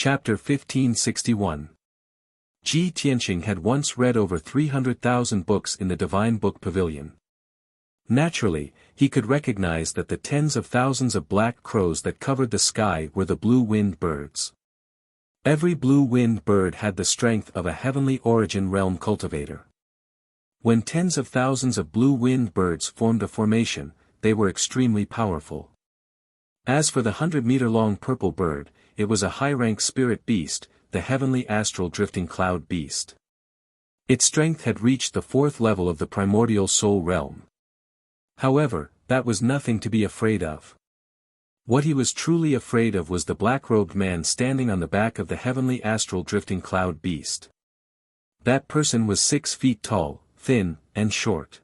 Chapter 1561. Ji Tianqing had once read over 300,000 books in the Divine Book Pavilion. Naturally, he could recognize that the tens of thousands of black crows that covered the sky were the blue-winged birds. Every blue-winged bird had the strength of a heavenly origin realm cultivator. When tens of thousands of blue-winged birds formed a formation, they were extremely powerful. As for the 100-meter-long purple bird, it was a high-rank spirit beast, the heavenly astral drifting cloud beast. Its strength had reached the 4th level of the primordial soul realm. However, that was nothing to be afraid of. What he was truly afraid of was the black-robed man standing on the back of the heavenly astral drifting cloud beast. That person was 6 feet tall, thin, and short.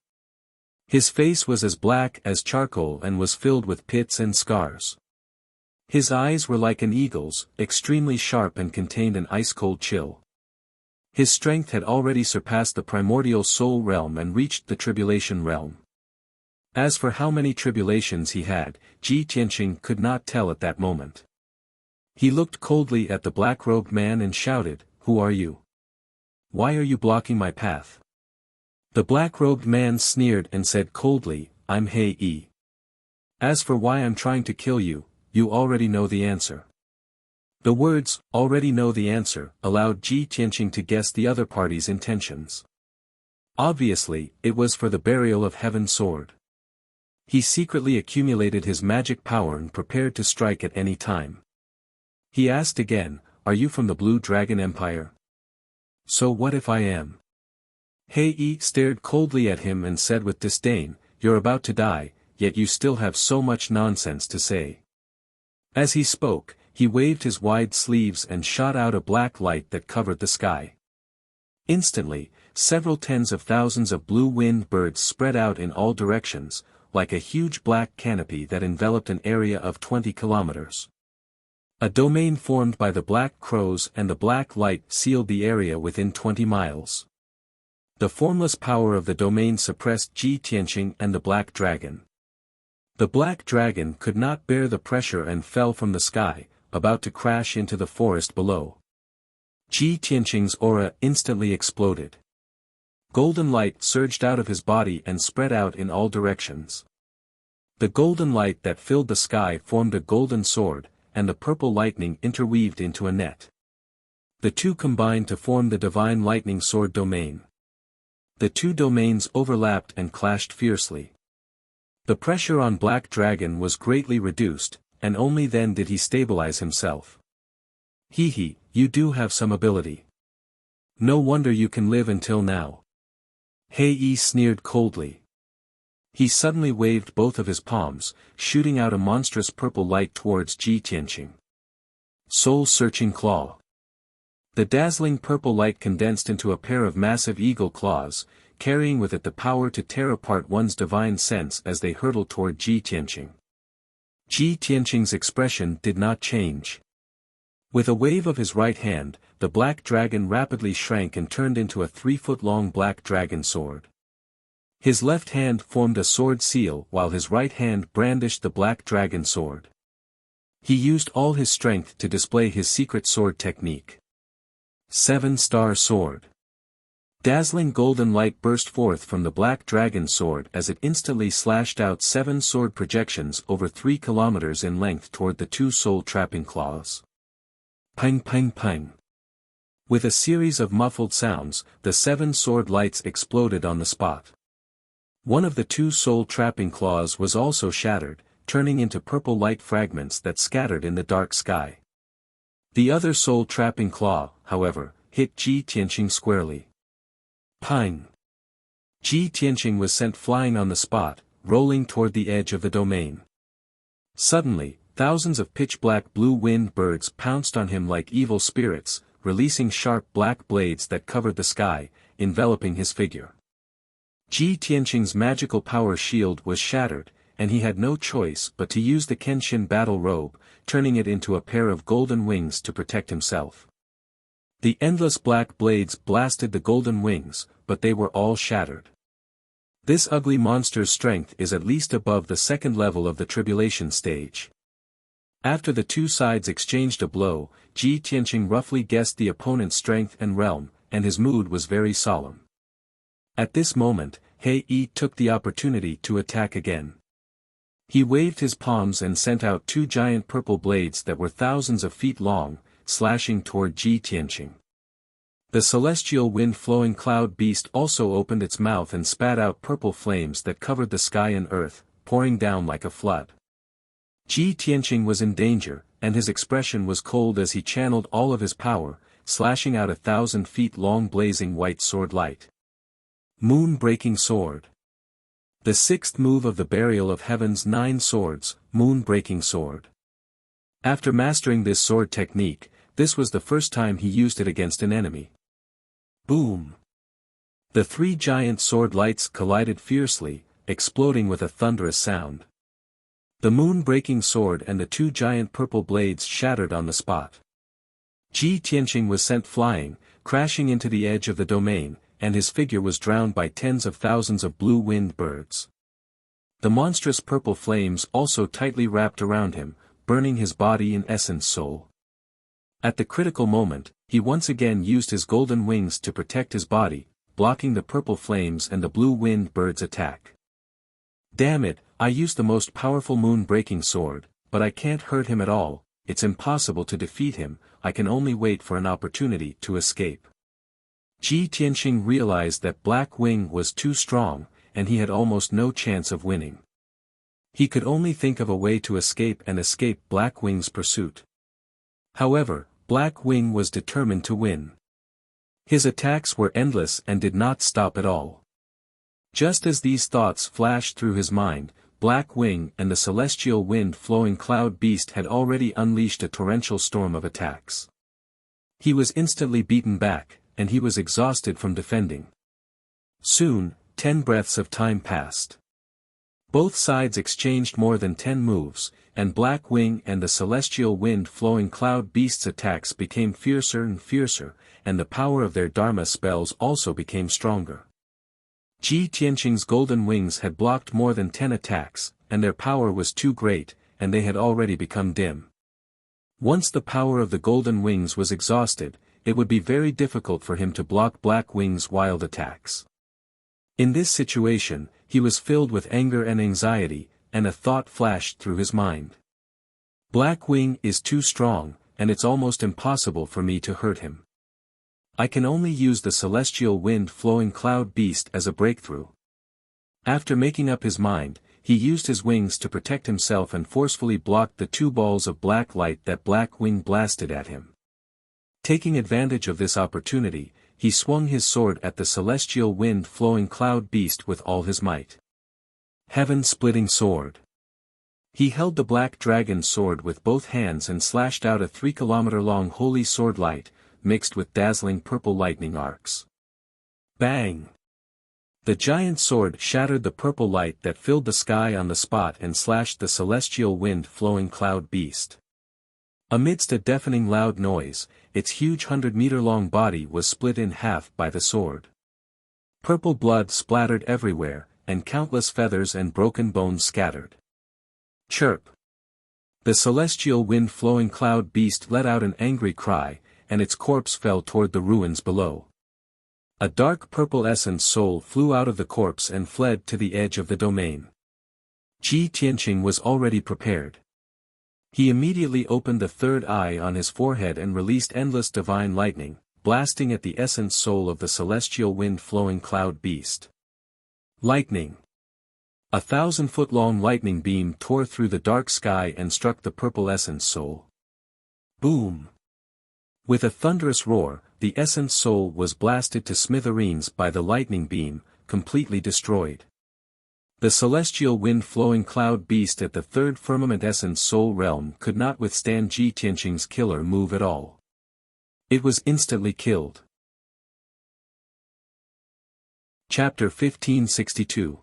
His face was as black as charcoal and was filled with pits and scars. His eyes were like an eagle's, extremely sharp and contained an ice-cold chill. His strength had already surpassed the primordial soul realm and reached the tribulation realm. As for how many tribulations he had, Ji Tianqing could not tell at that moment. He looked coldly at the black-robed man and shouted, "Who are you? Why are you blocking my path?" The black-robed man sneered and said coldly, "I'm He Yi. As for why I'm trying to kill you, you already know the answer." The words, "already know the answer," allowed Ji Tianqing to guess the other party's intentions. Obviously, it was for the burial of Heaven's sword. He secretly accumulated his magic power and prepared to strike at any time. He asked again, "Are you from the Blue Dragon Empire?" "So what if I am?" He Yi stared coldly at him and said with disdain, "You're about to die, yet you still have so much nonsense to say." As he spoke, he waved his wide sleeves and shot out a black light that covered the sky. Instantly, several tens of thousands of blue-winged birds spread out in all directions, like a huge black canopy that enveloped an area of 20 kilometers. A domain formed by the black crows and the black light sealed the area within 20 miles. The formless power of the domain suppressed Ji Tianqing and the black dragon. The black dragon could not bear the pressure and fell from the sky, about to crash into the forest below. Ji Tianqing's aura instantly exploded. Golden light surged out of his body and spread out in all directions. The golden light that filled the sky formed a golden sword, and the purple lightning interweaved into a net. The two combined to form the divine lightning sword domain. The two domains overlapped and clashed fiercely. The pressure on Black Dragon was greatly reduced, and only then did he stabilize himself. "He, you do have some ability. No wonder you can live until now." He Yi sneered coldly. He suddenly waved both of his palms, shooting out a monstrous purple light towards Ji Tianqing. Soul-searching claw. The dazzling purple light condensed into a pair of massive eagle claws, carrying with it the power to tear apart one's divine sense as they hurtled toward Ji Tianqing. Ji Tianqing's expression did not change. With a wave of his right hand, the black dragon rapidly shrank and turned into a 3-foot-long black dragon sword. His left hand formed a sword seal while his right hand brandished the black dragon sword. He used all his strength to display his secret sword technique. 7-star sword. Dazzling golden light burst forth from the black dragon sword as it instantly slashed out 7 sword projections over 3 kilometers in length toward the 2 soul-trapping claws. Pang pang pang. With a series of muffled sounds, the 7 sword lights exploded on the spot. One of the 2 soul-trapping claws was also shattered, turning into purple light fragments that scattered in the dark sky. The other soul-trapping claw, however, hit Ji Tianqing squarely. Pang! Ji Tianqing was sent flying on the spot, rolling toward the edge of the domain. Suddenly, thousands of pitch-black blue-winged birds pounced on him like evil spirits, releasing sharp black blades that covered the sky, enveloping his figure. Ji Tianqing's magical power shield was shattered, and he had no choice but to use the Kenshin battle robe, turning it into a pair of golden wings to protect himself. The endless black blades blasted the golden wings, but they were all shattered. This ugly monster's strength is at least above the 2nd level of the tribulation stage. After the two sides exchanged a blow, Ji Tianqing roughly guessed the opponent's strength and realm, and his mood was very solemn. At this moment, He Yi took the opportunity to attack again. He waved his palms and sent out two giant purple blades that were thousands of feet long, slashing toward Ji Tianqing. The celestial wind-flowing cloud beast also opened its mouth and spat out purple flames that covered the sky and earth, pouring down like a flood. Ji Tianqing was in danger, and his expression was cold as he channeled all of his power, slashing out 1,000 feet long blazing white sword light. Moon-breaking sword. The sixth move of the Burial of Heaven's 9 swords, Moon-breaking sword. After mastering this sword technique, this was the first time he used it against an enemy. Boom! The 3 giant sword lights collided fiercely, exploding with a thunderous sound. The moon-breaking sword and the 2 giant purple blades shattered on the spot. Ji Tianqing was sent flying, crashing into the edge of the domain, and his figure was drowned by tens of thousands of blue-winged birds. The monstrous purple flames also tightly wrapped around him, burning his body and essence soul. At the critical moment, he once again used his golden wings to protect his body, blocking the purple flames and the blue-winged birds' attack. Damn it, I used the most powerful moon-breaking sword, but I can't hurt him at all. It's impossible to defeat him, I can only wait for an opportunity to escape. Ji Tianqing realized that Black Wing was too strong, and he had almost no chance of winning. He could only think of a way to escape Black Wing's pursuit. However, Black Wing was determined to win. His attacks were endless and did not stop at all. Just as these thoughts flashed through his mind, Black Wing and the celestial wind-flowing cloud beast had already unleashed a torrential storm of attacks. He was instantly beaten back, and he was exhausted from defending. Soon, 10 breaths of time passed. Both sides exchanged more than 10 moves, and Black Wing and the celestial wind-flowing cloud beast's attacks became fiercer and fiercer, and the power of their Dharma spells also became stronger. Ji Tianqing's golden wings had blocked more than 10 attacks, and their power was too great, and they had already become dim. Once the power of the golden wings was exhausted, it would be very difficult for him to block Black Wing's wild attacks. In this situation, he was filled with anger and anxiety, and a thought flashed through his mind. Black Wing is too strong, and it's almost impossible for me to hurt him. I can only use the celestial wind-flowing cloud beast as a breakthrough. After making up his mind, he used his wings to protect himself and forcefully blocked the 2 balls of black light that Black Wing blasted at him. Taking advantage of this opportunity, he swung his sword at the celestial wind-flowing cloud beast with all his might. Heaven-splitting sword. He held the black dragon sword with both hands and slashed out a 3-kilometer-long holy sword light, mixed with dazzling purple lightning arcs. Bang! The giant sword shattered the purple light that filled the sky on the spot and slashed the celestial wind-flowing cloud beast. Amidst a deafening loud noise, its huge 100-meter-long body was split in half by the sword. Purple blood splattered everywhere, and countless feathers and broken bones scattered. Chirp! The celestial wind-flowing cloud beast let out an angry cry, and its corpse fell toward the ruins below. A dark purple essence soul flew out of the corpse and fled to the edge of the domain. Ji Tianqing was already prepared. He immediately opened the 3rd eye on his forehead and released endless divine lightning, blasting at the essence soul of the celestial wind-flowing cloud beast. Lightning. A 1,000-foot-long lightning beam tore through the dark sky and struck the purple essence soul. Boom! With a thunderous roar, the essence soul was blasted to smithereens by the lightning beam, completely destroyed. The celestial wind-flowing cloud beast at the 3rd firmament essence soul realm could not withstand Ji Tianqing's killer move at all. It was instantly killed. Chapter 1562.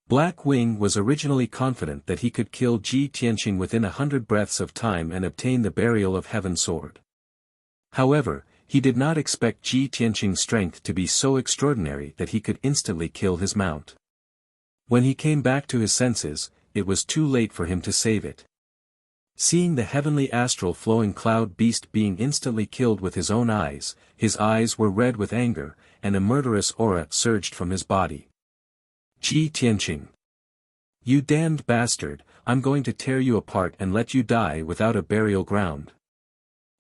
Black Wing was originally confident that he could kill Ji Tianqing within 100 breaths of time and obtain the Burial of Heaven sword. However, he did not expect Ji Tianqing's strength to be so extraordinary that he could instantly kill his mount. When he came back to his senses, it was too late for him to save it. Seeing the heavenly astral flowing cloud beast being instantly killed with his own eyes, his eyes were red with anger, and a murderous aura surged from his body. Ji Tianqing. You damned bastard, I'm going to tear you apart and let you die without a burial ground.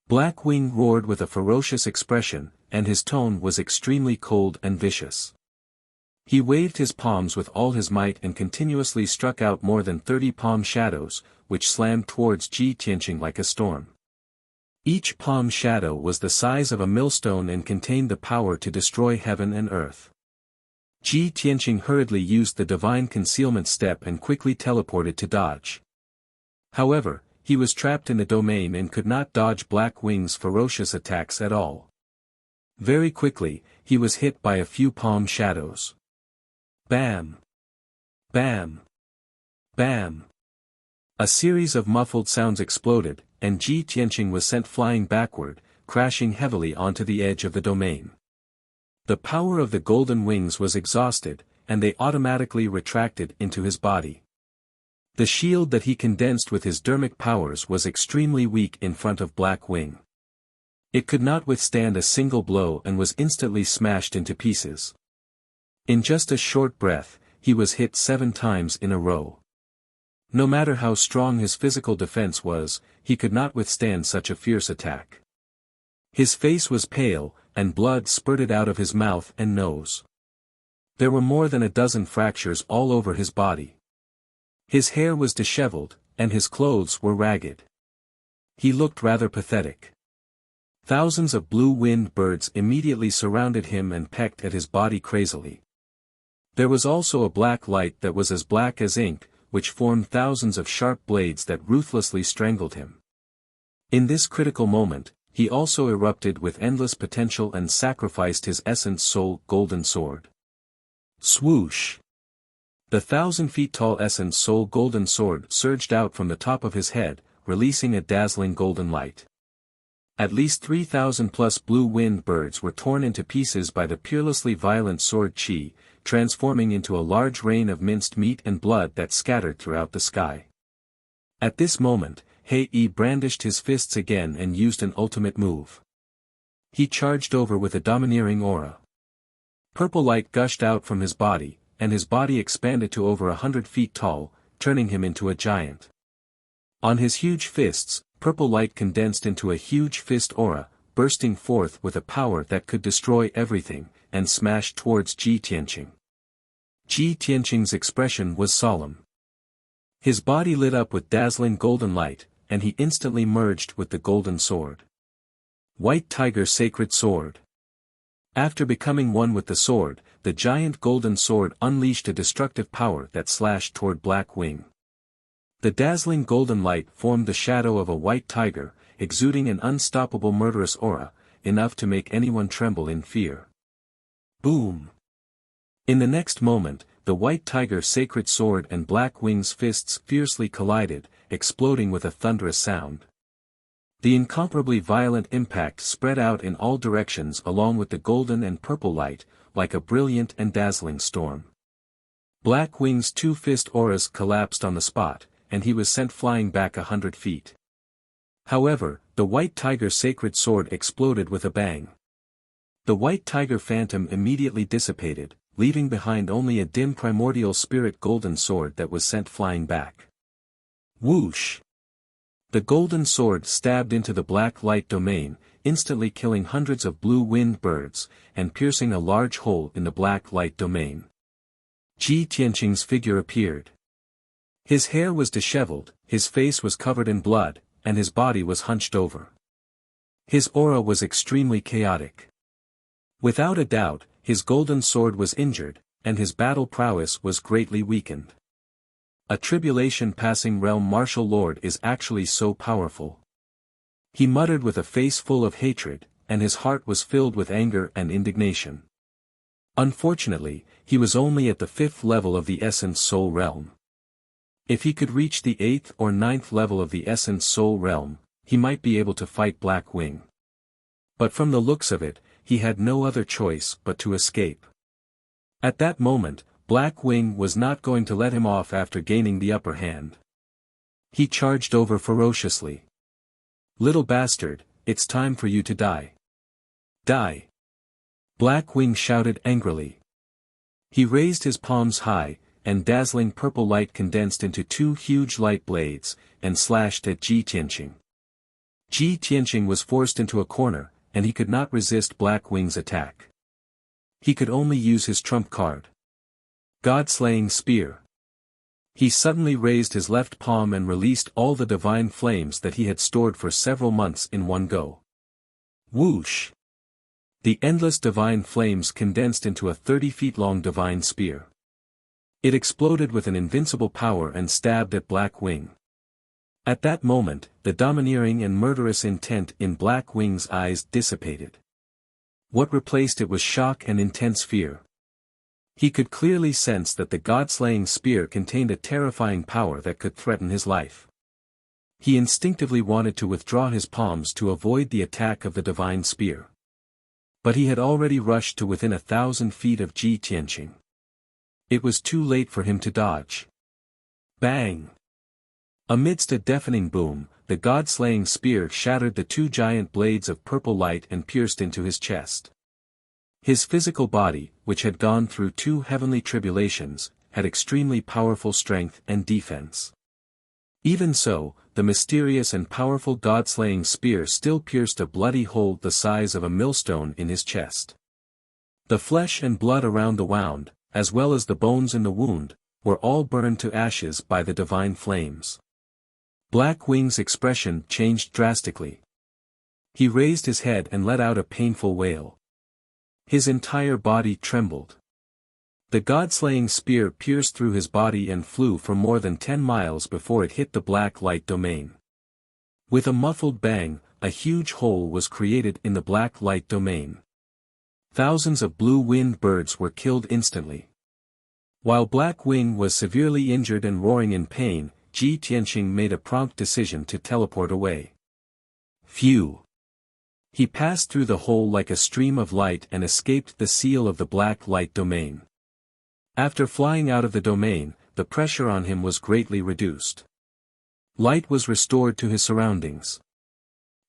Black Wing roared with a ferocious expression, and his tone was extremely cold and vicious. He waved his palms with all his might and continuously struck out more than 30 palm shadows, which slammed towards Ji Tianqing like a storm. Each palm shadow was the size of a millstone and contained the power to destroy heaven and earth. Ji Tianqing hurriedly used the divine concealment step and quickly teleported to dodge. However, he was trapped in the domain and could not dodge Black Wing's ferocious attacks at all. Very quickly, he was hit by a few palm shadows. Bam! Bam! Bam! A series of muffled sounds exploded, and Ji Tianqing was sent flying backward, crashing heavily onto the edge of the domain. The power of the golden wings was exhausted, and they automatically retracted into his body. The shield that he condensed with his dermic powers was extremely weak in front of Black Wing. It could not withstand a single blow and was instantly smashed into pieces. In just a short breath, he was hit 7 times in a row. No matter how strong his physical defense was, he could not withstand such a fierce attack. His face was pale, and blood spurted out of his mouth and nose. There were more than a dozen fractures all over his body. His hair was disheveled, and his clothes were ragged. He looked rather pathetic. Thousands of blue-winged birds immediately surrounded him and pecked at his body crazily. There was also a black light that was as black as ink, which formed thousands of sharp blades that ruthlessly strangled him. In this critical moment, he also erupted with endless potential and sacrificed his essence soul golden sword. Swoosh! The 1,000-feet-tall essence soul golden sword surged out from the top of his head, releasing a dazzling golden light. At least 3,000-plus blue-winged birds were torn into pieces by the peerlessly violent sword chi, transforming into a large rain of minced meat and blood that scattered throughout the sky. At this moment, He brandished his fists again and used an ultimate move. He charged over with a domineering aura. Purple light gushed out from his body, and his body expanded to over 100 feet tall, turning him into a giant. On his huge fists, purple light condensed into a huge fist aura, bursting forth with a power that could destroy everything, and smashed towards Ji Tianqing. Ji Tianqing's expression was solemn. His body lit up with dazzling golden light, and he instantly merged with the golden sword. White Tiger Sacred Sword. After becoming one with the sword, the giant golden sword unleashed a destructive power that slashed toward Black Wing. The dazzling golden light formed the shadow of a white tiger, exuding an unstoppable murderous aura, enough to make anyone tremble in fear. Boom! In the next moment, the white tiger sacred sword and Black Wing's fists fiercely collided, exploding with a thunderous sound. The incomparably violent impact spread out in all directions along with the golden and purple light, like a brilliant and dazzling storm. Black Wing's 2 fist auras collapsed on the spot, and he was sent flying back 100 feet. However, the white tiger sacred sword exploded with a bang. The white tiger phantom immediately dissipated, leaving behind only a dim primordial spirit golden sword that was sent flying back. Whoosh! The golden sword stabbed into the black light domain, instantly killing hundreds of blue-winged birds, and piercing a large hole in the black light domain. Ji Tianqing's figure appeared. His hair was disheveled, his face was covered in blood, and his body was hunched over. His aura was extremely chaotic. Without a doubt, his golden sword was injured, and his battle prowess was greatly weakened. A tribulation-passing realm martial lord is actually so powerful. He muttered with a face full of hatred, and his heart was filled with anger and indignation. Unfortunately, he was only at the 5th level of the Essence Soul Realm. If he could reach the 8th or 9th level of the Essence Soul Realm, he might be able to fight Black Wing. But from the looks of it, he had no other choice but to escape. At that moment, Black Wing was not going to let him off after gaining the upper hand. He charged over ferociously. "Little bastard, it's time for you to die. Die!" Blackwing shouted angrily. He raised his palms high, and dazzling purple light condensed into two huge light blades, and slashed at Ji Tianqing. Ji Tianqing was forced into a corner, and he could not resist Blackwing's attack. He could only use his trump card. God-slaying spear. He suddenly raised his left palm and released all the divine flames that he had stored for several months in one go. Whoosh! The endless divine flames condensed into a 30-feet-long divine spear. It exploded with an invincible power and stabbed at Blackwing. At that moment, the domineering and murderous intent in Blackwing's eyes dissipated. What replaced it was shock and intense fear. He could clearly sense that the god-slaying spear contained a terrifying power that could threaten his life. He instinctively wanted to withdraw his palms to avoid the attack of the divine spear. But he had already rushed to within 1,000 feet of Ji Tianqing. It was too late for him to dodge. Bang! Amidst a deafening boom, the god-slaying spear shattered the two giant blades of purple light and pierced into his chest. His physical body, which had gone through 2 heavenly tribulations, had extremely powerful strength and defense. Even so, the mysterious and powerful god-slaying spear still pierced a bloody hole the size of a millstone in his chest. The flesh and blood around the wound, as well as the bones in the wound, were all burned to ashes by the divine flames. Blackwing's expression changed drastically. He raised his head and let out a painful wail. His entire body trembled. The god-slaying spear pierced through his body and flew for more than 10 miles before it hit the black light domain. With a muffled bang, a huge hole was created in the black light domain. Thousands of blue-winged birds were killed instantly. While Blackwing was severely injured and roaring in pain, Ji Tianqing made a prompt decision to teleport away. Phew! He passed through the hole like a stream of light and escaped the seal of the black light domain. After flying out of the domain, the pressure on him was greatly reduced. Light was restored to his surroundings.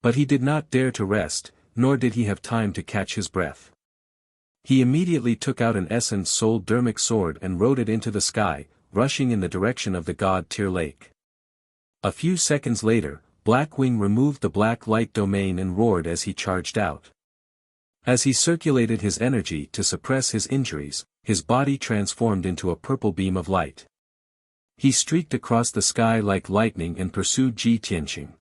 But he did not dare to rest, nor did he have time to catch his breath. He immediately took out an essence soul dermic sword and rode it into the sky, rushing in the direction of the god-tier lake. A few seconds later, Blackwing removed the black light domain and roared as he charged out. As he circulated his energy to suppress his injuries, his body transformed into a purple beam of light. He streaked across the sky like lightning and pursued Ji Tianqing.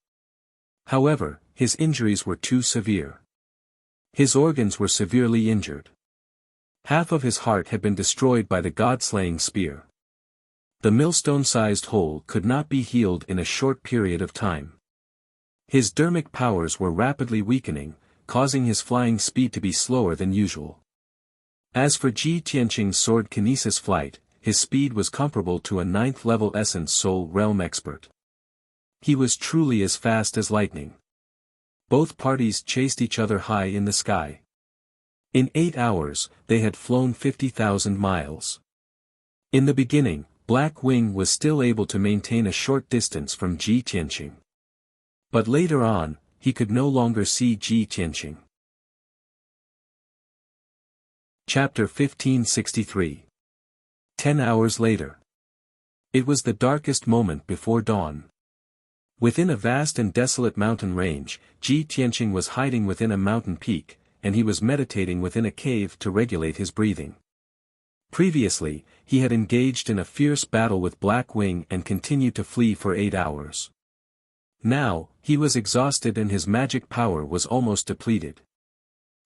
However, his injuries were too severe. His organs were severely injured. Half of his heart had been destroyed by the god-slaying spear. The millstone-sized hole could not be healed in a short period of time. His dermic powers were rapidly weakening, causing his flying speed to be slower than usual. As for Ji Tianqing's sword kinesis flight, his speed was comparable to a 9th-level Essence Soul Realm expert. He was truly as fast as lightning. Both parties chased each other high in the sky. In 8 hours, they had flown 50,000 miles. In the beginning, Blackwing was still able to maintain a short distance from Ji Tianqing. But later on, he could no longer see Ji Tianqing. Chapter 1563. 10 hours later. It was the darkest moment before dawn. Within a vast and desolate mountain range, Ji Tianqing was hiding within a mountain peak, and he was meditating within a cave to regulate his breathing. Previously, he had engaged in a fierce battle with Blackwing and continued to flee for 8 hours. Now, he was exhausted and his magic power was almost depleted.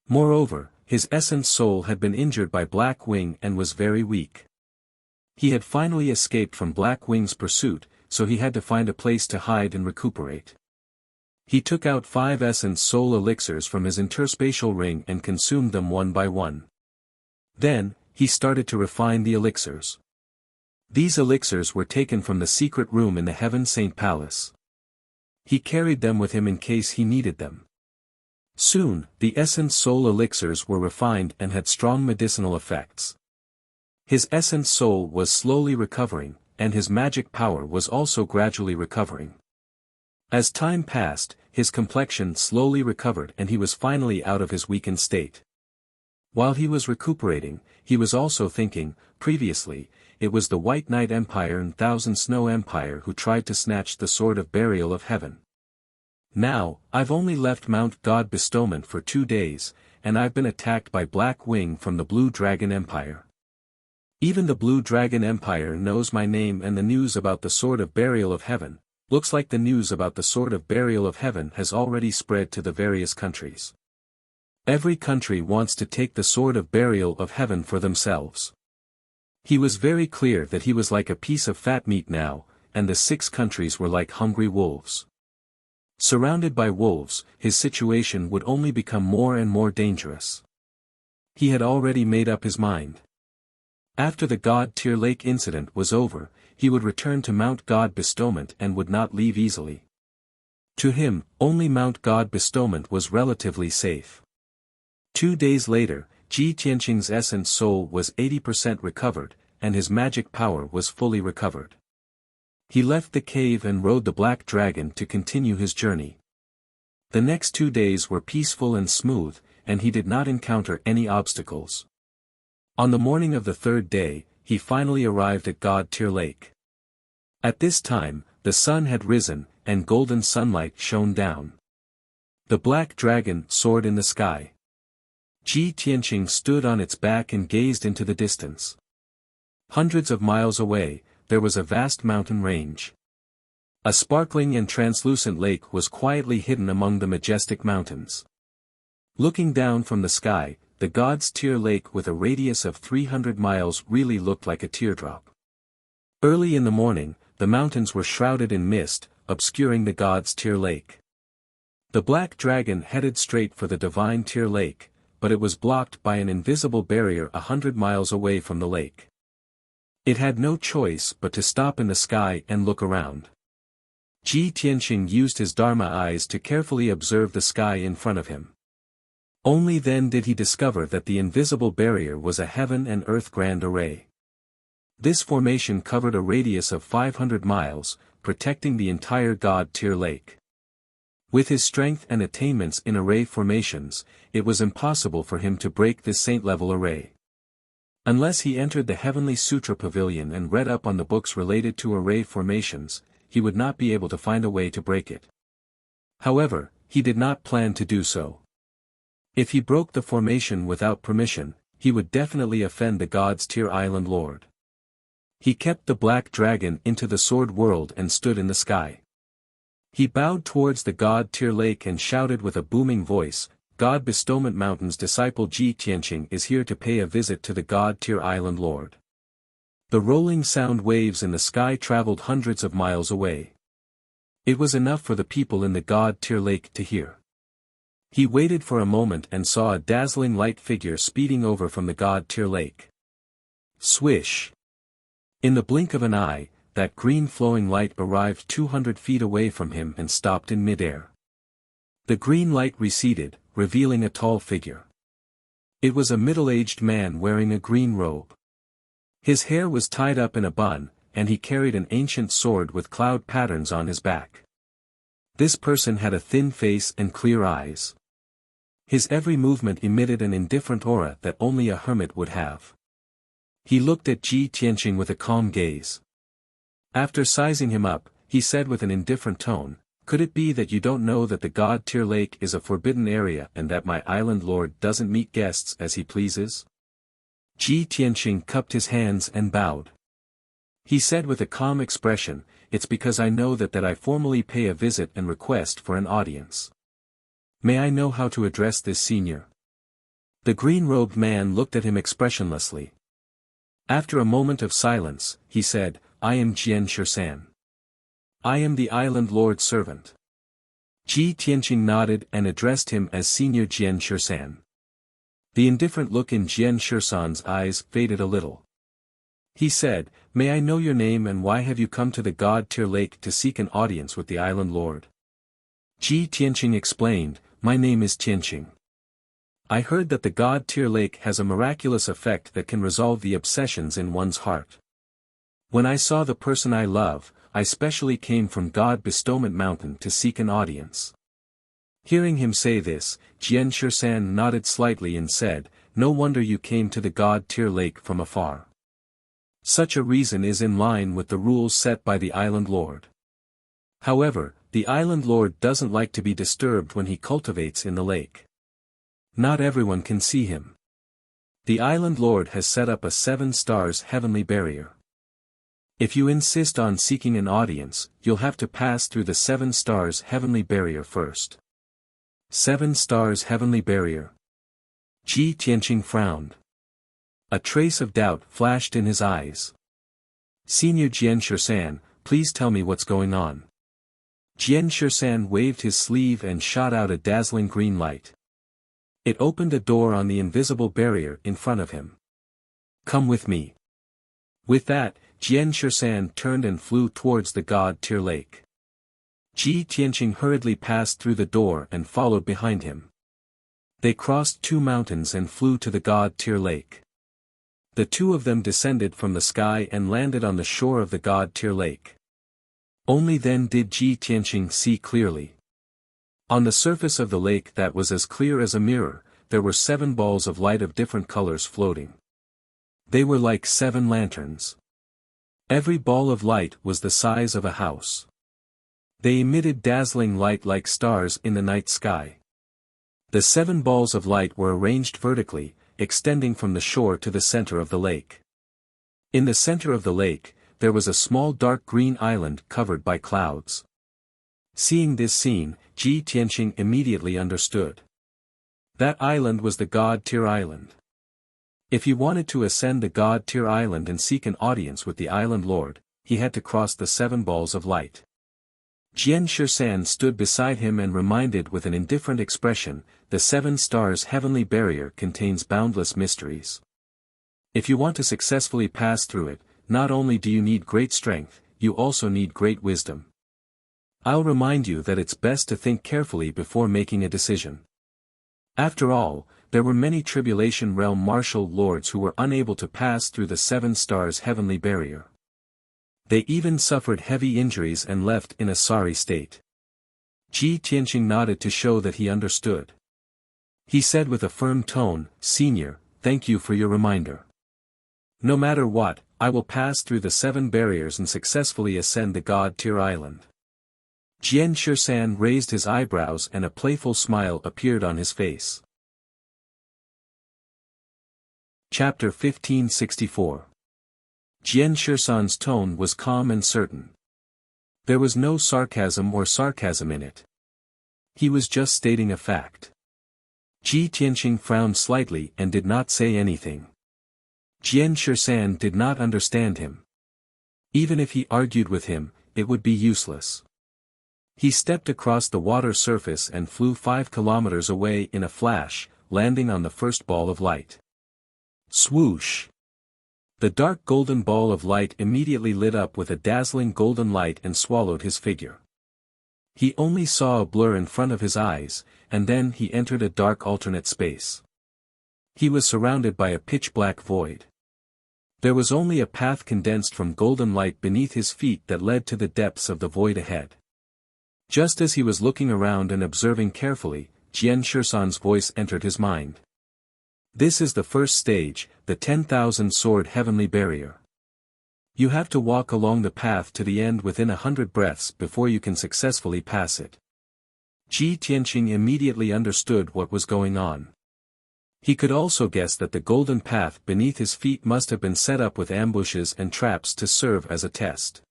Moreover, his essence soul had been injured by Blackwing and was very weak. He had finally escaped from Blackwing's pursuit, so he had to find a place to hide and recuperate. He took out 5 essence soul elixirs from his interspatial ring and consumed them one by one. Then, he started to refine the elixirs. These elixirs were taken from the secret room in the Heaven Saint Palace. He carried them with him in case he needed them. Soon, the essence soul elixirs were refined and had strong medicinal effects. His essence soul was slowly recovering, and his magic power was also gradually recovering. As time passed, his complexion slowly recovered and he was finally out of his weakened state. While he was recuperating, he was also thinking, previously, it was the White Knight Empire and Thousand Snow Empire who tried to snatch the Sword of Burial of Heaven. Now, I've only left Mount God Bestowment for 2 days, and I've been attacked by Black Wing from the Blue Dragon Empire. Even the Blue Dragon Empire knows my name, and the news about the Sword of Burial of Heaven, looks like the news about the Sword of Burial of Heaven has already spread to the various countries. Every country wants to take the Sword of Burial of Heaven for themselves. He was very clear that he was like a piece of fat meat now, and the 6 countries were like hungry wolves. Surrounded by wolves, his situation would only become more and more dangerous. He had already made up his mind. After the God-tier lake incident was over, he would return to Mount God Bestowment and would not leave easily. To him, only Mount God Bestowment was relatively safe. 2 days later, Ji Tianqing's essence soul was 80% recovered, and his magic power was fully recovered. He left the cave and rode the Black Dragon to continue his journey. The next 2 days were peaceful and smooth, and he did not encounter any obstacles. On the morning of the 3rd day, he finally arrived at God-tier lake. At this time, the sun had risen, and golden sunlight shone down. The Black Dragon soared in the sky. Ji Tianqing stood on its back and gazed into the distance. Hundreds of miles away, there was a vast mountain range. A sparkling and translucent lake was quietly hidden among the majestic mountains. Looking down from the sky, the God's Tier Lake with a radius of 300 miles really looked like a teardrop. Early in the morning, the mountains were shrouded in mist, obscuring the God's Tier Lake. The Black Dragon headed straight for the Divine Tier Lake, but it was blocked by an invisible barrier 100 miles away from the lake. It had no choice but to stop in the sky and look around. Ji Tianqing used his Dharma eyes to carefully observe the sky in front of him. Only then did he discover that the invisible barrier was a heaven and earth grand array. This formation covered a radius of 500 miles, protecting the entire God-tier lake. With his strength and attainments in array formations, it was impossible for him to break this saint-level array. Unless he entered the Heavenly Sutra Pavilion and read up on the books related to array formations, he would not be able to find a way to break it. However, he did not plan to do so. If he broke the formation without permission, he would definitely offend the God's Tier Island Lord. He kept the Black Dragon into the Sword World and stood in the sky. He bowed towards the God-tier lake and shouted with a booming voice, God Bestowment Mountain's disciple Ji Tianqing is here to pay a visit to the God-tier Island Lord. The rolling sound waves in the sky traveled hundreds of miles away. It was enough for the people in the God-tier lake to hear. He waited for a moment and saw a dazzling light figure speeding over from the God-tier lake. Swish! In the blink of an eye, that green flowing light arrived 200 feet away from him and stopped in midair. The green light receded, revealing a tall figure. It was a middle-aged man wearing a green robe. His hair was tied up in a bun, and he carried an ancient sword with cloud patterns on his back. This person had a thin face and clear eyes. His every movement emitted an indifferent aura that only a hermit would have. He looked at Ji Tianqing with a calm gaze. After sizing him up, he said with an indifferent tone, could it be that you don't know that the God-tier lake is a forbidden area and that my island lord doesn't meet guests as he pleases? Ji Tianqing cupped his hands and bowed. He said with a calm expression, it's because I know that I formally pay a visit and request for an audience. May I know how to address this senior? The green-robed man looked at him expressionlessly. After a moment of silence, he said, I am Jian Shirsan. I am the island lord's servant. Ji Tianqing nodded and addressed him as Senior Jian Shirsan. The indifferent look in Jian Shirsan's eyes faded a little. He said, may I know your name and why have you come to the God-tier lake to seek an audience with the island lord? Ji Tianqing explained, my name is Tianqing. I heard that the God-tier lake has a miraculous effect that can resolve the obsessions in one's heart. When I saw the person I love, I specially came from God Bestowment Mountain to seek an audience. Hearing him say this, Jian Shisan nodded slightly and said, "No wonder you came to the God-tier lake from afar. Such a reason is in line with the rules set by the Island Lord. However, the Island Lord doesn't like to be disturbed when he cultivates in the lake. Not everyone can see him. The Island Lord has set up a 7 stars heavenly barrier. If you insist on seeking an audience, you'll have to pass through the 7 stars heavenly barrier first." 7 stars heavenly barrier. Ji Tianqing frowned. A trace of doubt flashed in his eyes. "Senior Jian Shisan, please tell me what's going on." Jian Shisan waved his sleeve and shot out a dazzling green light. It opened a door on the invisible barrier in front of him. "Come with me." With that, Jian Shisan turned and flew towards the God-tier lake. Ji Tianqing hurriedly passed through the door and followed behind him. They crossed 2 mountains and flew to the God-tier lake. The 2 of them descended from the sky and landed on the shore of the God-tier lake. Only then did Ji Tianqing see clearly. On the surface of the lake that was as clear as a mirror, there were 7 balls of light of different colors floating. They were like 7 lanterns. Every ball of light was the size of a house. They emitted dazzling light like stars in the night sky. The 7 balls of light were arranged vertically, extending from the shore to the center of the lake. In the center of the lake, there was a small dark green island covered by clouds. Seeing this scene, Ji Tianqing immediately understood. That island was the God-tier island. If he wanted to ascend the God-tier island and seek an audience with the Island Lord, he had to cross the 7 balls of light. Jian Shisan stood beside him and reminded with an indifferent expression, "The 7 stars heavenly barrier contains boundless mysteries. If you want to successfully pass through it, not only do you need great strength, you also need great wisdom. I'll remind you that it's best to think carefully before making a decision." After all, there were many Tribulation Realm martial lords who were unable to pass through the 7 stars heavenly barrier. They even suffered heavy injuries and left in a sorry state. Ji Tianqing nodded to show that he understood. He said with a firm tone, "Senior, thank you for your reminder. No matter what, I will pass through the 7 barriers and successfully ascend the God-tier island." Jian Shisan raised his eyebrows and a playful smile appeared on his face. Chapter 1564. Jian Shisan's tone was calm and certain. There was no sarcasm in it. He was just stating a fact. Ji Tianqing frowned slightly and did not say anything. Jian Shisan did not understand him. Even if he argued with him, it would be useless. He stepped across the water surface and flew 5 kilometers away in a flash, landing on the first ball of light. Swoosh! The dark golden ball of light immediately lit up with a dazzling golden light and swallowed his figure. He only saw a blur in front of his eyes, and then he entered a dark alternate space. He was surrounded by a pitch-black void. There was only a path condensed from golden light beneath his feet that led to the depths of the void ahead. Just as he was looking around and observing carefully, Jian Shisan's voice entered his mind. "This is the first stage, the 10,000 sword heavenly barrier. You have to walk along the path to the end within 100 breaths before you can successfully pass it." Ji Tianqing immediately understood what was going on. He could also guess that the golden path beneath his feet must have been set up with ambushes and traps to serve as a test.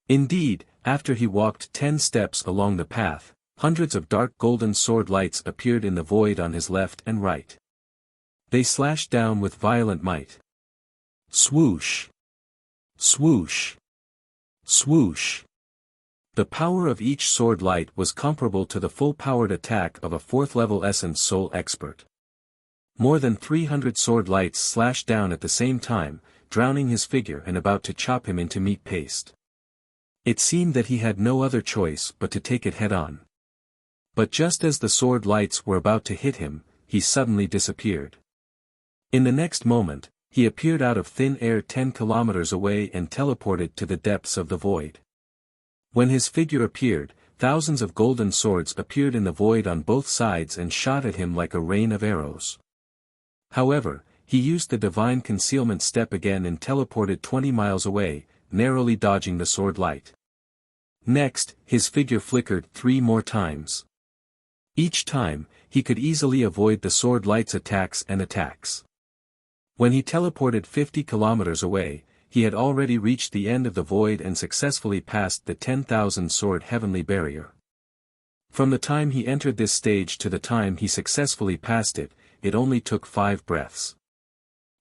Indeed, after he walked 10 steps along the path, hundreds of dark golden sword lights appeared in the void on his left and right. They slashed down with violent might. Swoosh! Swoosh! Swoosh! The power of each sword light was comparable to the full-powered attack of a 4th-level Essence Soul expert. More than 300 sword lights slashed down at the same time, drowning his figure and about to chop him into meat paste. It seemed that he had no other choice but to take it head-on. But just as the sword lights were about to hit him, he suddenly disappeared. In the next moment, He appeared out of thin air 10 kilometers away and teleported to the depths of the void. When his figure appeared, thousands of golden swords appeared in the void on both sides and shot at him like a rain of arrows. However, he used the divine concealment step again and teleported 20 miles away, narrowly dodging the sword light. Next, his figure flickered 3 more times. Each time, he could easily avoid the sword light's attacks. When he teleported 50 kilometers away, he had already reached the end of the void and successfully passed the 10,000 sword heavenly barrier. From the time he entered this stage to the time he successfully passed it, it only took 5 breaths.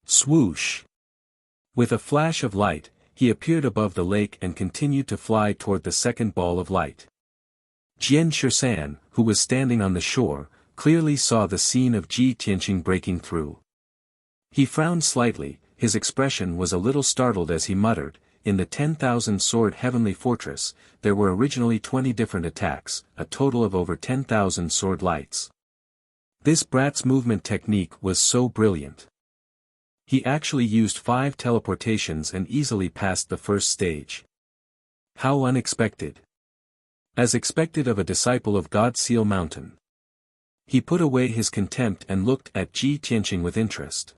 Swoosh! With a flash of light, he appeared above the lake and continued to fly toward the second ball of light. Jian Shisan, who was standing on the shore, clearly saw the scene of Ji Tianqing breaking through. He frowned slightly, his expression was a little startled as he muttered, "In the 10,000 sword heavenly fortress, there were originally 20 different attacks, a total of over 10,000 sword lights. This brat's movement technique was so brilliant. He actually used 5 teleportations and easily passed the first stage. How unexpected. As expected of a disciple of God Seal Mountain." He put away his contempt and looked at Ji Tianqing with interest.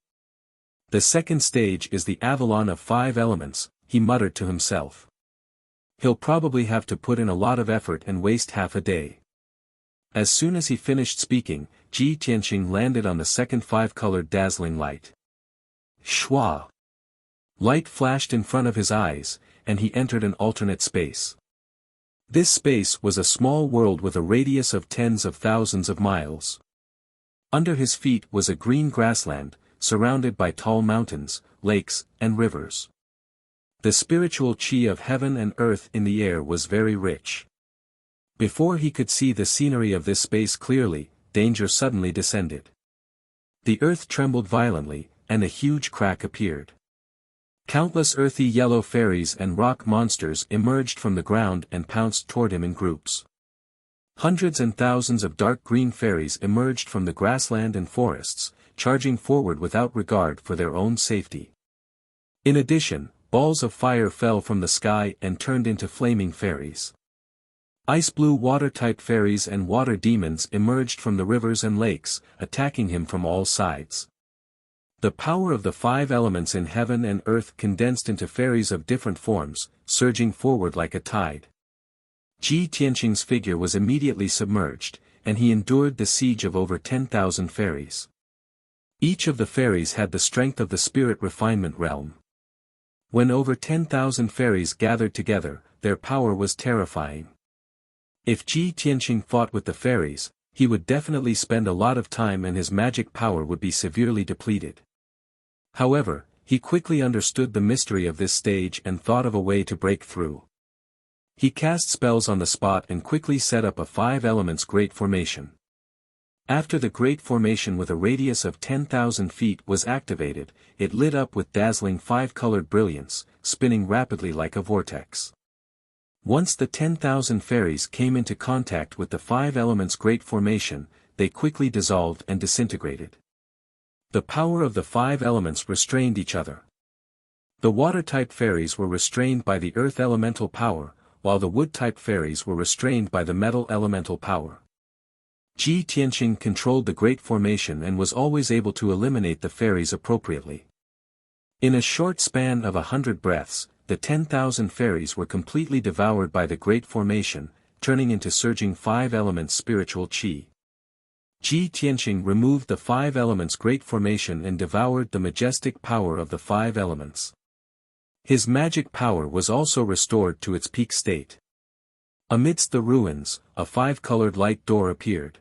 "The second stage is the Avalon of 5 elements," he muttered to himself. "He'll probably have to put in a lot of effort and waste half a day." As soon as he finished speaking, Ji Tianqing landed on the second 5-colored dazzling light. Shwa! Light flashed in front of his eyes, and he entered an alternate space. This space was a small world with a radius of tens of thousands of miles. Under his feet was a green grassland, surrounded by tall mountains, lakes, and rivers. The spiritual chi of heaven and earth in the air was very rich. Before he could see the scenery of this space clearly, danger suddenly descended. The earth trembled violently, and a huge crack appeared. Countless earthy yellow fairies and rock monsters emerged from the ground and pounced toward him in groups. Hundreds and thousands of dark green fairies emerged from the grassland and forests, charging forward without regard for their own safety. In addition, balls of fire fell from the sky and turned into flaming fairies. Ice-blue water-type fairies and water demons emerged from the rivers and lakes, attacking him from all sides. The power of the 5 elements in heaven and earth condensed into fairies of different forms, surging forward like a tide. Ji Tianqing's figure was immediately submerged, and he endured the siege of over 10,000 fairies. Each of the fairies had the strength of the spirit refinement realm. When over 10,000 fairies gathered together, their power was terrifying. If Ji Tianqing fought with the fairies, he would definitely spend a lot of time and his magic power would be severely depleted. However, he quickly understood the mystery of this stage and thought of a way to break through. He cast spells on the spot and quickly set up a 5 elements great formation. After the great formation with a radius of 10,000 feet was activated, it lit up with dazzling 5-colored brilliance, spinning rapidly like a vortex. Once the 10,000 fairies came into contact with the 5 elements great formation, they quickly dissolved and disintegrated. The power of the 5 elements restrained each other. The water-type fairies were restrained by the earth elemental power, while the wood-type fairies were restrained by the metal elemental power. Ji Tianqing controlled the great formation and was always able to eliminate the fairies appropriately. In a short span of 100 breaths, the 10,000 fairies were completely devoured by the great formation, turning into surging 5 elements spiritual chi. Ji Tianqing removed the 5 elements great formation and devoured the majestic power of the 5 elements. His magic power was also restored to its peak state. Amidst the ruins, a 5-colored light door appeared.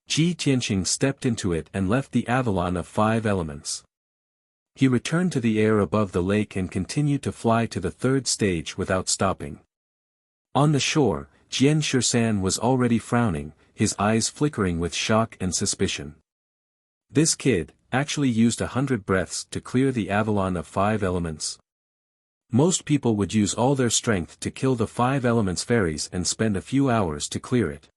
Ji Tianqing stepped into it and left the Avalon of 5 elements. He returned to the air above the lake and continued to fly to the 3rd stage without stopping. On the shore, Jian Shisan was already frowning, his eyes flickering with shock and suspicion. This kid actually used 100 breaths to clear the Avalon of 5 elements. Most people would use all their strength to kill the 5 elements fairies and spend a few hours to clear it.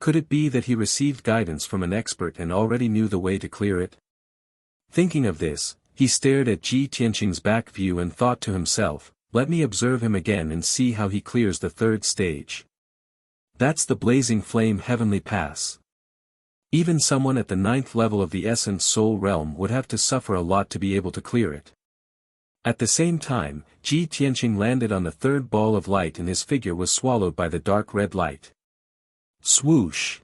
Could it be that he received guidance from an expert and already knew the way to clear it? Thinking of this, He stared at Ji Tianqing's back view and thought to himself, let me observe him again and see how he clears the third stage. That's the blazing flame heavenly pass. Even someone at the 9th level of the essence soul realm would have to suffer a lot to be able to clear it. At the same time, Ji Tianqing landed on the third ball of light and his figure was swallowed by the dark red light. Swoosh!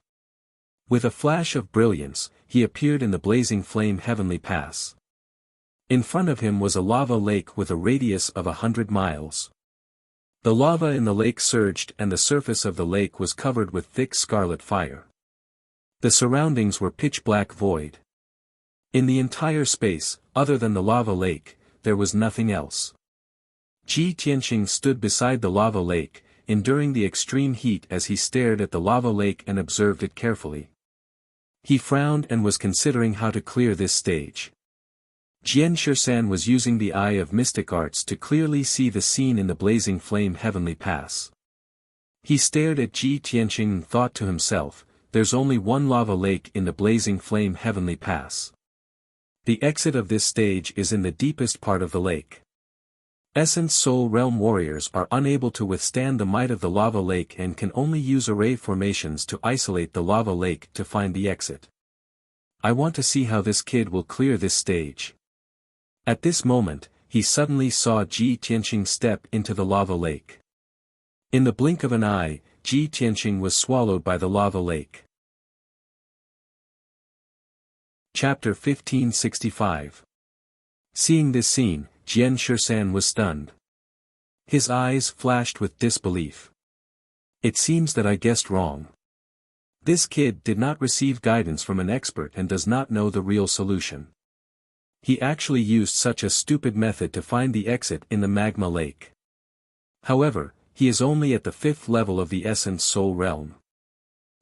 With a flash of brilliance, he appeared in the blazing flame heavenly pass. In front of him was a lava lake with a radius of 100 miles. The lava in the lake surged and the surface of the lake was covered with thick scarlet fire. The surroundings were pitch black void. In the entire space, other than the lava lake, there was nothing else. Ji Tianqing stood beside the lava lake, enduring the extreme heat as he stared at the lava lake and observed it carefully. He frowned and was considering how to clear this stage. Jian Shisan was using the eye of mystic arts to clearly see the scene in the blazing flame heavenly pass. He stared at Ji Tianqing and thought to himself, there's only one lava lake in the blazing flame heavenly pass. The exit of this stage is in the deepest part of the lake. Essence Soul Realm warriors are unable to withstand the might of the lava lake and can only use array formations to isolate the lava lake to find the exit. I want to see how this kid will clear this stage. At this moment, he suddenly saw Ji Tianqing step into the lava lake. In the blink of an eye, Ji Tianqing was swallowed by the lava lake. Chapter 1565. Seeing this scene, Jian Shisan was stunned. His eyes flashed with disbelief. It seems that I guessed wrong. This kid did not receive guidance from an expert and does not know the real solution. He actually used such a stupid method to find the exit in the magma lake. However, he is only at the 5th level of the essence soul realm.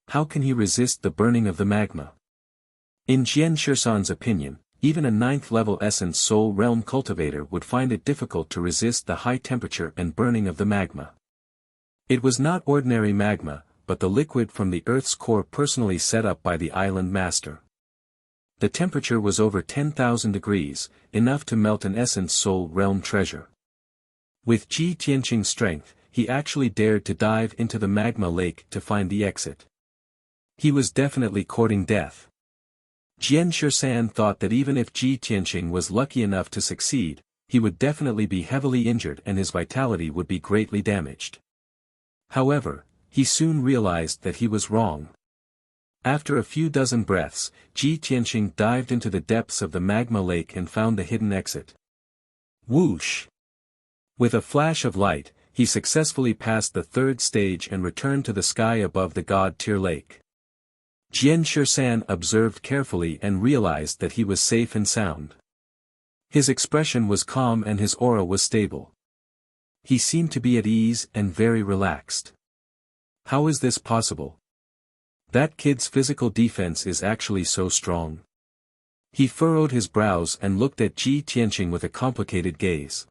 How can he resist the burning of the magma? In Jian Shisan's opinion, even a 9th level essence soul realm cultivator would find it difficult to resist the high temperature and burning of the magma. It was not ordinary magma, but the liquid from the Earth's core personally set up by the island master. The temperature was over 10,000 degrees, enough to melt an essence soul realm treasure. With Ji Tianqing's strength, he actually dared to dive into the magma lake to find the exit. He was definitely courting death. Jian Shisan thought that even if Ji Tianqing was lucky enough to succeed, he would definitely be heavily injured and his vitality would be greatly damaged. However, he soon realized that he was wrong. After a few dozen breaths, Ji Tianqing dived into the depths of the magma lake and found the hidden exit. Whoosh! With a flash of light, he successfully passed the 3rd stage and returned to the sky above the god-tier lake. Jian Shisan observed carefully and realized that he was safe and sound. His expression was calm and his aura was stable. He seemed to be at ease and very relaxed. How is this possible? That kid's physical defense is actually so strong. He furrowed his brows and looked at Ji Tianqing with a complicated gaze.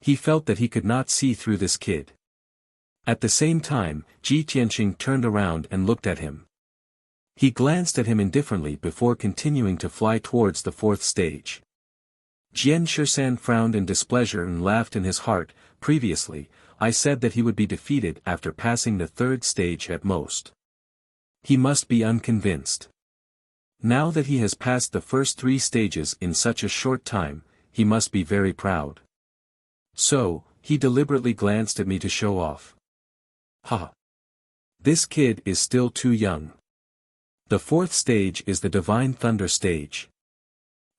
He felt that he could not see through this kid. At the same time, Ji Tianqing turned around and looked at him. He glanced at him indifferently before continuing to fly towards the 4th stage. Jian Shisan frowned in displeasure and laughed in his heart. Previously, I said that he would be defeated after passing the 3rd stage at most. He must be unconvinced. Now that he has passed the first 3 stages in such a short time, he must be very proud. So, he deliberately glanced at me to show off. Ha! This kid is still too young. The 4th stage is the Divine Thunder stage.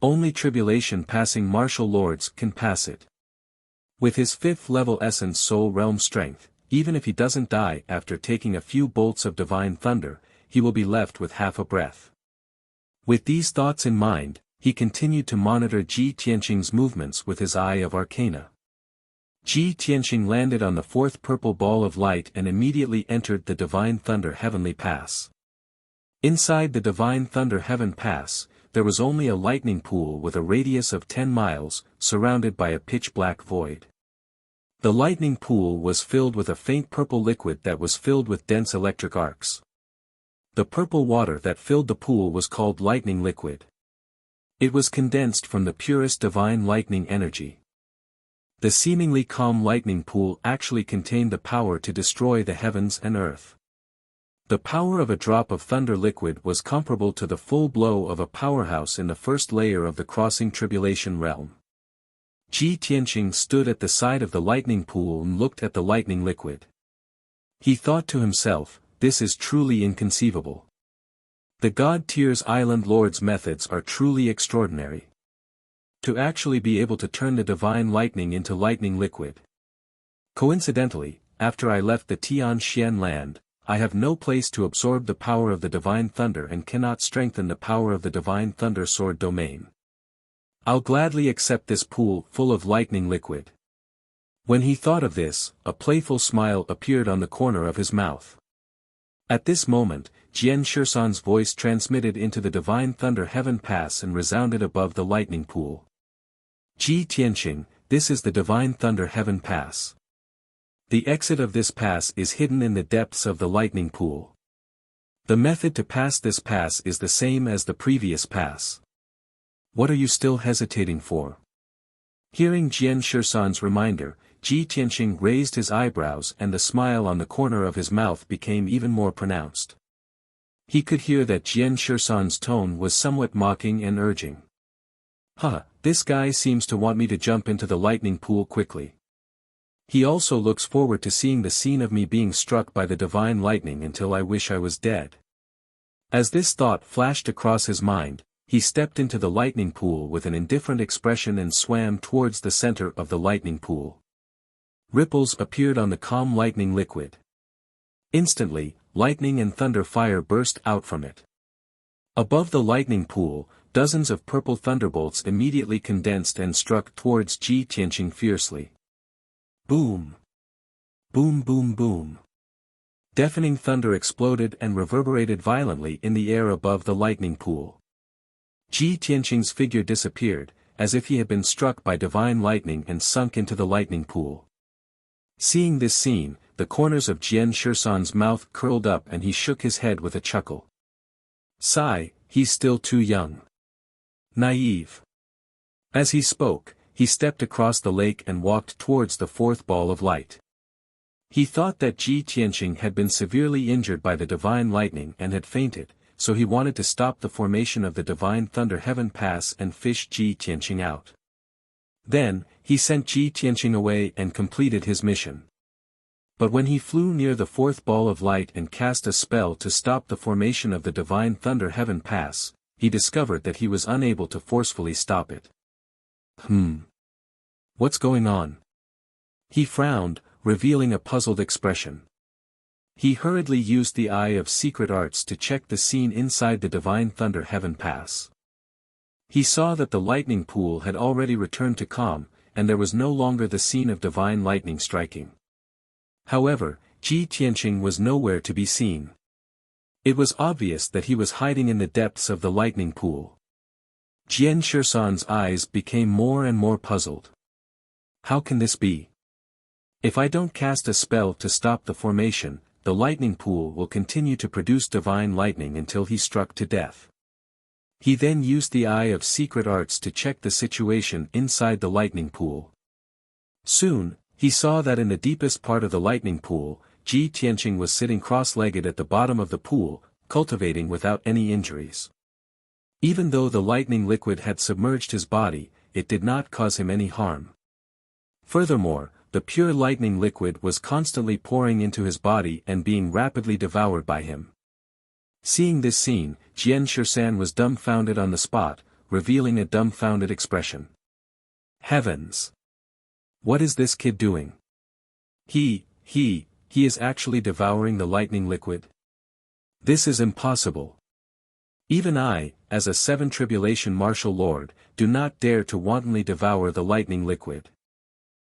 Only tribulation passing martial lords can pass it. With his 5th level essence soul realm strength, even if he doesn't die after taking a few bolts of Divine Thunder, he will be left with half a breath. With these thoughts in mind, he continued to monitor Ji Tianqing's movements with his eye of arcana. Ji Tianqing landed on the 4th purple ball of light and immediately entered the Divine Thunder Heavenly Pass. Inside the Divine Thunder Heaven Pass, there was only a lightning pool with a radius of 10 miles, surrounded by a pitch-black void. The lightning pool was filled with a faint purple liquid that was filled with dense electric arcs. The purple water that filled the pool was called lightning liquid. It was condensed from the purest divine lightning energy. The seemingly calm lightning pool actually contained the power to destroy the heavens and earth. The power of a drop of thunder liquid was comparable to the full blow of a powerhouse in the first layer of the crossing tribulation realm. Ji Tianqing stood at the side of the lightning pool and looked at the lightning liquid. He thought to himself, this is truly inconceivable. The God Tears Island Lord's methods are truly extraordinary. To actually be able to turn the divine lightning into lightning liquid. Coincidentally, after I left the Tianxian land, I have no place to absorb the power of the divine thunder and cannot strengthen the power of the divine thunder sword domain. I'll gladly accept this pool full of lightning liquid. When he thought of this, a playful smile appeared on the corner of his mouth. At this moment, Jian Shisan's voice transmitted into the divine thunder heaven pass and resounded above the lightning pool. Ji Tianqing, this is the divine thunder heaven pass. The exit of this pass is hidden in the depths of the lightning pool. The method to pass this pass is the same as the previous pass. What are you still hesitating for? Hearing Jian Shisan's reminder, Ji Tianqing raised his eyebrows and the smile on the corner of his mouth became even more pronounced. He could hear that Jian Shisan's tone was somewhat mocking and urging. This guy seems to want me to jump into the lightning pool quickly. He also looks forward to seeing the scene of me being struck by the divine lightning until I wish I was dead. As this thought flashed across his mind, he stepped into the lightning pool with an indifferent expression and swam towards the center of the lightning pool. Ripples appeared on the calm lightning liquid. Instantly, lightning and thunder fire burst out from it. Above the lightning pool, dozens of purple thunderbolts immediately condensed and struck towards Ji Tianqing fiercely. Boom! Boom boom boom! Deafening thunder exploded and reverberated violently in the air above the lightning pool. Ji Tianqing's figure disappeared, as if he had been struck by divine lightning and sunk into the lightning pool. Seeing this scene, the corners of Jian Shisan's mouth curled up and he shook his head with a chuckle. Sigh, he's still too young. Naive. As he spoke, he stepped across the lake and walked towards the fourth ball of light. He thought that Ji Tianqing had been severely injured by the divine lightning and had fainted, so he wanted to stop the formation of the divine thunder heaven pass and fish Ji Tianqing out. Then, he sent Ji Tianqing away and completed his mission. But when he flew near the fourth ball of light and cast a spell to stop the formation of the divine thunder heaven pass, he discovered that he was unable to forcefully stop it. What's going on? He frowned, revealing a puzzled expression. He hurriedly used the Eye of Secret Arts to check the scene inside the divine thunder heaven pass. He saw that the lightning pool had already returned to calm, and there was no longer the scene of divine lightning striking. However, Ji Tianqing was nowhere to be seen. It was obvious that he was hiding in the depths of the lightning pool. Jian Shisan's eyes became more and more puzzled. How can this be? If I don't cast a spell to stop the formation, the lightning pool will continue to produce divine lightning until he's struck to death. He then used the Eye of Secret Arts to check the situation inside the lightning pool. Soon, he saw that in the deepest part of the lightning pool, Ji Tianqing was sitting cross-legged at the bottom of the pool, cultivating without any injuries. Even though the lightning liquid had submerged his body, it did not cause him any harm. Furthermore, the pure lightning liquid was constantly pouring into his body and being rapidly devoured by him. Seeing this scene, Jian Shisan was dumbfounded on the spot, revealing a dumbfounded expression. Heavens! What is this kid doing? He is actually devouring the lightning liquid? This is impossible. Even I, as a 7 Tribulation Martial Lord, do not dare to wantonly devour the lightning liquid.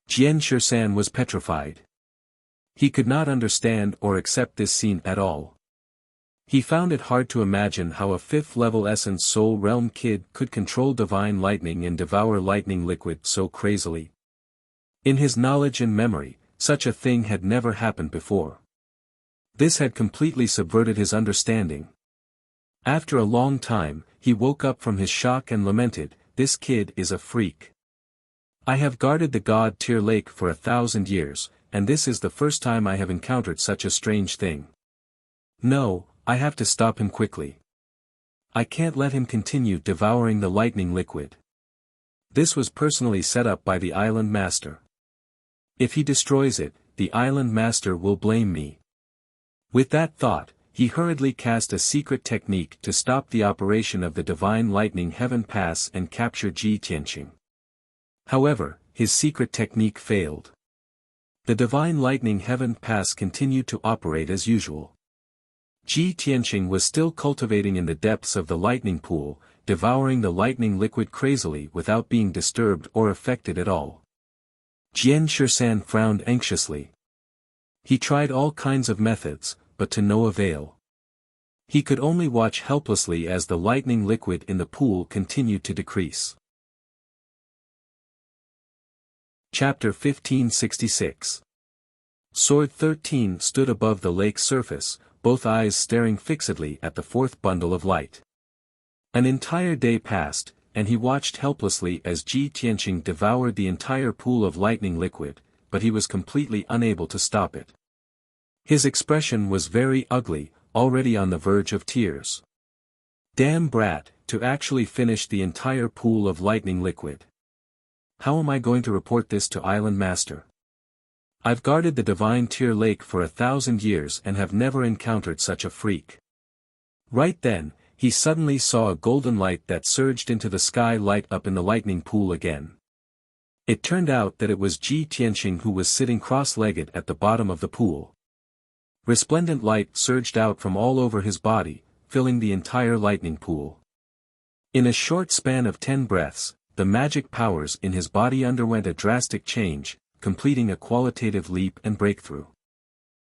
Jian Shisan was petrified. He could not understand or accept this scene at all. He found it hard to imagine how a 5th-level Essence Soul Realm kid could control divine lightning and devour lightning liquid so crazily. In his knowledge and memory, such a thing had never happened before. This had completely subverted his understanding. After a long time, he woke up from his shock and lamented, "This kid is a freak. I have guarded the God-tier lake for 1,000 years, and this is the first time I have encountered such a strange thing. No, I have to stop him quickly. I can't let him continue devouring the lightning liquid. This was personally set up by the island master. If he destroys it, the island master will blame me." With that thought, he hurriedly cast a secret technique to stop the operation of the divine lightning heaven pass and capture Ji Tianqing. However, his secret technique failed. The divine lightning heaven pass continued to operate as usual. Ji Tianqing was still cultivating in the depths of the lightning pool, devouring the lightning liquid crazily without being disturbed or affected at all. Jian Shisan frowned anxiously. He tried all kinds of methods, but to no avail. He could only watch helplessly as the lightning liquid in the pool continued to decrease. Chapter 1566. Sword 13 stood above the lake's surface, both eyes staring fixedly at the fourth bundle of light. An entire day passed, and he watched helplessly as Ji Tianqing devoured the entire pool of lightning liquid, but he was completely unable to stop it. His expression was very ugly, already on the verge of tears. Damn brat, to actually finish the entire pool of lightning liquid. How am I going to report this to Island Master? I've guarded the divine tier lake for 1,000 years and have never encountered such a freak. Right then, he suddenly saw a golden light that surged into the sky light up in the lightning pool again. It turned out that it was Ji Tianqing who was sitting cross-legged at the bottom of the pool. Resplendent light surged out from all over his body, filling the entire lightning pool. In a short span of 10 breaths, the magic powers in his body underwent a drastic change, completing a qualitative leap and breakthrough.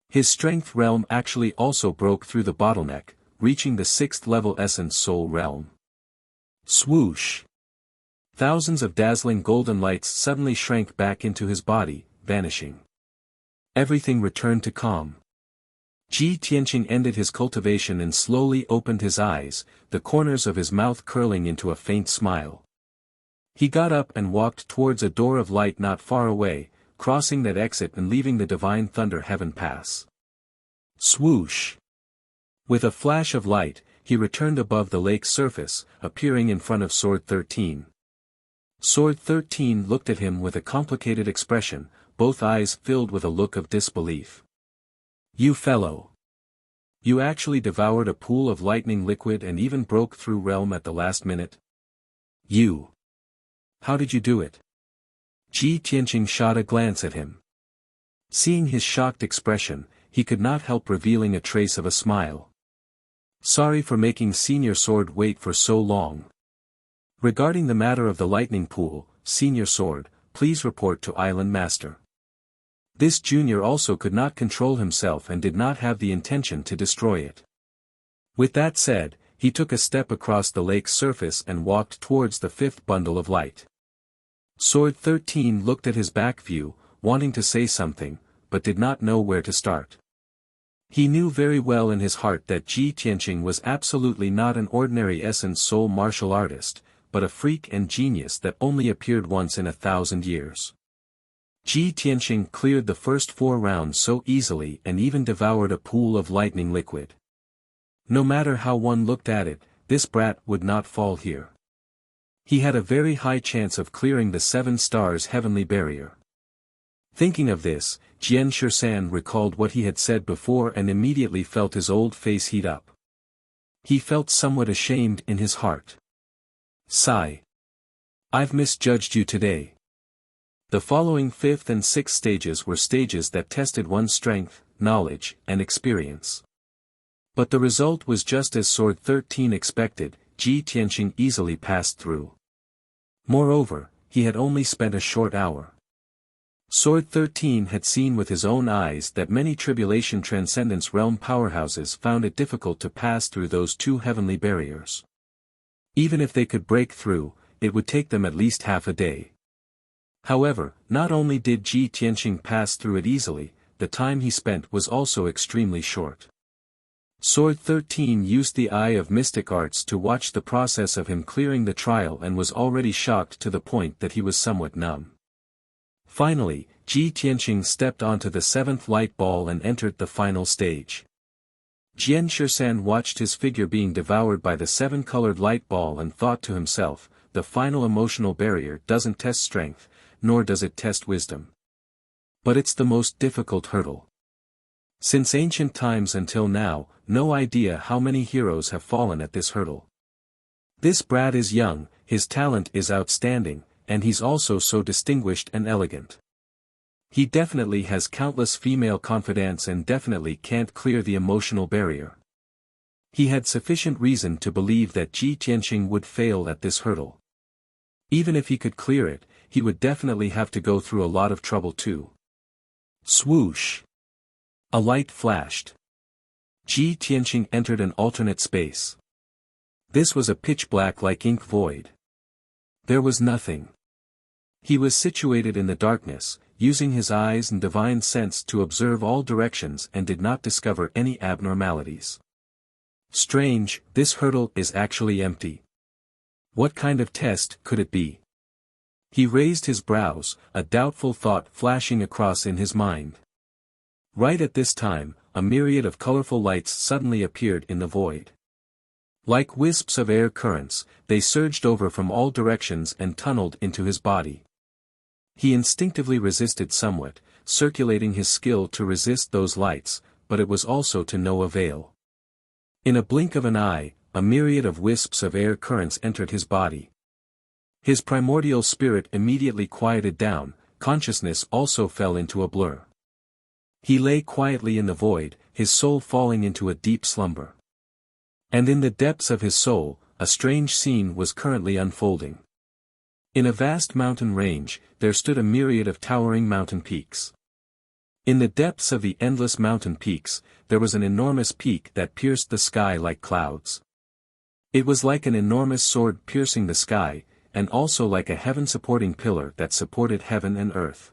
His strength realm actually also broke through the bottleneck, reaching the 6th level essence soul realm. Swoosh! Thousands of dazzling golden lights suddenly shrank back into his body, vanishing. Everything returned to calm. Ji Tianqing ended his cultivation and slowly opened his eyes, the corners of his mouth curling into a faint smile. He got up and walked towards a door of light not far away, crossing that exit and leaving the divine thunder heaven pass. Swoosh! With a flash of light, he returned above the lake's surface, appearing in front of Sword 13. Sword 13 looked at him with a complicated expression, both eyes filled with a look of disbelief. "You fellow! You actually devoured a pool of lightning liquid and even broke through realm at the last minute? You! How did you do it?" Ji Tianqing shot a glance at him. Seeing his shocked expression, he could not help revealing a trace of a smile. "Sorry for making Senior Sword wait for so long. Regarding the matter of the lightning pool, Senior Sword, please report to Island Master." This junior also could not control himself and did not have the intention to destroy it. With that said, he took a step across the lake's surface and walked towards the 5th bundle of light. Sword 13 looked at his back view, wanting to say something, but did not know where to start. He knew very well in his heart that Ji Tianqing was absolutely not an ordinary essence soul martial artist, but a freak and genius that only appeared once in 1,000 years. Ji Tianqing cleared the first 4 rounds so easily and even devoured a pool of lightning liquid. No matter how one looked at it, this brat would not fall here. He had a very high chance of clearing the 7 stars heavenly barrier. Thinking of this, Jian Shisan recalled what he had said before and immediately felt his old face heat up. He felt somewhat ashamed in his heart. Sigh. I've misjudged you today. The following 5th and 6th stages were stages that tested one's strength, knowledge, and experience. But the result was just as Sword 13 expected, Ji Tianqing easily passed through. Moreover, he had only spent a short hour. Sword 13 had seen with his own eyes that many Tribulation Transcendence Realm powerhouses found it difficult to pass through those 2 heavenly barriers. Even if they could break through, it would take them at least half a day. However, not only did Ji Tianqing pass through it easily, the time he spent was also extremely short. Sword 13 used the eye of mystic arts to watch the process of him clearing the trial and was already shocked to the point that he was somewhat numb. Finally, Ji Tianqing stepped onto the seventh light ball and entered the final stage. Jian Shisan watched his figure being devoured by the seven-colored light ball and thought to himself, the final emotional barrier doesn't test strength, nor does it test wisdom. But it's the most difficult hurdle. Since ancient times until now, no idea how many heroes have fallen at this hurdle. This brat is young, his talent is outstanding, and he's also so distinguished and elegant. He definitely has countless female confidants and definitely can't clear the emotional barrier. He had sufficient reason to believe that Ji Tianqing would fail at this hurdle. Even if he could clear it, he would definitely have to go through a lot of trouble too. Swoosh! A light flashed. Ji Tianqing entered an alternate space. This was a pitch-black like ink void. There was nothing. He was situated in the darkness, using his eyes and divine sense to observe all directions and did not discover any abnormalities. Strange, this hurdle is actually empty. What kind of test could it be? He raised his brows, a doubtful thought flashing across in his mind. Right at this time, a myriad of colorful lights suddenly appeared in the void. Like wisps of air currents, they surged over from all directions and tunneled into his body. He instinctively resisted somewhat, circulating his skill to resist those lights, but it was also to no avail. In a blink of an eye, a myriad of wisps of air currents entered his body. His primordial spirit immediately quieted down, consciousness also fell into a blur. He lay quietly in the void, his soul falling into a deep slumber. And in the depths of his soul, a strange scene was currently unfolding. In a vast mountain range, there stood a myriad of towering mountain peaks. In the depths of the endless mountain peaks, there was an enormous peak that pierced the sky like clouds. It was like an enormous sword piercing the sky, and also like a heaven-supporting pillar that supported heaven and earth.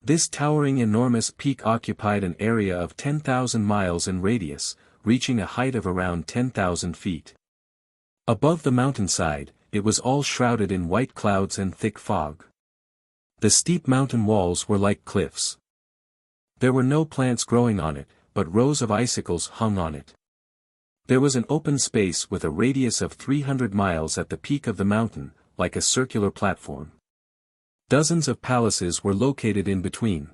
This towering enormous peak occupied an area of 10,000 miles in radius, reaching a height of around 10,000 feet. Above the mountainside, it was all shrouded in white clouds and thick fog. The steep mountain walls were like cliffs. There were no plants growing on it, but rows of icicles hung on it. There was an open space with a radius of 300 miles at the peak of the mountain, like a circular platform. Dozens of palaces were located in between.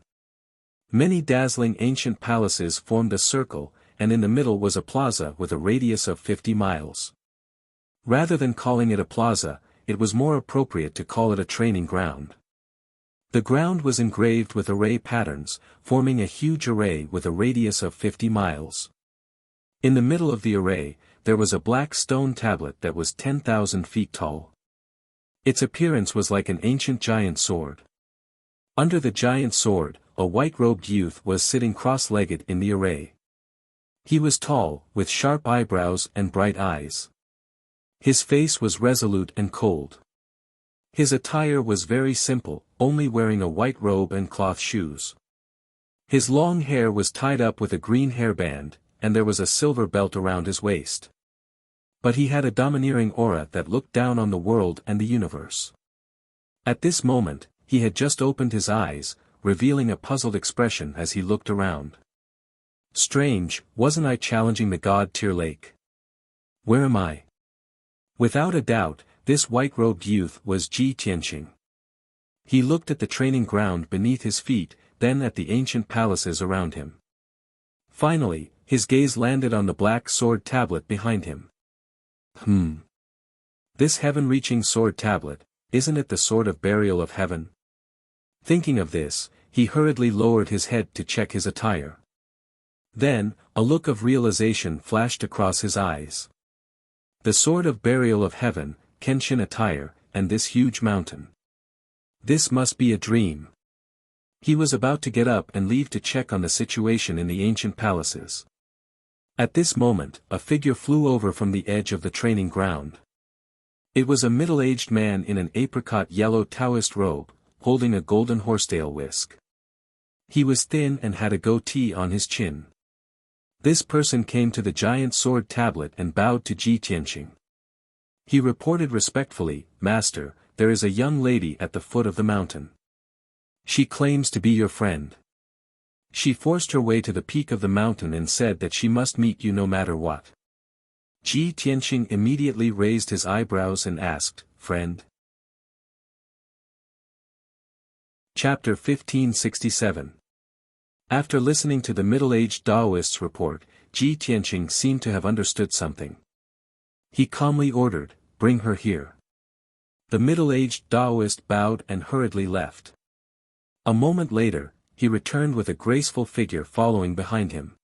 Many dazzling ancient palaces formed a circle, and in the middle was a plaza with a radius of 50 miles. Rather than calling it a plaza, it was more appropriate to call it a training ground. The ground was engraved with array patterns, forming a huge array with a radius of 50 miles. In the middle of the array, there was a black stone tablet that was 10,000 feet tall. Its appearance was like an ancient giant sword. Under the giant sword, a white-robed youth was sitting cross-legged in the array. He was tall, with sharp eyebrows and bright eyes. His face was resolute and cold. His attire was very simple, only wearing a white robe and cloth shoes. His long hair was tied up with a green hairband, and there was a silver belt around his waist. But he had a domineering aura that looked down on the world and the universe. At this moment, he had just opened his eyes, revealing a puzzled expression as he looked around. Strange, wasn't I challenging the god-tier lake? Where am I? Without a doubt, this white-robed youth was Ji Tianqing. He looked at the training ground beneath his feet, then at the ancient palaces around him. Finally, his gaze landed on the black sword tablet behind him. This heaven-reaching sword tablet, isn't it the sword of burial of heaven? Thinking of this, he hurriedly lowered his head to check his attire. Then, a look of realization flashed across his eyes. The sword of burial of heaven, Kenshin attire, and this huge mountain. This must be a dream. He was about to get up and leave to check on the situation in the ancient palaces. At this moment, a figure flew over from the edge of the training ground. It was a middle-aged man in an apricot-yellow Taoist robe, holding a golden horsetail whisk. He was thin and had a goatee on his chin. This person came to the giant sword tablet and bowed to Ji Tianqing. He reported respectfully, "Master, there is a young lady at the foot of the mountain. She claims to be your friend. She forced her way to the peak of the mountain and said that she must meet you no matter what." Ji Tianqing immediately raised his eyebrows and asked, "Friend?" Chapter 1567. After listening to the middle-aged Taoist's report, Ji Tianqing seemed to have understood something. He calmly ordered, "Bring her here." The middle-aged Taoist bowed and hurriedly left. A moment later, he returned with a graceful figure following behind him.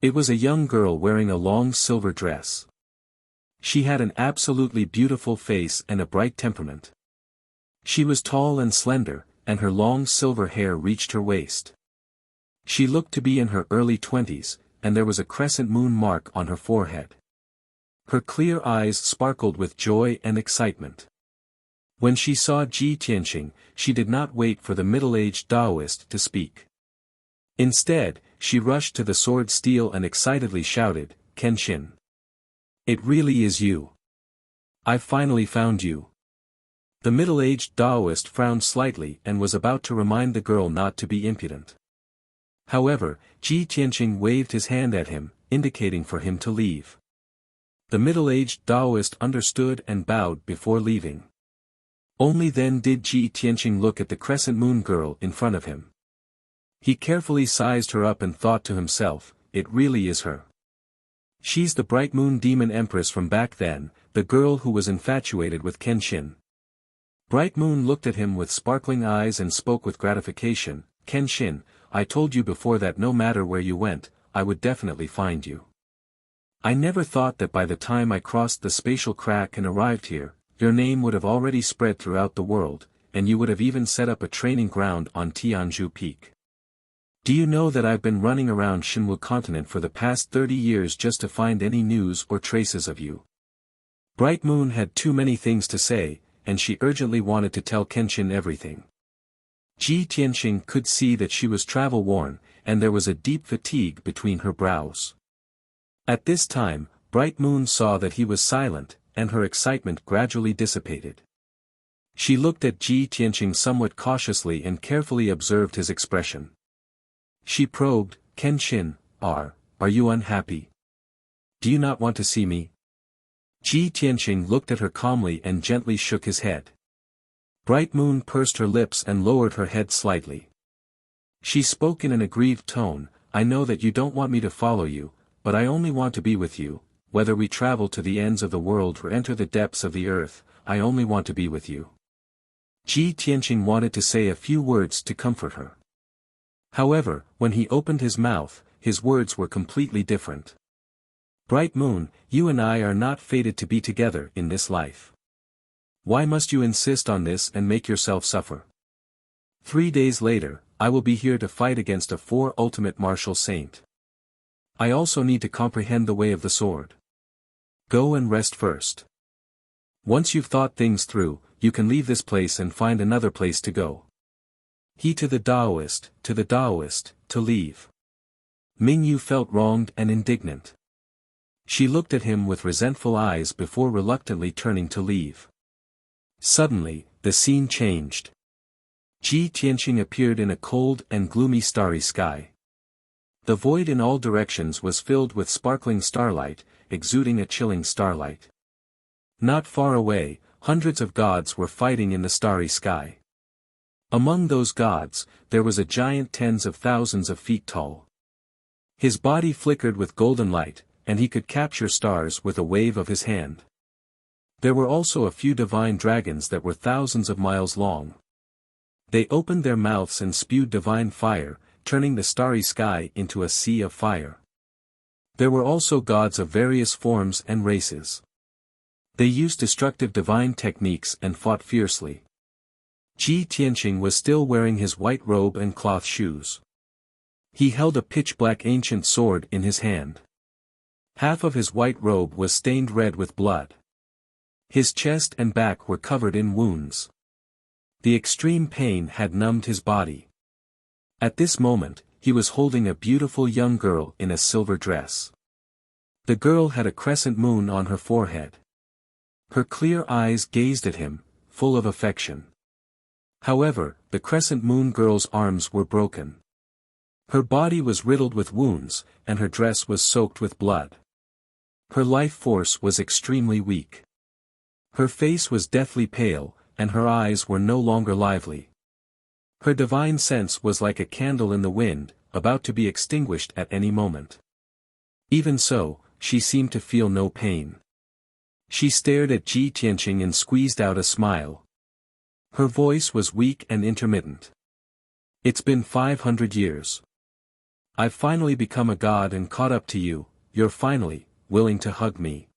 It was a young girl wearing a long silver dress. She had an absolutely beautiful face and a bright temperament. She was tall and slender, and her long silver hair reached her waist. She looked to be in her early 20s, and there was a crescent moon mark on her forehead. Her clear eyes sparkled with joy and excitement. When she saw Ji Tianqing, she did not wait for the middle-aged Taoist to speak. Instead, she rushed to the sword steel and excitedly shouted, "Kenshin! It really is you! I've finally found you!" The middle-aged Taoist frowned slightly and was about to remind the girl not to be impudent. However, Ji Tianqing waved his hand at him, indicating for him to leave. The middle-aged Taoist understood and bowed before leaving. Only then did Ji Tianqing look at the crescent moon girl in front of him. He carefully sized her up and thought to himself, "It really is her. She's the bright moon demon empress from back then, the girl who was infatuated with Kenshin." Bright Moon looked at him with sparkling eyes and spoke with gratification, "Kenshin, I told you before that no matter where you went, I would definitely find you. I never thought that by the time I crossed the spatial crack and arrived here, your name would have already spread throughout the world, and you would have even set up a training ground on Tianzhu Peak. Do you know that I've been running around Shinwu continent for the past 30 years just to find any news or traces of you?" Bright Moon had too many things to say, and she urgently wanted to tell Kenshin everything. Ji Tianqing could see that she was travel-worn, and there was a deep fatigue between her brows. At this time, Bright Moon saw that he was silent, and her excitement gradually dissipated. She looked at Ji Tianqing somewhat cautiously and carefully observed his expression. She probed, "Kenshin, are you unhappy? Do you not want to see me?" Ji Tianqing looked at her calmly and gently shook his head. Bright Moon pursed her lips and lowered her head slightly. She spoke in an aggrieved tone, "I know that you don't want me to follow you, but I only want to be with you, whether we travel to the ends of the world or enter the depths of the earth, I only want to be with you." Ji Tianqing wanted to say a few words to comfort her. However, when he opened his mouth, his words were completely different. "Bright Moon, you and I are not fated to be together in this life. Why must you insist on this and make yourself suffer? 3 days later, I will be here to fight against a 4 ultimate martial saint. I also need to comprehend the way of the sword. Go and rest first. Once you've thought things through, you can leave this place and find another place to go." He to the Taoist, to leave. Mingyu felt wronged and indignant. She looked at him with resentful eyes before reluctantly turning to leave. Suddenly, the scene changed. Ji Tianqing appeared in a cold and gloomy starry sky. The void in all directions was filled with sparkling starlight, exuding a chilling starlight. Not far away, hundreds of gods were fighting in the starry sky. Among those gods, there was a giant tens of thousands of feet tall. His body flickered with golden light, and he could capture stars with a wave of his hand. There were also a few divine dragons that were thousands of miles long. They opened their mouths and spewed divine fire, turning the starry sky into a sea of fire. There were also gods of various forms and races. They used destructive divine techniques and fought fiercely. Ji Tianqing was still wearing his white robe and cloth shoes. He held a pitch-black ancient sword in his hand. Half of his white robe was stained red with blood. His chest and back were covered in wounds. The extreme pain had numbed his body. At this moment, he was holding a beautiful young girl in a silver dress. The girl had a crescent moon on her forehead. Her clear eyes gazed at him, full of affection. However, the crescent moon girl's arms were broken. Her body was riddled with wounds, and her dress was soaked with blood. Her life force was extremely weak. Her face was deathly pale, and her eyes were no longer lively. Her divine sense was like a candle in the wind, about to be extinguished at any moment. Even so, she seemed to feel no pain. She stared at Ji Tianqing and squeezed out a smile. Her voice was weak and intermittent. It's been 500 years. I've finally become a god and caught up to you, you're finally willing to hug me.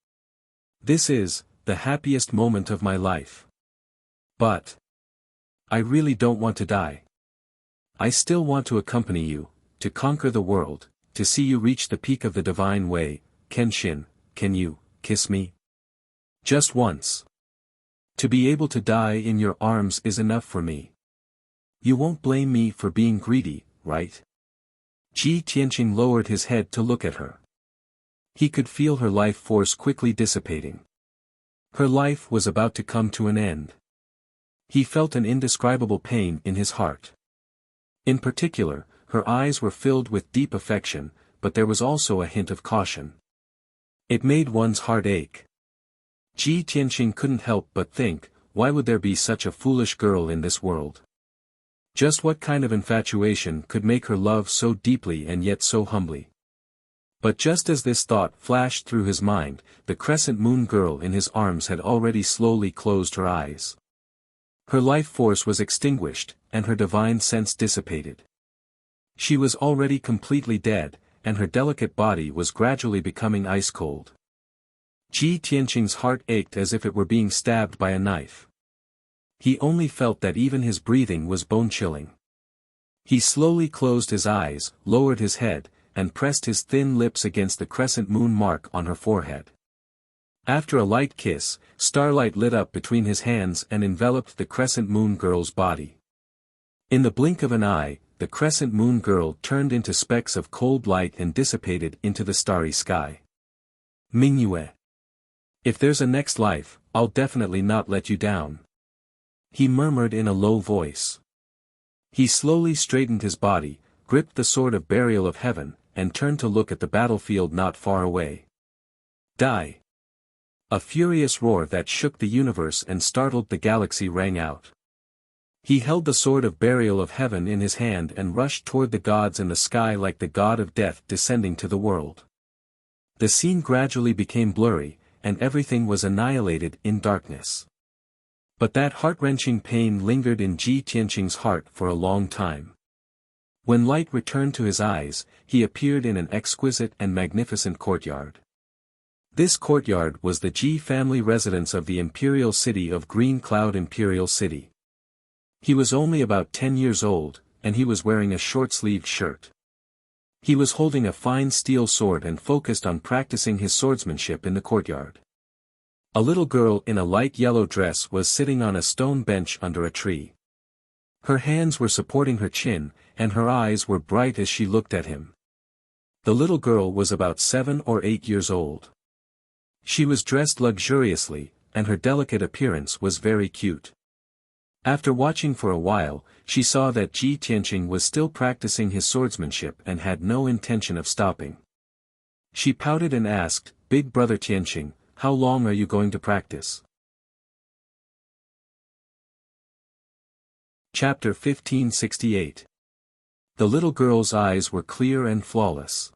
This is the happiest moment of my life. But I really don't want to die. I still want to accompany you, to conquer the world, to see you reach the peak of the divine way. Kenshin, can you kiss me? Just once. To be able to die in your arms is enough for me. You won't blame me for being greedy, right? Ji Tianqing lowered his head to look at her. He could feel her life force quickly dissipating. Her life was about to come to an end. He felt an indescribable pain in his heart. In particular, her eyes were filled with deep affection, but there was also a hint of caution. It made one's heart ache. Ji Tianqing couldn't help but think, why would there be such a foolish girl in this world? Just what kind of infatuation could make her love so deeply and yet so humbly? But just as this thought flashed through his mind, the crescent moon girl in his arms had already slowly closed her eyes. Her life force was extinguished, and her divine sense dissipated. She was already completely dead, and her delicate body was gradually becoming ice cold. Ji Tianqing's heart ached as if it were being stabbed by a knife. He only felt that even his breathing was bone-chilling. He slowly closed his eyes, lowered his head, and pressed his thin lips against the crescent moon mark on her forehead. After a light kiss, starlight lit up between his hands and enveloped the crescent moon girl's body. In the blink of an eye, the crescent moon girl turned into specks of cold light and dissipated into the starry sky. Mingyue. If there's a next life, I'll definitely not let you down. He murmured in a low voice. He slowly straightened his body, gripped the sword of burial of heaven, and turned to look at the battlefield not far away. Die! A furious roar that shook the universe and startled the galaxy rang out. He held the sword of burial of heaven in his hand and rushed toward the gods in the sky like the god of death descending to the world. The scene gradually became blurry, and everything was annihilated in darkness. But that heart-wrenching pain lingered in Ji Tianqing's heart for a long time. When light returned to his eyes, he appeared in an exquisite and magnificent courtyard. This courtyard was the Ji family residence of the imperial city of Green Cloud Imperial City. He was only about 10 years old, and he was wearing a short-sleeved shirt. He was holding a fine steel sword and focused on practicing his swordsmanship in the courtyard. A little girl in a light yellow dress was sitting on a stone bench under a tree. Her hands were supporting her chin, and her eyes were bright as she looked at him. The little girl was about 7 or 8 years old. She was dressed luxuriously, and her delicate appearance was very cute. After watching for a while, she saw that Ji Tianqing was still practicing his swordsmanship and had no intention of stopping. She pouted and asked, "Big brother Tianqing, how long are you going to practice?" Chapter 1568. The little girl's eyes were clear and flawless.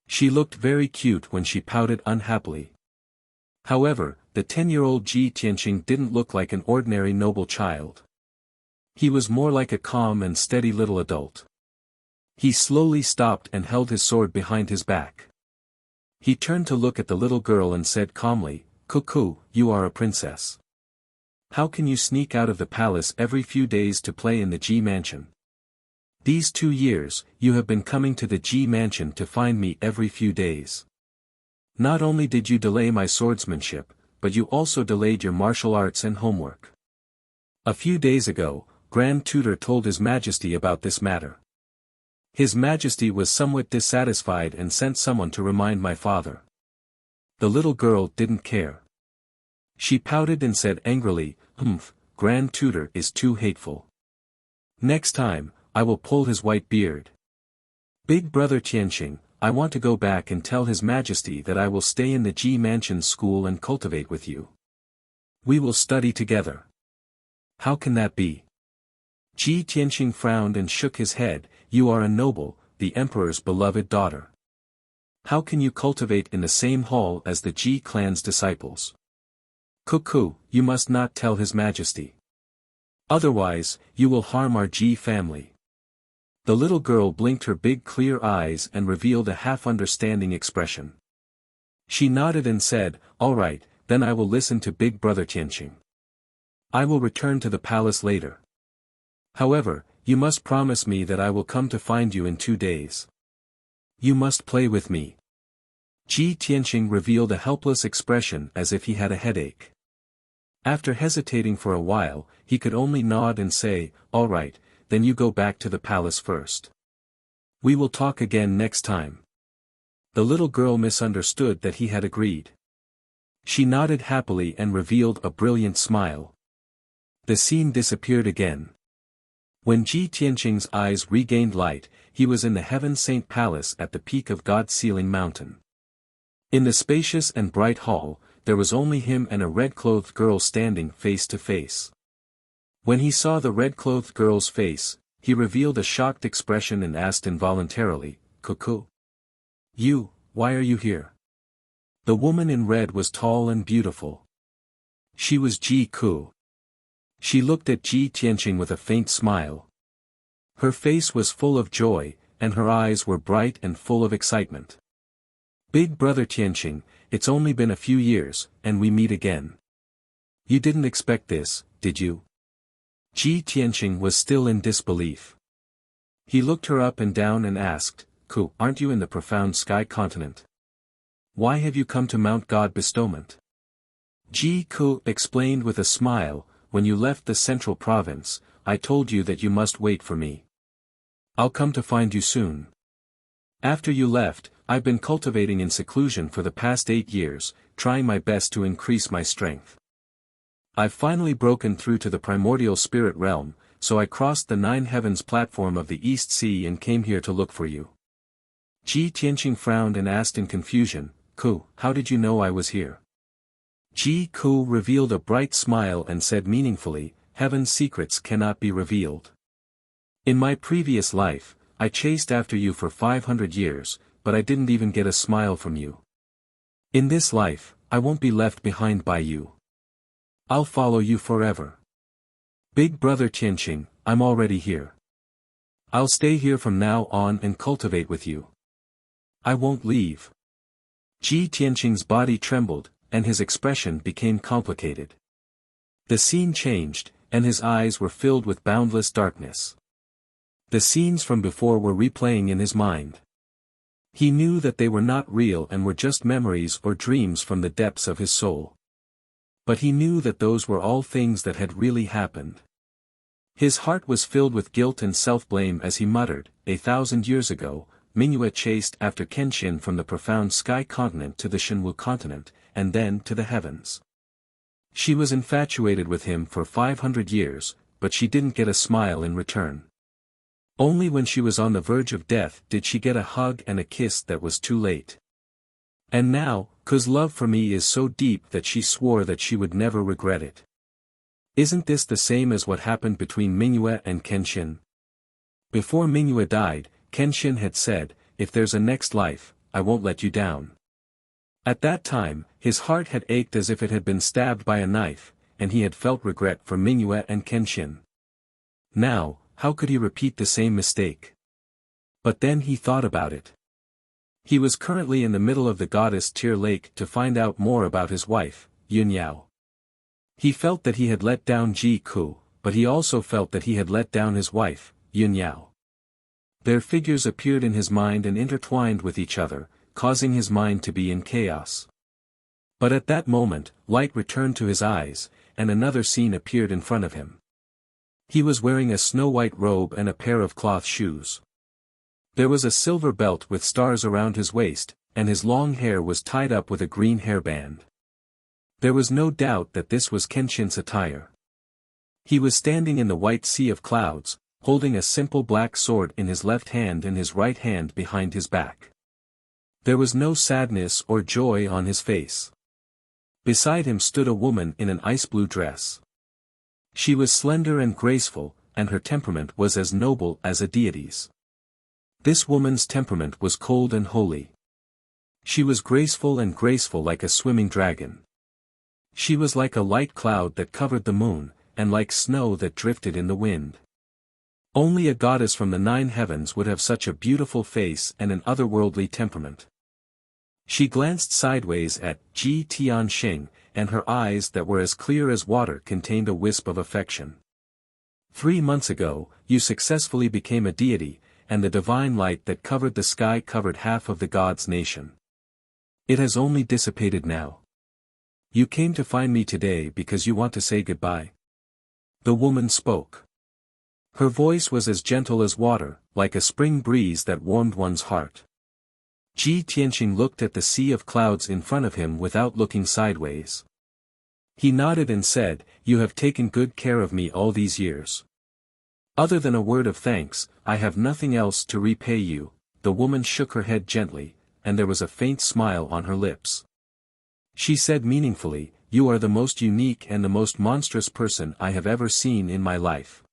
She looked very cute when she pouted unhappily. However, the 10-year-old Ji Tianqing didn't look like an ordinary noble child. He was more like a calm and steady little adult. He slowly stopped and held his sword behind his back. He turned to look at the little girl and said calmly, "Cuckoo, you are a princess. How can you sneak out of the palace every few days to play in the Ji mansion? These 2 years, you have been coming to the Ji mansion to find me every few days. Not only did you delay my swordsmanship, but you also delayed your martial arts and homework. A few days ago, Grand Tutor told His Majesty about this matter. His Majesty was somewhat dissatisfied and sent someone to remind my father. The little girl didn't care. She pouted and said angrily, Grand Tutor is too hateful. Next time, I will pull his white beard. Big Brother Tianqing, I want to go back and tell His Majesty that I will stay in the Ji Mansion school and cultivate with you. We will study together. How can that be? Ji Tianqing frowned and shook his head. You are a noble, the emperor's beloved daughter. How can you cultivate in the same hall as the Ji clan's disciples? Cuckoo, you must not tell His Majesty. Otherwise, you will harm our Ji family. The little girl blinked her big clear eyes and revealed a half-understanding expression. She nodded and said, all right, then I will listen to Big Brother Tianqing. I will return to the palace later. However, you must promise me that I will come to find you in 2 days. You must play with me. Ji Tianqing revealed a helpless expression as if he had a headache. After hesitating for a while, he could only nod and say, all right, then you go back to the palace first. We will talk again next time. The little girl misunderstood that he had agreed. She nodded happily and revealed a brilliant smile. The scene disappeared again. When Ji Tianqing's eyes regained light, he was in the Heaven Saint Palace at the peak of God's Ceiling Mountain. In the spacious and bright hall, there was only him and a red-clothed girl standing face to face. When he saw the red-clothed girl's face, he revealed a shocked expression and asked involuntarily, Cuckoo? You, why are you here? The woman in red was tall and beautiful. She was Ji Ku. She looked at Ji Tianqing with a faint smile. Her face was full of joy, and her eyes were bright and full of excitement. Big Brother Tianqing, it's only been a few years, and we meet again. You didn't expect this, did you? Ji Tianqing was still in disbelief. He looked her up and down and asked, Ku, aren't you in the profound sky continent? Why have you come to Mount God Bestowment? Ji Ku explained with a smile, when you left the central province, I told you that you must wait for me. I'll come to find you soon. After you left, I've been cultivating in seclusion for the past 8 years, trying my best to increase my strength. I've finally broken through to the primordial spirit realm, so I crossed the 9 heavens platform of the East Sea and came here to look for you. Ji Tianqing frowned and asked in confusion, Ku, how did you know I was here? Ji Ku revealed a bright smile and said meaningfully, Heaven's secrets cannot be revealed. In my previous life, I chased after you for 500 years, but I didn't even get a smile from you. In this life, I won't be left behind by you. I'll follow you forever. Big Brother Tianqing, I'm already here. I'll stay here from now on and cultivate with you. I won't leave. Ji Tianqing's body trembled, and his expression became complicated. The scene changed, and his eyes were filled with boundless darkness. The scenes from before were replaying in his mind. He knew that they were not real and were just memories or dreams from the depths of his soul. But he knew that those were all things that had really happened. His heart was filled with guilt and self-blame as he muttered, 1,000 years ago, Mingyue chased after Kenshin from the profound sky continent to the Shenwu continent, and then to the heavens. She was infatuated with him for 500 years, but she didn't get a smile in return. Only when she was on the verge of death did she get a hug and a kiss that was too late. And now, Ku's love for me is so deep that she swore that she would never regret it. Isn't this the same as what happened between Mingyue and Kenshin? Before Mingyue died, Kenshin had said, if there's a next life, I won't let you down. At that time, his heart had ached as if it had been stabbed by a knife, and he had felt regret for Mingyue and Kenshin. Now, how could he repeat the same mistake? But then he thought about it. He was currently in the middle of the goddess Tier Lake to find out more about his wife, Yun Yao. He felt that he had let down Ji Ku, but he also felt that he had let down his wife, Yun Yao. Their figures appeared in his mind and intertwined with each other, causing his mind to be in chaos. But at that moment, light returned to his eyes, and another scene appeared in front of him. He was wearing a snow-white robe and a pair of cloth shoes. There was a silver belt with stars around his waist, and his long hair was tied up with a green hairband. There was no doubt that this was Kenshin's attire. He was standing in the white sea of clouds, holding a simple black sword in his left hand and his right hand behind his back. There was no sadness or joy on his face. Beside him stood a woman in an ice-blue dress. She was slender and graceful, and her temperament was as noble as a deity's. This woman's temperament was cold and holy. She was graceful like a swimming dragon. She was like a light cloud that covered the moon, and like snow that drifted in the wind. Only a goddess from the 9 heavens would have such a beautiful face and an otherworldly temperament. She glanced sideways at Ji Tianxing, and her eyes that were as clear as water contained a wisp of affection. 3 months ago, you successfully became a deity, and the divine light that covered the sky covered half of the gods' nation. It has only dissipated now. You came to find me today because you want to say goodbye. The woman spoke. Her voice was as gentle as water, like a spring breeze that warmed one's heart. Ji Tianxing looked at the sea of clouds in front of him without looking sideways. He nodded and said, "You have taken good care of me all these years. Other than a word of thanks, I have nothing else to repay you." The woman shook her head gently, and there was a faint smile on her lips. She said meaningfully, "You are the most unique and the most monstrous person I have ever seen in my life.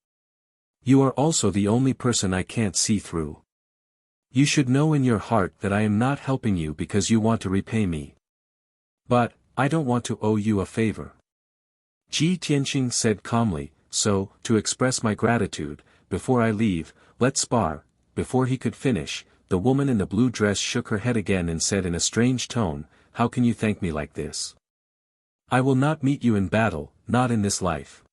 You are also the only person I can't see through. You should know in your heart that I am not helping you because you want to repay me. But, I don't want to owe you a favor." Ji Tianxing said calmly, "So, to express my gratitude, before I leave, let's spar." Before he could finish, the woman in the blue dress shook her head again and said in a strange tone, "How can you thank me like this? I will not meet you in battle, not in this life."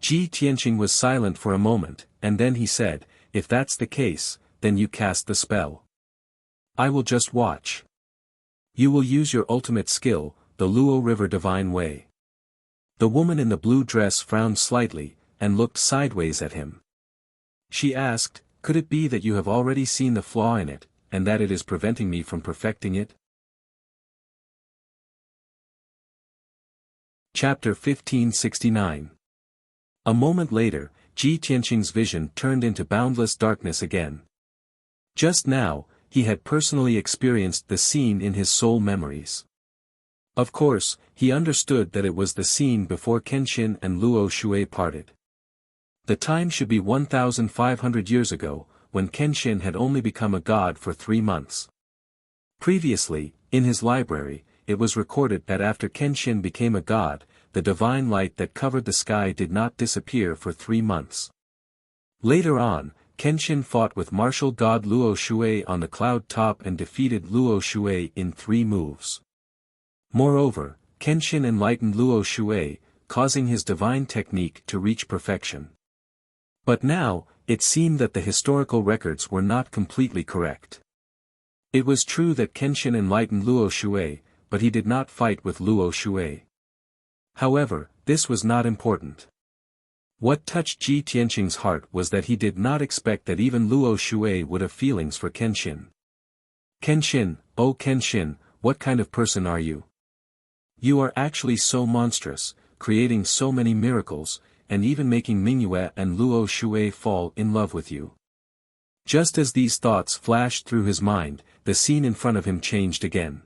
Ji Tianxing was silent for a moment, and then he said, "If that's the case, then you cast the spell. I will just watch. You will use your ultimate skill, the Luo River Divine Way." The woman in the blue dress frowned slightly, and looked sideways at him. She asked, "Could it be that you have already seen the flaw in it, and that it is preventing me from perfecting it?" Chapter 1569. A moment later, Ji Tianxing's vision turned into boundless darkness again. Just now, he had personally experienced the scene in his soul memories. Of course, he understood that it was the scene before Kenshin and Luo Shui parted. The time should be 1,500 years ago, when Kenshin had only become a god for 3 months. Previously, in his library, it was recorded that after Kenshin became a god, the divine light that covered the sky did not disappear for 3 months. Later on, Kenshin fought with martial god Luo Shui on the cloud top and defeated Luo Shui in 3 moves. Moreover, Kenshin enlightened Luo Shui, causing his divine technique to reach perfection. But now, it seemed that the historical records were not completely correct. It was true that Kenshin enlightened Luo Shui, but he did not fight with Luo Shui. However, this was not important. What touched Ji Tianxing's heart was that he did not expect that even Luo Shui would have feelings for Kenshin. "Kenshin, oh Kenshin, what kind of person are you? You are actually so monstrous, creating so many miracles, and even making Mingyue and Luo Shui fall in love with you." Just as these thoughts flashed through his mind, the scene in front of him changed again.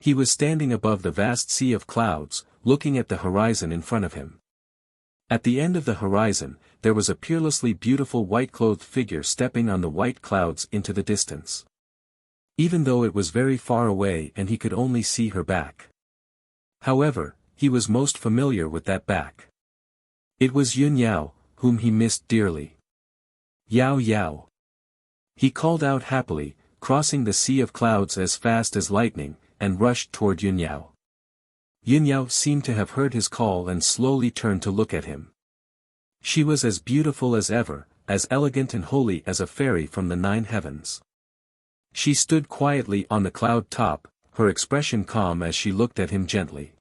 He was standing above the vast sea of clouds, looking at the horizon in front of him. At the end of the horizon, there was a peerlessly beautiful white-clothed figure stepping on the white clouds into the distance. Even though it was very far away and he could only see her back. However, he was most familiar with that back. It was Yun Yao, whom he missed dearly. "Yao Yao." He called out happily, crossing the sea of clouds as fast as lightning, and rushed toward Yun Yao. Yun Yao seemed to have heard his call and slowly turned to look at him. She was as beautiful as ever, as elegant and holy as a fairy from the 9 heavens. She stood quietly on the cloud top, her expression calm as she looked at him gently.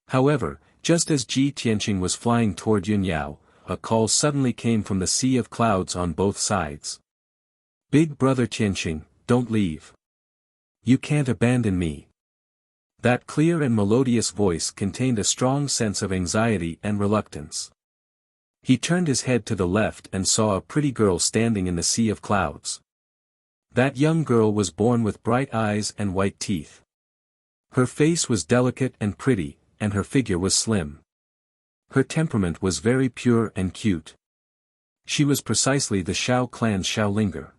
However, just as Ji Tianxing was flying toward Yun Yao, a call suddenly came from the sea of clouds on both sides. Big brother Tianqing, don't leave. You can't abandon me. That clear and melodious voice contained a strong sense of anxiety and reluctance. He turned his head to the left and saw a pretty girl standing in the sea of clouds. That young girl was born with bright eyes and white teeth. Her face was delicate and pretty, and her figure was slim. Her temperament was very pure and cute. She was precisely the Shao clan's Xiaolinger.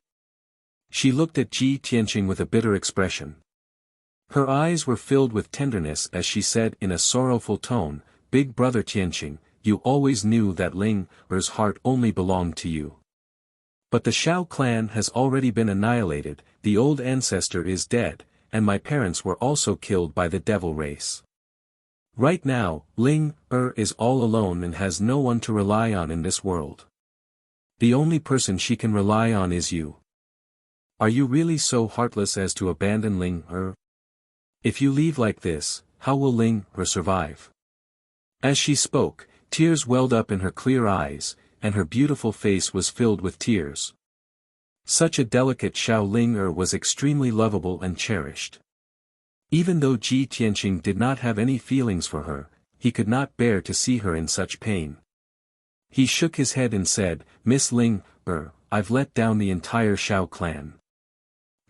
She looked at Ji Tianqing with a bitter expression. Her eyes were filled with tenderness as she said in a sorrowful tone, "Big brother Tianqing, you always knew that Ling Er's heart only belonged to you. But the Shao clan has already been annihilated, the old ancestor is dead, and my parents were also killed by the devil race. Right now, Ling Er is all alone and has no one to rely on in this world. The only person she can rely on is you. Are you really so heartless as to abandon Ling Er? If you leave like this, how will Ling Er survive?" As she spoke, tears welled up in her clear eyes, and her beautiful face was filled with tears. Such a delicate Xiaoling Er was extremely lovable and cherished. Even though Ji Tianqing did not have any feelings for her, he could not bear to see her in such pain. He shook his head and said, "Miss Ling Er, I've let down the entire Shao clan.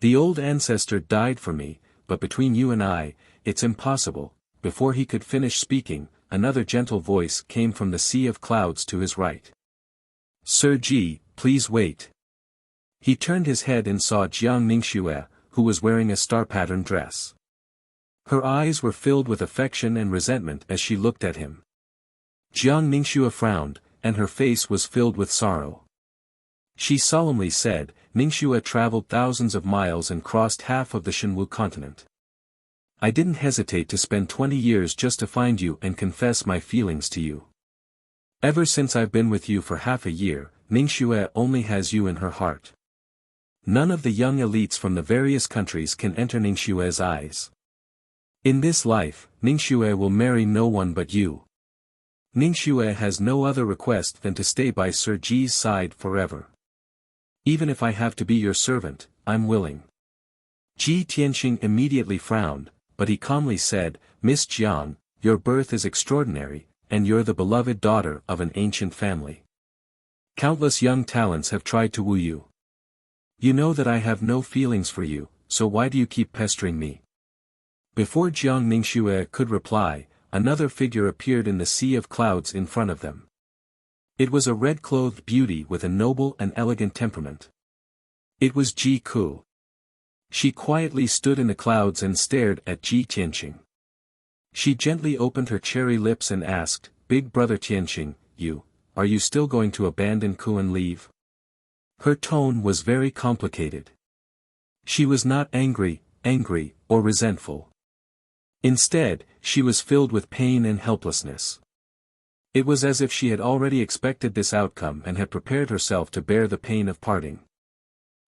The old ancestor died for me, but between you and I, it's impossible." Before he could finish speaking, another gentle voice came from the sea of clouds to his right. "Sir Ji, please wait." He turned his head and saw Jiang Ningxue, who was wearing a star-patterned dress. Her eyes were filled with affection and resentment as she looked at him. Jiang Ningxue frowned, and her face was filled with sorrow. She solemnly said, "Ningxue traveled thousands of miles and crossed half of the Shenwu continent. I didn't hesitate to spend 20 years just to find you and confess my feelings to you. Ever since I've been with you for half a year, Ningxue only has you in her heart. None of the young elites from the various countries can enter Ningxue's eyes. In this life, Ningxue will marry no one but you. Ningxue has no other request than to stay by Sir Ji's side forever. Even if I have to be your servant, I'm willing." Ji Tianqing immediately frowned, but he calmly said, "Miss Jiang, your birth is extraordinary, and you're the beloved daughter of an ancient family. Countless young talents have tried to woo you. You know that I have no feelings for you, so why do you keep pestering me?" Before Jiang Ningxue could reply, another figure appeared in the sea of clouds in front of them. It was a red-clothed beauty with a noble and elegant temperament. It was Ji Ku. She quietly stood in the clouds and stared at Ji Tianqing. She gently opened her cherry lips and asked, "Big brother Tianqing, are you still going to abandon Ku and leave?" Her tone was very complicated. She was not angry, or resentful. Instead, she was filled with pain and helplessness. It was as if she had already expected this outcome and had prepared herself to bear the pain of parting.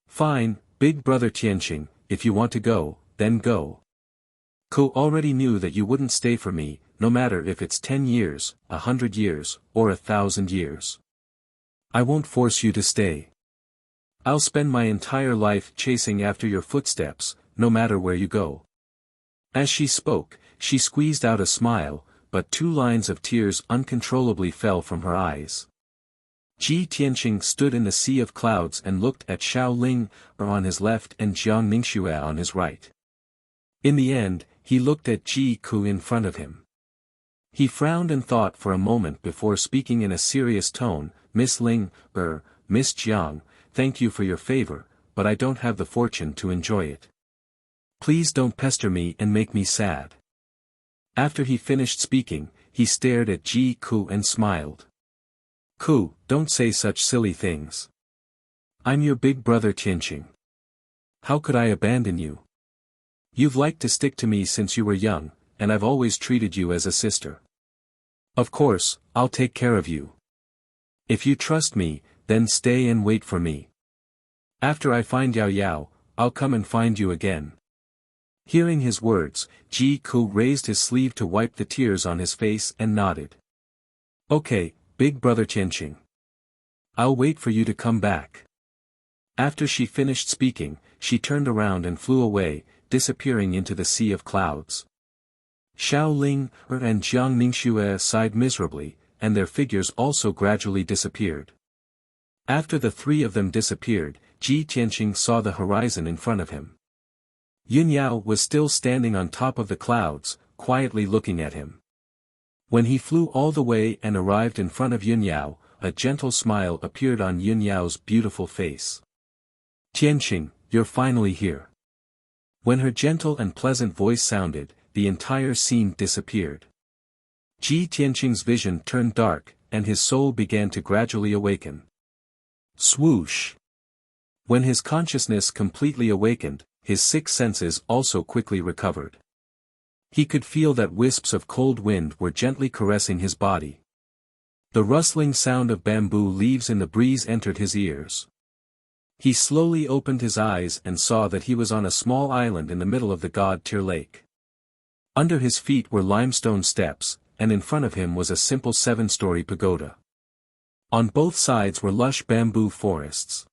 "Fine, big brother Tianqing, if you want to go, then go. Ku already knew that you wouldn't stay for me, no matter if it's 10 years, 100 years, or 1,000 years. I won't force you to stay. I'll spend my entire life chasing after your footsteps, no matter where you go." As she spoke, she squeezed out a smile, but 2 lines of tears uncontrollably fell from her eyes. Ji Tianqing stood in the sea of clouds and looked at Xiaoling on his left and Jiang Ningxue on his right. In the end, he looked at Ji Ku in front of him. He frowned and thought for a moment before speaking in a serious tone, "Miss Ling Miss Jiang, thank you for your favor, but I don't have the fortune to enjoy it. Please don't pester me and make me sad." After he finished speaking, he stared at Ji Ku and smiled. "Ku, don't say such silly things. I'm your big brother Tianqing. How could I abandon you? You've liked to stick to me since you were young, and I've always treated you as a sister. Of course, I'll take care of you. If you trust me, then stay and wait for me. After I find Yao Yao, I'll come and find you again." Hearing his words, Ji Ku raised his sleeve to wipe the tears on his face and nodded. "Okay, big brother Tianqing. I'll wait for you to come back." After she finished speaking, she turned around and flew away, disappearing into the sea of clouds. Xiao Ling and Jiang Ningxue sighed miserably, and their figures also gradually disappeared. After the three of them disappeared, Ji Tianqing saw the horizon in front of him. Yun Yao was still standing on top of the clouds, quietly looking at him. When he flew all the way and arrived in front of Yun Yao, a gentle smile appeared on Yun Yao's beautiful face. Tianqing, you're finally here. When her gentle and pleasant voice sounded, the entire scene disappeared. Ji Tianqing's vision turned dark, and his soul began to gradually awaken. Swoosh! When his consciousness completely awakened, his six senses also quickly recovered. He could feel that wisps of cold wind were gently caressing his body. The rustling sound of bamboo leaves in the breeze entered his ears. He slowly opened his eyes and saw that he was on a small island in the middle of the God-tier lake. Under his feet were limestone steps, and in front of him was a simple 7-story pagoda. On both sides were lush bamboo forests.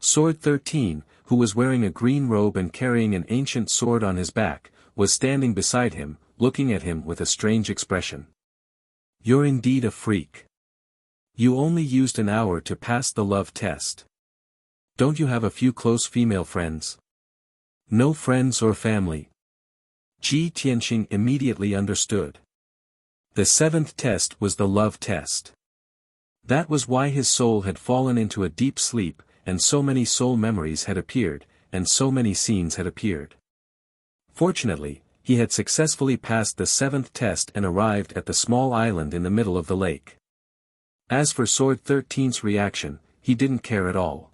Sword 13, who was wearing a green robe and carrying an ancient sword on his back, was standing beside him, looking at him with a strange expression. You're indeed a freak. You only used an hour to pass the love test. Don't you have a few close female friends? No friends or family? Ji Tianqing immediately understood. The 7th test was the love test. That was why his soul had fallen into a deep sleep, and so many soul memories had appeared, and so many scenes had appeared. Fortunately, he had successfully passed the 7th test and arrived at the small island in the middle of the lake. As for Sword 13's reaction, he didn't care at all.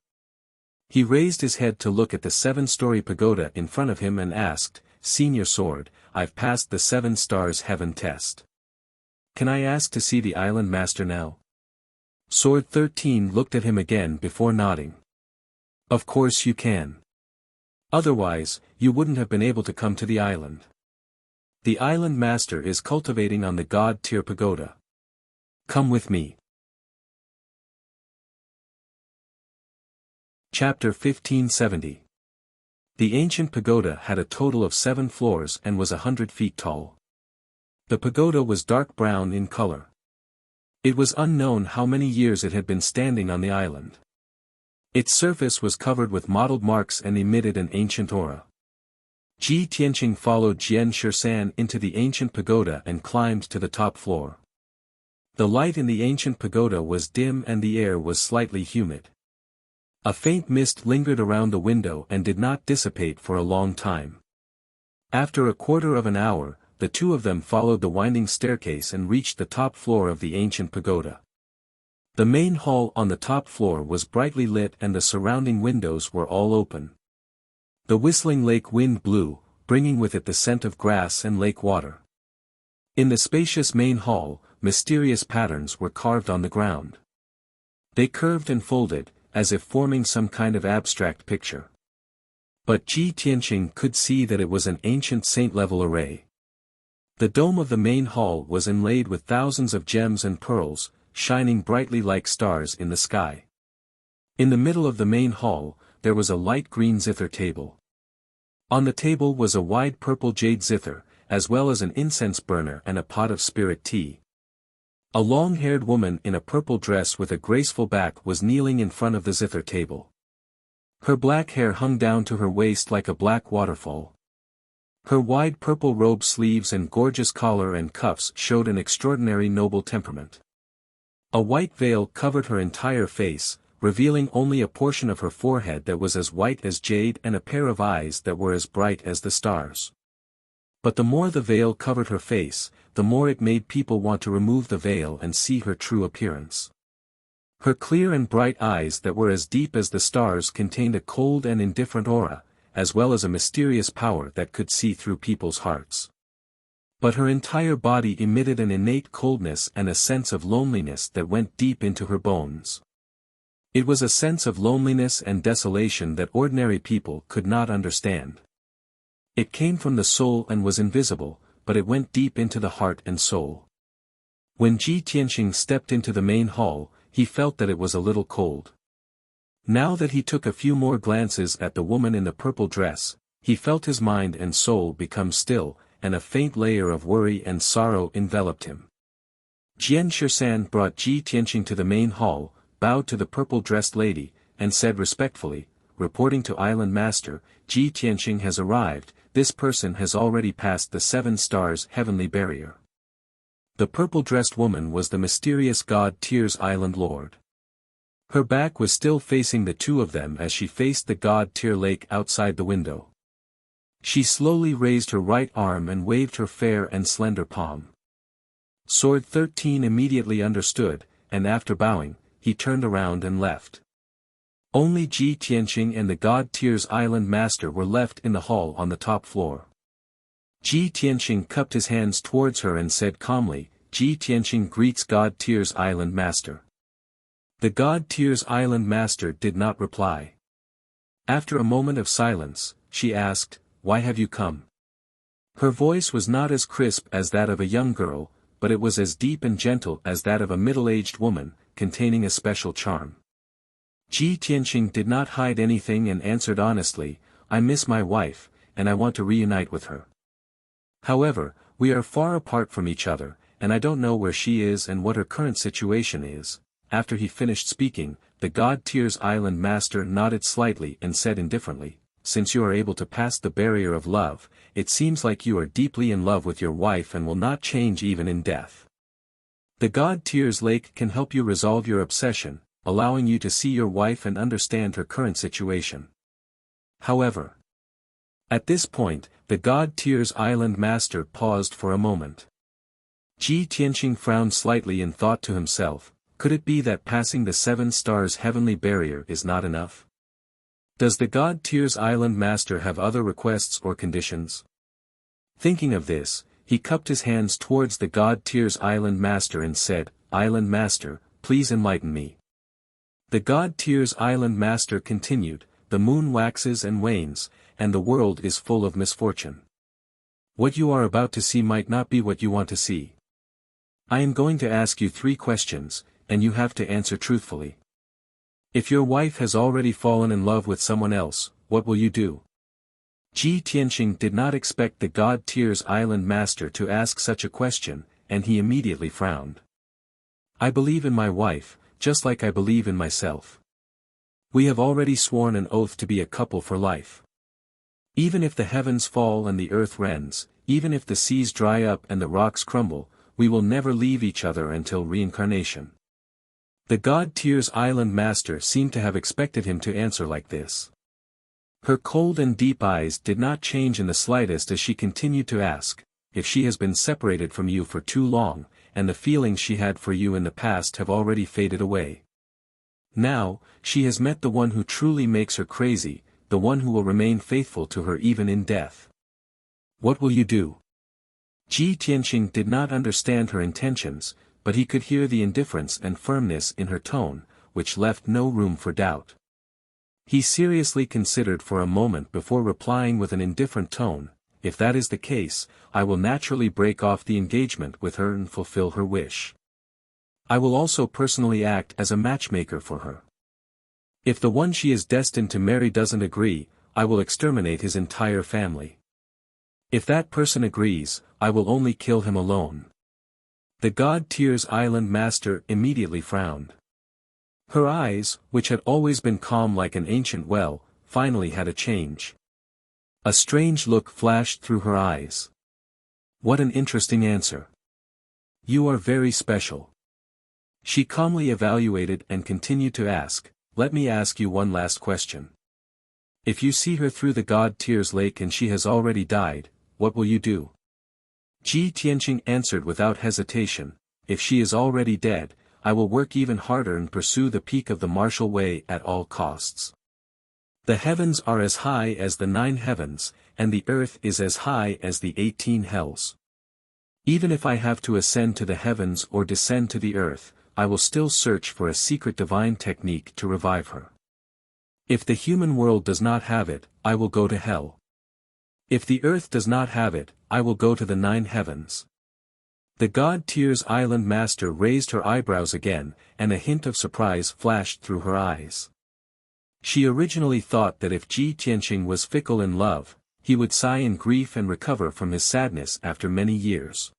He raised his head to look at the 7-story pagoda in front of him and asked, Senior Sword, I've passed the 7 stars heaven test. Can I ask to see the island master now? Sword 13 looked at him again before nodding. Of course you can. Otherwise, you wouldn't have been able to come to the island. The island master is cultivating on the God-tier pagoda. Come with me. Chapter 1570. The ancient pagoda had a total of 7 floors and was 100 feet tall. The pagoda was dark brown in color. It was unknown how many years it had been standing on the island. Its surface was covered with mottled marks and emitted an ancient aura. Ji Tianqing followed Jian Shisan into the ancient pagoda and climbed to the top floor. The light in the ancient pagoda was dim and the air was slightly humid. A faint mist lingered around the window and did not dissipate for a long time. After a quarter of an hour, the two of them followed the winding staircase and reached the top floor of the ancient pagoda. The main hall on the top floor was brightly lit and the surrounding windows were all open. The whistling lake wind blew, bringing with it the scent of grass and lake water. In the spacious main hall, mysterious patterns were carved on the ground. They curved and folded, as if forming some kind of abstract picture. But Ji Tianqing could see that it was an ancient saint-level array. The dome of the main hall was inlaid with thousands of gems and pearls, shining brightly like stars in the sky. In the middle of the main hall, there was a light green zither table. On the table was a wide purple jade zither, as well as an incense burner and a pot of spirit tea. A long-haired woman in a purple dress with a graceful back was kneeling in front of the zither table. Her black hair hung down to her waist like a black waterfall. Her wide purple robe sleeves and gorgeous collar and cuffs showed an extraordinary noble temperament. A white veil covered her entire face, revealing only a portion of her forehead that was as white as jade and a pair of eyes that were as bright as the stars. But the more the veil covered her face, the more it made people want to remove the veil and see her true appearance. Her clear and bright eyes that were as deep as the stars contained a cold and indifferent aura, as well as a mysterious power that could see through people's hearts. But her entire body emitted an innate coldness and a sense of loneliness that went deep into her bones. It was a sense of loneliness and desolation that ordinary people could not understand. It came from the soul and was invisible, but it went deep into the heart and soul. When Ji Tianqing stepped into the main hall, he felt that it was a little cold. Now that he took a few more glances at the woman in the purple dress, he felt his mind and soul become still, and a faint layer of worry and sorrow enveloped him. Jian Shisan brought Ji Tianqing to the main hall, bowed to the purple-dressed lady, and said respectfully, reporting to Island Master, Ji Tianqing has arrived, this person has already passed the 7 stars heavenly barrier. The purple-dressed woman was the mysterious god Tyr's Island Lord. Her back was still facing the two of them as she faced the god Tyr lake outside the window. She slowly raised her right arm and waved her fair and slender palm. Sword 13 immediately understood, and after bowing, he turned around and left. Only Ji Tianqing and the god Tyr's Island Master were left in the hall on the top floor. Ji Tianqing cupped his hands towards her and said calmly, Ji Tianqing greets god Tyr's Island Master. The god Tyr's Island Master did not reply. After a moment of silence, she asked, why have you come? Her voice was not as crisp as that of a young girl, but it was as deep and gentle as that of a middle-aged woman, containing a special charm. Ji Tianqing did not hide anything and answered honestly, I miss my wife, and I want to reunite with her. However, we are far apart from each other, and I don't know where she is and what her current situation is. After he finished speaking, the god Tyr's Island Master nodded slightly and said indifferently, since you are able to pass the barrier of love, it seems like you are deeply in love with your wife and will not change even in death. The god Tyr's lake can help you resolve your obsession, allowing you to see your wife and understand her current situation. However, at this point, the god Tyr's Island Master paused for a moment. Ji Tianqing frowned slightly and thought to himself, could it be that passing the 7 stars heavenly barrier is not enough? Does the god Tyr's Island Master have other requests or conditions? Thinking of this, he cupped his hands towards the god Tyr's Island Master and said, Island Master, please enlighten me. The god Tyr's Island Master continued, the moon waxes and wanes, and the world is full of misfortune. What you are about to see might not be what you want to see. I am going to ask you 3 questions, and you have to answer truthfully. If your wife has already fallen in love with someone else, what will you do? Ji Tianqing did not expect the god Tyr's Island Master to ask such a question, and he immediately frowned. I believe in my wife, just like I believe in myself. We have already sworn an oath to be a couple for life. Even if the heavens fall and the earth rends, even if the seas dry up and the rocks crumble, we will never leave each other until reincarnation. The god Tyr's Island Master seemed to have expected him to answer like this. Her cold and deep eyes did not change in the slightest as she continued to ask, if she has been separated from you for too long, and the feelings she had for you in the past have already faded away. Now, she has met the one who truly makes her crazy, the one who will remain faithful to her even in death. What will you do? Ji Tianqing did not understand her intentions, but he could hear the indifference and firmness in her tone, which left no room for doubt. He seriously considered for a moment before replying with an indifferent tone, if that is the case, I will naturally break off the engagement with her and fulfill her wish. I will also personally act as a matchmaker for her. If the one she is destined to marry doesn't agree, I will exterminate his entire family. If that person agrees, I will only kill him alone. The god Tyr's Island Master immediately frowned. Her eyes, which had always been calm like an ancient well, finally had a change. A strange look flashed through her eyes. What an interesting answer. You are very special. She calmly evaluated and continued to ask, let me ask you one last question. If you see her through the god Tyr's lake and she has already died, what will you do? Ji Tianqing answered without hesitation, if she is already dead, I will work even harder and pursue the peak of the martial way at all costs. The heavens are as high as the 9 heavens, and the earth is as high as the 18 hells. Even if I have to ascend to the heavens or descend to the earth, I will still search for a secret divine technique to revive her. If the human world does not have it, I will go to hell. If the earth does not have it, I will go to the 9 heavens. The god Tyr's Island Master raised her eyebrows again, and a hint of surprise flashed through her eyes. She originally thought that if Ji Tianqing was fickle in love, he would sigh in grief and recover from his sadness after many years.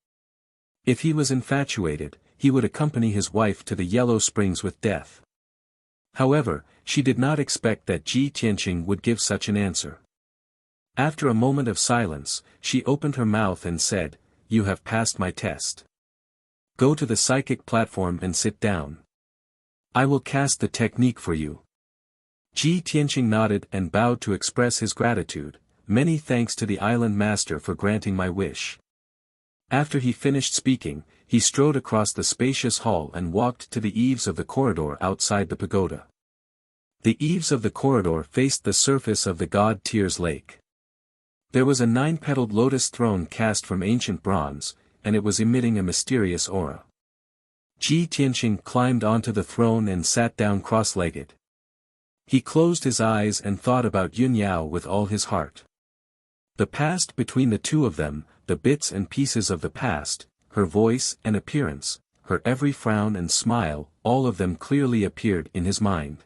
If he was infatuated, he would accompany his wife to the Yellow Springs with death. However, she did not expect that Ji Tianqing would give such an answer. After a moment of silence, she opened her mouth and said, "You have passed my test. Go to the psychic platform and sit down. I will cast the technique for you." Ji Tianqing nodded and bowed to express his gratitude. "Many thanks to the island master for granting my wish." After he finished speaking, he strode across the spacious hall and walked to the eaves of the corridor outside the pagoda. The eaves of the corridor faced the surface of the god Tyr's lake. There was a 9-petaled lotus throne cast from ancient bronze, and it was emitting a mysterious aura. Ji Tianqing climbed onto the throne and sat down cross-legged. He closed his eyes and thought about Yun Yao with all his heart. The past between the two of them, the bits and pieces of the past, her voice and appearance, her every frown and smile, all of them clearly appeared in his mind.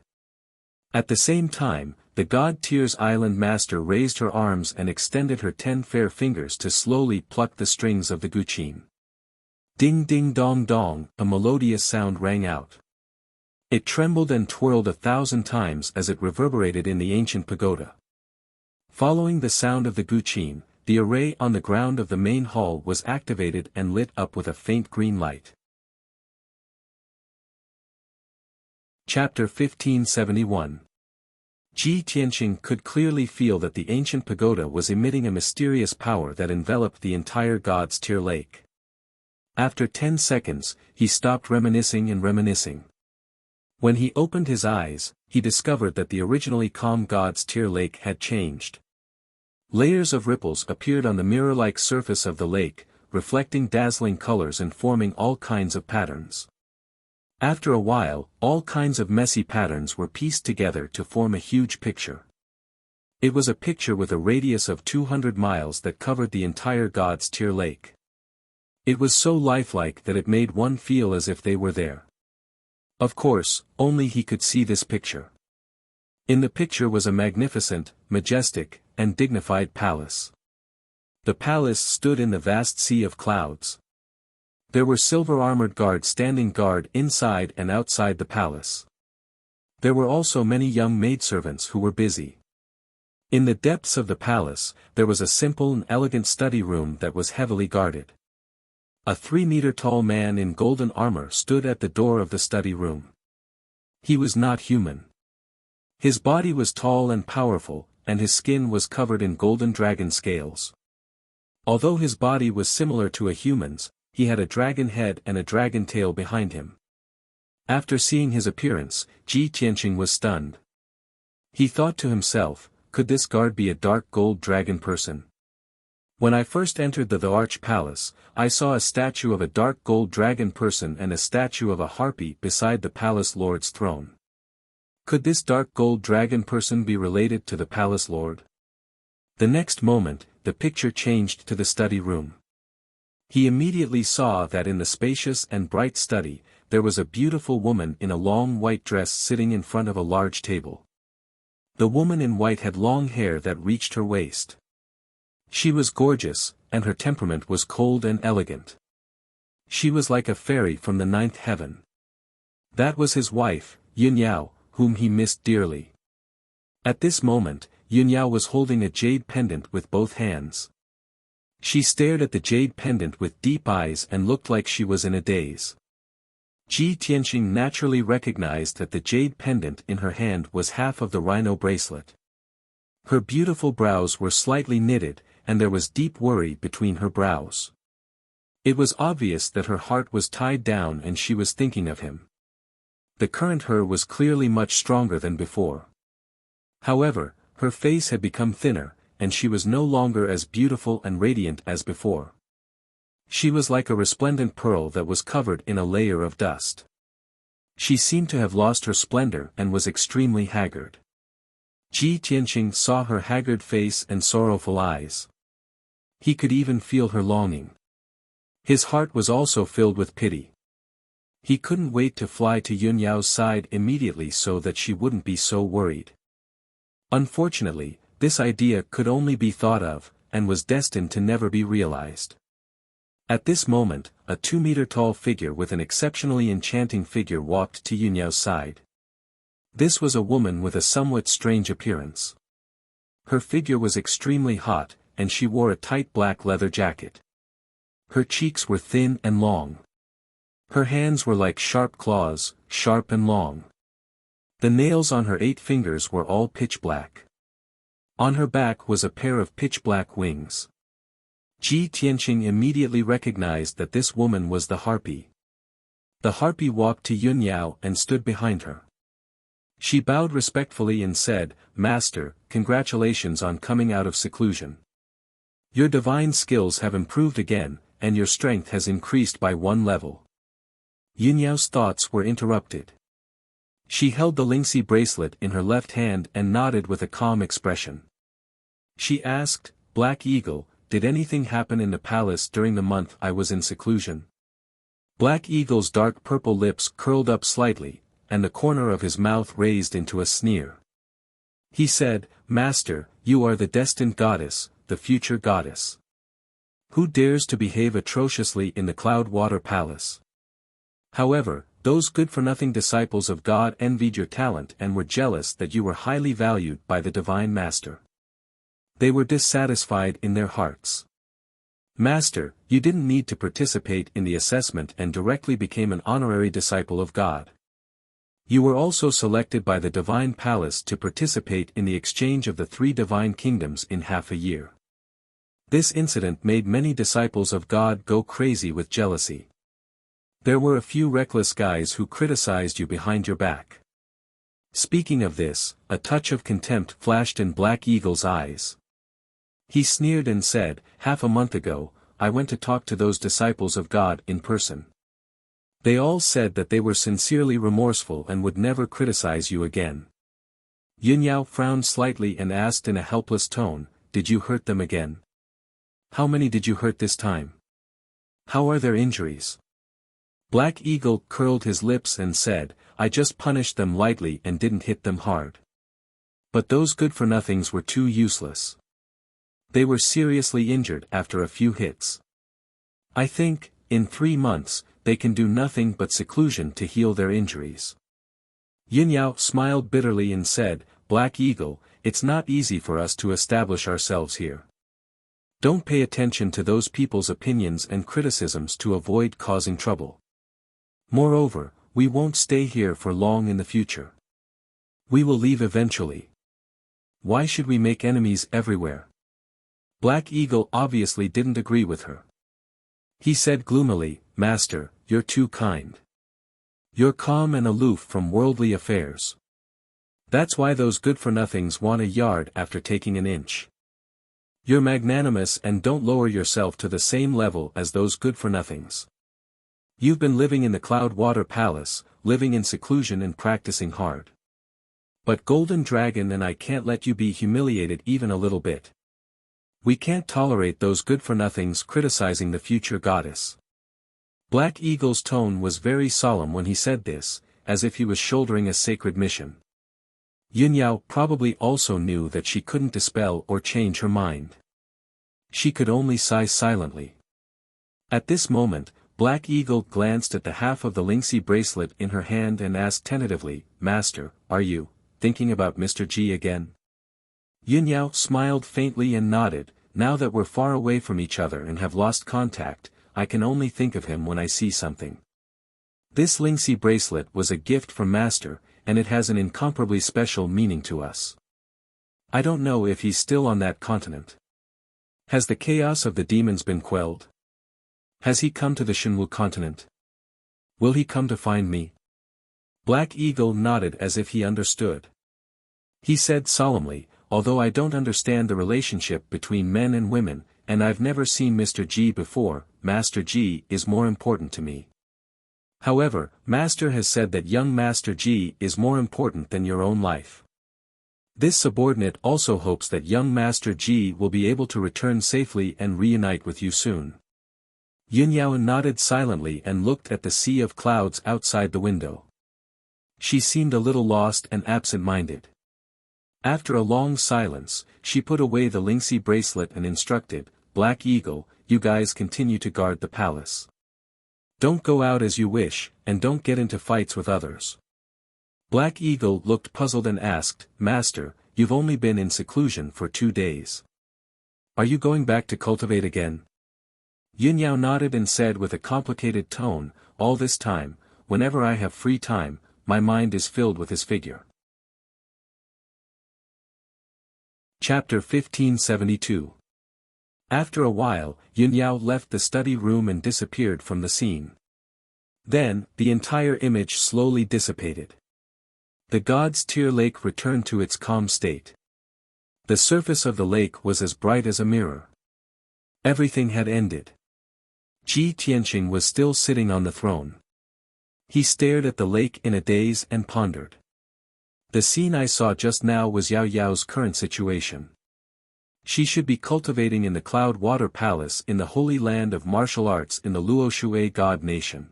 At the same time, the god Tyr's island master raised her arms and extended her 10 fair fingers to slowly pluck the strings of the guqin. Ding ding dong dong, a melodious sound rang out. It trembled and twirled 1,000 times as it reverberated in the ancient pagoda. Following the sound of the guqin, the array on the ground of the main hall was activated and lit up with a faint green light. Chapter 1571. Ji Tianqing could clearly feel that the ancient pagoda was emitting a mysterious power that enveloped the entire god's Tyr lake. After 10 seconds, he stopped reminiscing and reminiscing. When he opened his eyes, he discovered that the originally calm god's Tyr lake had changed. Layers of ripples appeared on the mirror-like surface of the lake, reflecting dazzling colors and forming all kinds of patterns. After a while, all kinds of messy patterns were pieced together to form a huge picture. It was a picture with a radius of 200 miles that covered the entire god's Tyr lake. It was so lifelike that it made one feel as if they were there. Of course, only he could see this picture. In the picture was a magnificent, majestic, and dignified palace. The palace stood in the vast sea of clouds. There were silver-armored guards standing guard inside and outside the palace. There were also many young maidservants who were busy. In the depths of the palace, there was a simple and elegant study room that was heavily guarded. A 3-meter-tall man in golden armor stood at the door of the study room. He was not human. His body was tall and powerful, and his skin was covered in golden dragon scales. Although his body was similar to a human's, he had a dragon head and a dragon tail behind him. After seeing his appearance, Ji Tianqing was stunned. He thought to himself, could this guard be a dark gold dragon person? When I first entered the Arch Palace, I saw a statue of a dark gold dragon person and a statue of a harpy beside the palace lord's throne. Could this dark gold dragon person be related to the palace lord? The next moment, the picture changed to the study room. He immediately saw that in the spacious and bright study, there was a beautiful woman in a long white dress sitting in front of a large table. The woman in white had long hair that reached her waist. She was gorgeous, and her temperament was cold and elegant. She was like a fairy from the 9th heaven. That was his wife, Yun Yao, whom he missed dearly. At this moment, Yun Yao was holding a jade pendant with both hands. She stared at the jade pendant with deep eyes and looked like she was in a daze. Ji Tianqing naturally recognized that the jade pendant in her hand was half of the rhino bracelet. Her beautiful brows were slightly knitted, and there was deep worry between her brows. It was obvious that her heart was tied down and she was thinking of him. The current her was clearly much stronger than before. However, her face had become thinner, and she was no longer as beautiful and radiant as before. She was like a resplendent pearl that was covered in a layer of dust. She seemed to have lost her splendor and was extremely haggard. Ji Tianqing saw her haggard face and sorrowful eyes. He could even feel her longing. His heart was also filled with pity. He couldn't wait to fly to Yun Yao's side immediately so that she wouldn't be so worried. Unfortunately, this idea could only be thought of, and was destined to never be realized. At this moment, a 2-meter-tall figure with an exceptionally enchanting figure walked to Yunyao's side. This was a woman with a somewhat strange appearance. Her figure was extremely hot, and she wore a tight black leather jacket. Her cheeks were thin and long. Her hands were like sharp claws, sharp and long. The nails on her 8 fingers were all pitch black. On her back was a pair of pitch black wings. Ji Tianqing immediately recognized that this woman was the harpy. The harpy walked to Yunyao and stood behind her. She bowed respectfully and said, "Master, congratulations on coming out of seclusion. Your divine skills have improved again, and your strength has increased by 1 level." Yunyao's thoughts were interrupted. She held the Lingxi bracelet in her left hand and nodded with a calm expression. She asked, "Black Eagle, did anything happen in the palace during the month I was in seclusion?" Black Eagle's dark purple lips curled up slightly, and the corner of his mouth raised into a sneer. He said, "Master, you are the destined goddess, the future goddess. Who dares to behave atrociously in the Cloud-Water Palace?" However, those good-for-nothing disciples of God envied your talent and were jealous that you were highly valued by the Divine Master. They were dissatisfied in their hearts. "Master, you didn't need to participate in the assessment and directly became an honorary disciple of God. You were also selected by the Divine Palace to participate in the exchange of the 3 divine kingdoms in half a year." This incident made many disciples of God go crazy with jealousy. There were a few reckless guys who criticized you behind your back. Speaking of this, a touch of contempt flashed in Black Eagle's eyes. He sneered and said, "Half a month ago, I went to talk to those disciples of God in person. They all said that they were sincerely remorseful and would never criticize you again." Yunyao frowned slightly and asked in a helpless tone, "Did you hurt them again? How many did you hurt this time? How are their injuries?" Black Eagle curled his lips and said, "I just punished them lightly and didn't hit them hard. But those good-for-nothings were too useless. They were seriously injured after a few hits. I think, in 3 months, they can do nothing but seclusion to heal their injuries." Yunyao smiled bitterly and said, "Black Eagle, it's not easy for us to establish ourselves here. Don't pay attention to those people's opinions and criticisms to avoid causing trouble. Moreover, we won't stay here for long in the future. We will leave eventually. Why should we make enemies everywhere?" Black Eagle obviously didn't agree with her. He said gloomily, "Master, you're too kind. You're calm and aloof from worldly affairs. That's why those good-for-nothings want a yard after taking an inch. You're magnanimous and don't lower yourself to the same level as those good-for-nothings. You've been living in the Cloud-Water Palace, living in seclusion and practicing hard. But Golden Dragon and I can't let you be humiliated even a little bit. We can't tolerate those good-for-nothings criticizing the future goddess." Black Eagle's tone was very solemn when he said this, as if he was shouldering a sacred mission. Yunyao probably also knew that she couldn't dispel or change her mind. She could only sigh silently. At this moment, Black Eagle glanced at the half of the Lingxi bracelet in her hand and asked tentatively, "Master, are you thinking about Mr. Ji again?" Yunyao smiled faintly and nodded, "Now that we're far away from each other and have lost contact, I can only think of him when I see something. This Lingxi bracelet was a gift from Master, and it has an incomparably special meaning to us. I don't know if he's still on that continent. Has the chaos of the demons been quelled? Has he come to the Shenwu continent? Will he come to find me?" Black Eagle nodded as if he understood. He said solemnly, "Although I don't understand the relationship between men and women, and I've never seen Mr. Ji before, Master Ji is more important to me. However, Master has said that young Master Ji is more important than your own life. This subordinate also hopes that young Master Ji will be able to return safely and reunite with you soon." Yunyao nodded silently and looked at the sea of clouds outside the window. She seemed a little lost and absent-minded. After a long silence, she put away the Lingxi bracelet and instructed, Black Eagle, you guys continue to guard the palace. Don't go out as you wish, and don't get into fights with others. Black Eagle looked puzzled and asked, Master, you've only been in seclusion for 2 days. Are you going back to cultivate again? Yunyao nodded and said with a complicated tone, all this time, whenever I have free time, my mind is filled with his figure. Chapter 1572. After a while, Yunyao left the study room and disappeared from the scene. Then, the entire image slowly dissipated. The god's tear lake returned to its calm state. The surface of the lake was as bright as a mirror. Everything had ended. Ji Tianqing was still sitting on the throne. He stared at the lake in a daze and pondered. The scene I saw just now was Yao Yao's current situation. She should be cultivating in the Cloud Water Palace in the Holy Land of Martial Arts in the Luoshui God Nation.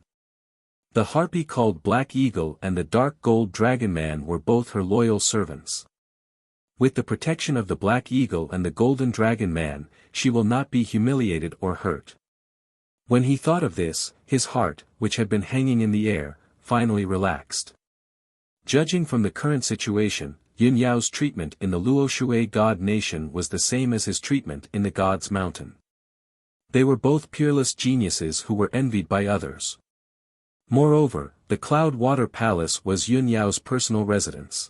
The harpy called Black Eagle and the dark gold Dragon Man were both her loyal servants. With the protection of the Black Eagle and the Golden Dragon Man, she will not be humiliated or hurt. When he thought of this, his heart, which had been hanging in the air, finally relaxed. Judging from the current situation, Yun Yao's treatment in the Luoshui God Nation was the same as his treatment in the God's Mountain. They were both peerless geniuses who were envied by others. Moreover, the Cloud Water Palace was Yun Yao's personal residence.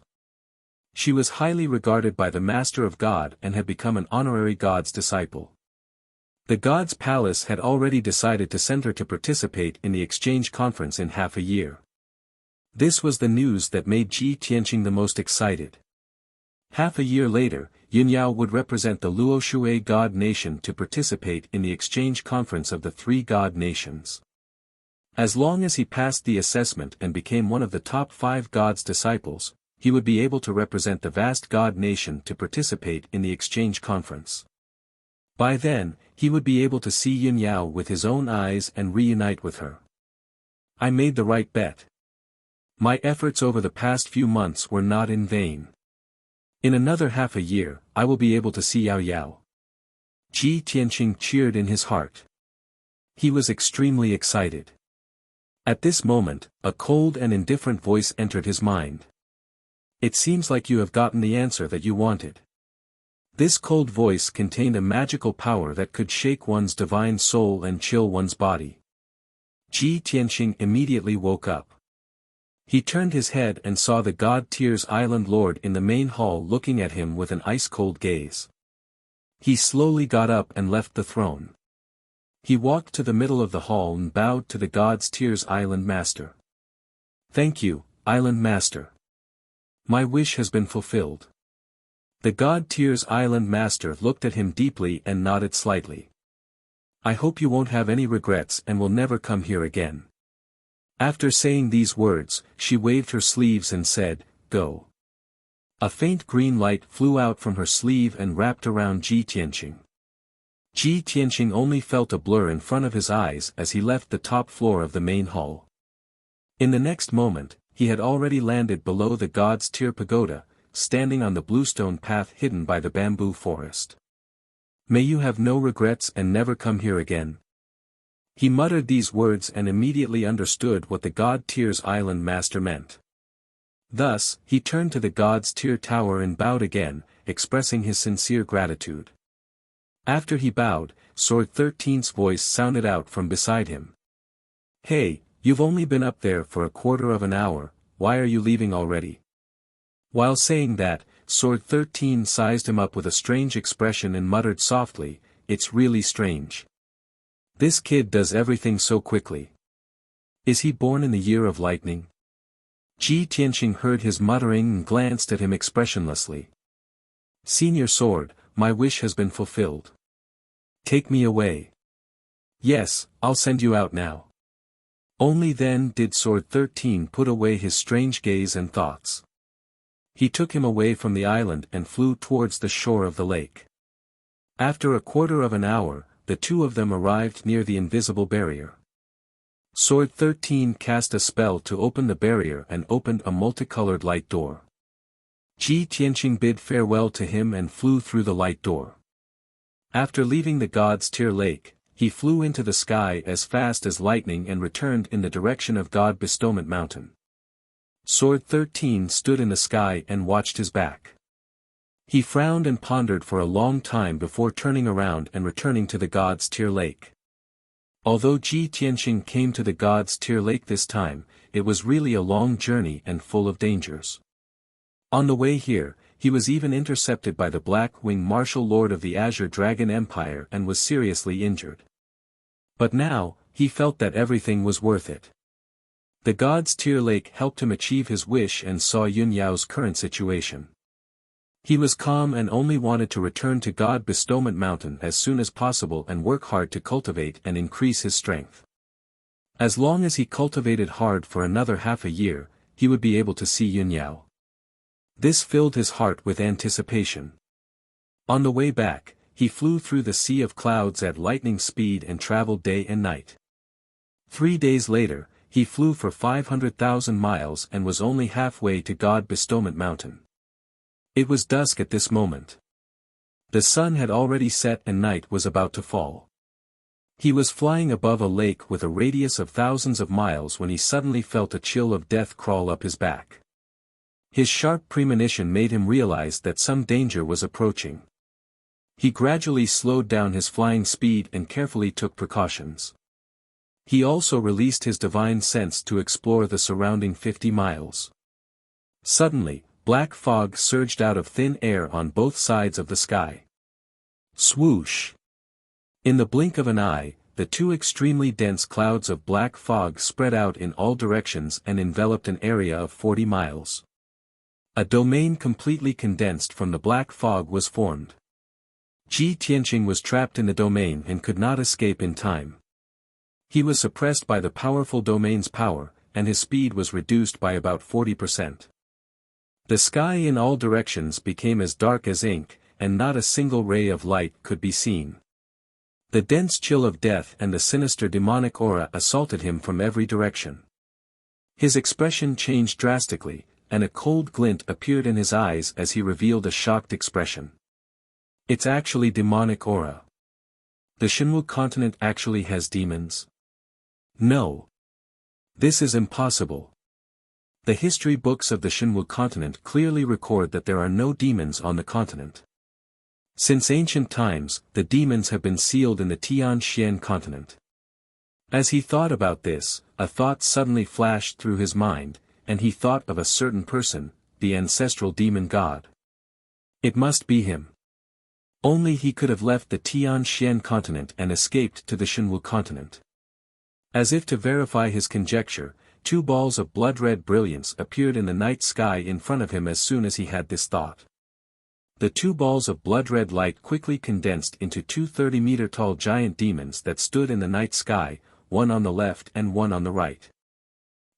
She was highly regarded by the Master of God and had become an honorary God's disciple. The God's Palace had already decided to send her to participate in the exchange conference in half a year. This was the news that made Ji Tianqing the most excited. Half a year later, Yun Yao would represent the Luoshui God Nation to participate in the exchange conference of the 3 God Nations. As long as he passed the assessment and became one of the top 5 God's disciples, he would be able to represent the vast God Nation to participate in the exchange conference. By then, he would be able to see Yun Yao with his own eyes and reunite with her. I made the right bet. My efforts over the past few months were not in vain. In another half a year, I will be able to see Yao Yao. Ji Tianqing cheered in his heart. He was extremely excited. At this moment, a cold and indifferent voice entered his mind. It seems like you have gotten the answer that you wanted. This cold voice contained a magical power that could shake one's divine soul and chill one's body. Ji Tianqing immediately woke up. He turned his head and saw the God Tears Island Lord in the main hall looking at him with an ice-cold gaze. He slowly got up and left the throne. He walked to the middle of the hall and bowed to the God's Tears Island Master. Thank you, Island Master. My wish has been fulfilled. The God Tears Island Master looked at him deeply and nodded slightly. I hope you won't have any regrets and will never come here again. After saying these words, she waved her sleeves and said, Go. A faint green light flew out from her sleeve and wrapped around Ji Tianqing. Ji Tianqing only felt a blur in front of his eyes as he left the top floor of the main hall. In the next moment, he had already landed below the God's Tear Pagoda, standing on the bluestone path hidden by the bamboo forest. May you have no regrets and never come here again. He muttered these words and immediately understood what the God Tears Island Master meant. Thus, he turned to the God's Tear Tower and bowed again, expressing his sincere gratitude. After he bowed, Sword 13's voice sounded out from beside him. Hey, you've only been up there for a quarter of an hour, why are you leaving already? While saying that, Sword 13 sized him up with a strange expression and muttered softly, It's really strange. This kid does everything so quickly. Is he born in the year of lightning? Ji Tianqing heard his muttering and glanced at him expressionlessly. Senior Sword, my wish has been fulfilled. Take me away. Yes, I'll send you out now. Only then did Sword 13 put away his strange gaze and thoughts. He took him away from the island and flew towards the shore of the lake. After a quarter of an hour, the two of them arrived near the invisible barrier. Sword 13 cast a spell to open the barrier and opened a multicolored light door. Ji Tianqing bid farewell to him and flew through the light door. After leaving the God's Tear Lake, he flew into the sky as fast as lightning and returned in the direction of God Bestowment Mountain. Sword 13 stood in the sky and watched his back. He frowned and pondered for a long time before turning around and returning to the God's Tear Lake. Although Ji Tianqing came to the God's Tear Lake this time, it was really a long journey and full of dangers. On the way here, he was even intercepted by the Black-Wing Martial Lord of the Azure Dragon Empire and was seriously injured. But now, he felt that everything was worth it. The God's Tear Lake helped him achieve his wish and saw Yun Yao's current situation. He was calm and only wanted to return to God Bestowment Mountain as soon as possible and work hard to cultivate and increase his strength. As long as he cultivated hard for another half a year, he would be able to see Yun Yao. This filled his heart with anticipation. On the way back, he flew through the sea of clouds at lightning speed and traveled day and night. 3 days later, he flew for 500,000 miles and was only halfway to God Bestowment Mountain. It was dusk at this moment. The sun had already set and night was about to fall. He was flying above a lake with a radius of thousands of miles when he suddenly felt a chill of death crawl up his back. His sharp premonition made him realize that some danger was approaching. He gradually slowed down his flying speed and carefully took precautions. He also released his divine sense to explore the surrounding 50 miles. Suddenly, black fog surged out of thin air on both sides of the sky. Swoosh! In the blink of an eye, the two extremely dense clouds of black fog spread out in all directions and enveloped an area of 40 miles. A domain completely condensed from the black fog was formed. Ji Tianqing was trapped in the domain and could not escape in time. He was suppressed by the powerful domain's power, and his speed was reduced by about 40%. The sky in all directions became as dark as ink, and not a single ray of light could be seen. The dense chill of death and the sinister demonic aura assaulted him from every direction. His expression changed drastically, and a cold glint appeared in his eyes as he revealed a shocked expression. It's actually demonic aura. The Shenwu continent actually has demons? No. This is impossible. The history books of the Shenwu continent clearly record that there are no demons on the continent. Since ancient times, the demons have been sealed in the Tianxian continent. As he thought about this, a thought suddenly flashed through his mind, and he thought of a certain person, the ancestral demon god. It must be him. Only he could have left the Tianxian continent and escaped to the Shenwu continent. As if to verify his conjecture, 2 balls of blood-red brilliance appeared in the night sky in front of him as soon as he had this thought. The 2 balls of blood-red light quickly condensed into 2 30-meter-tall giant demons that stood in the night sky, one on the left and one on the right.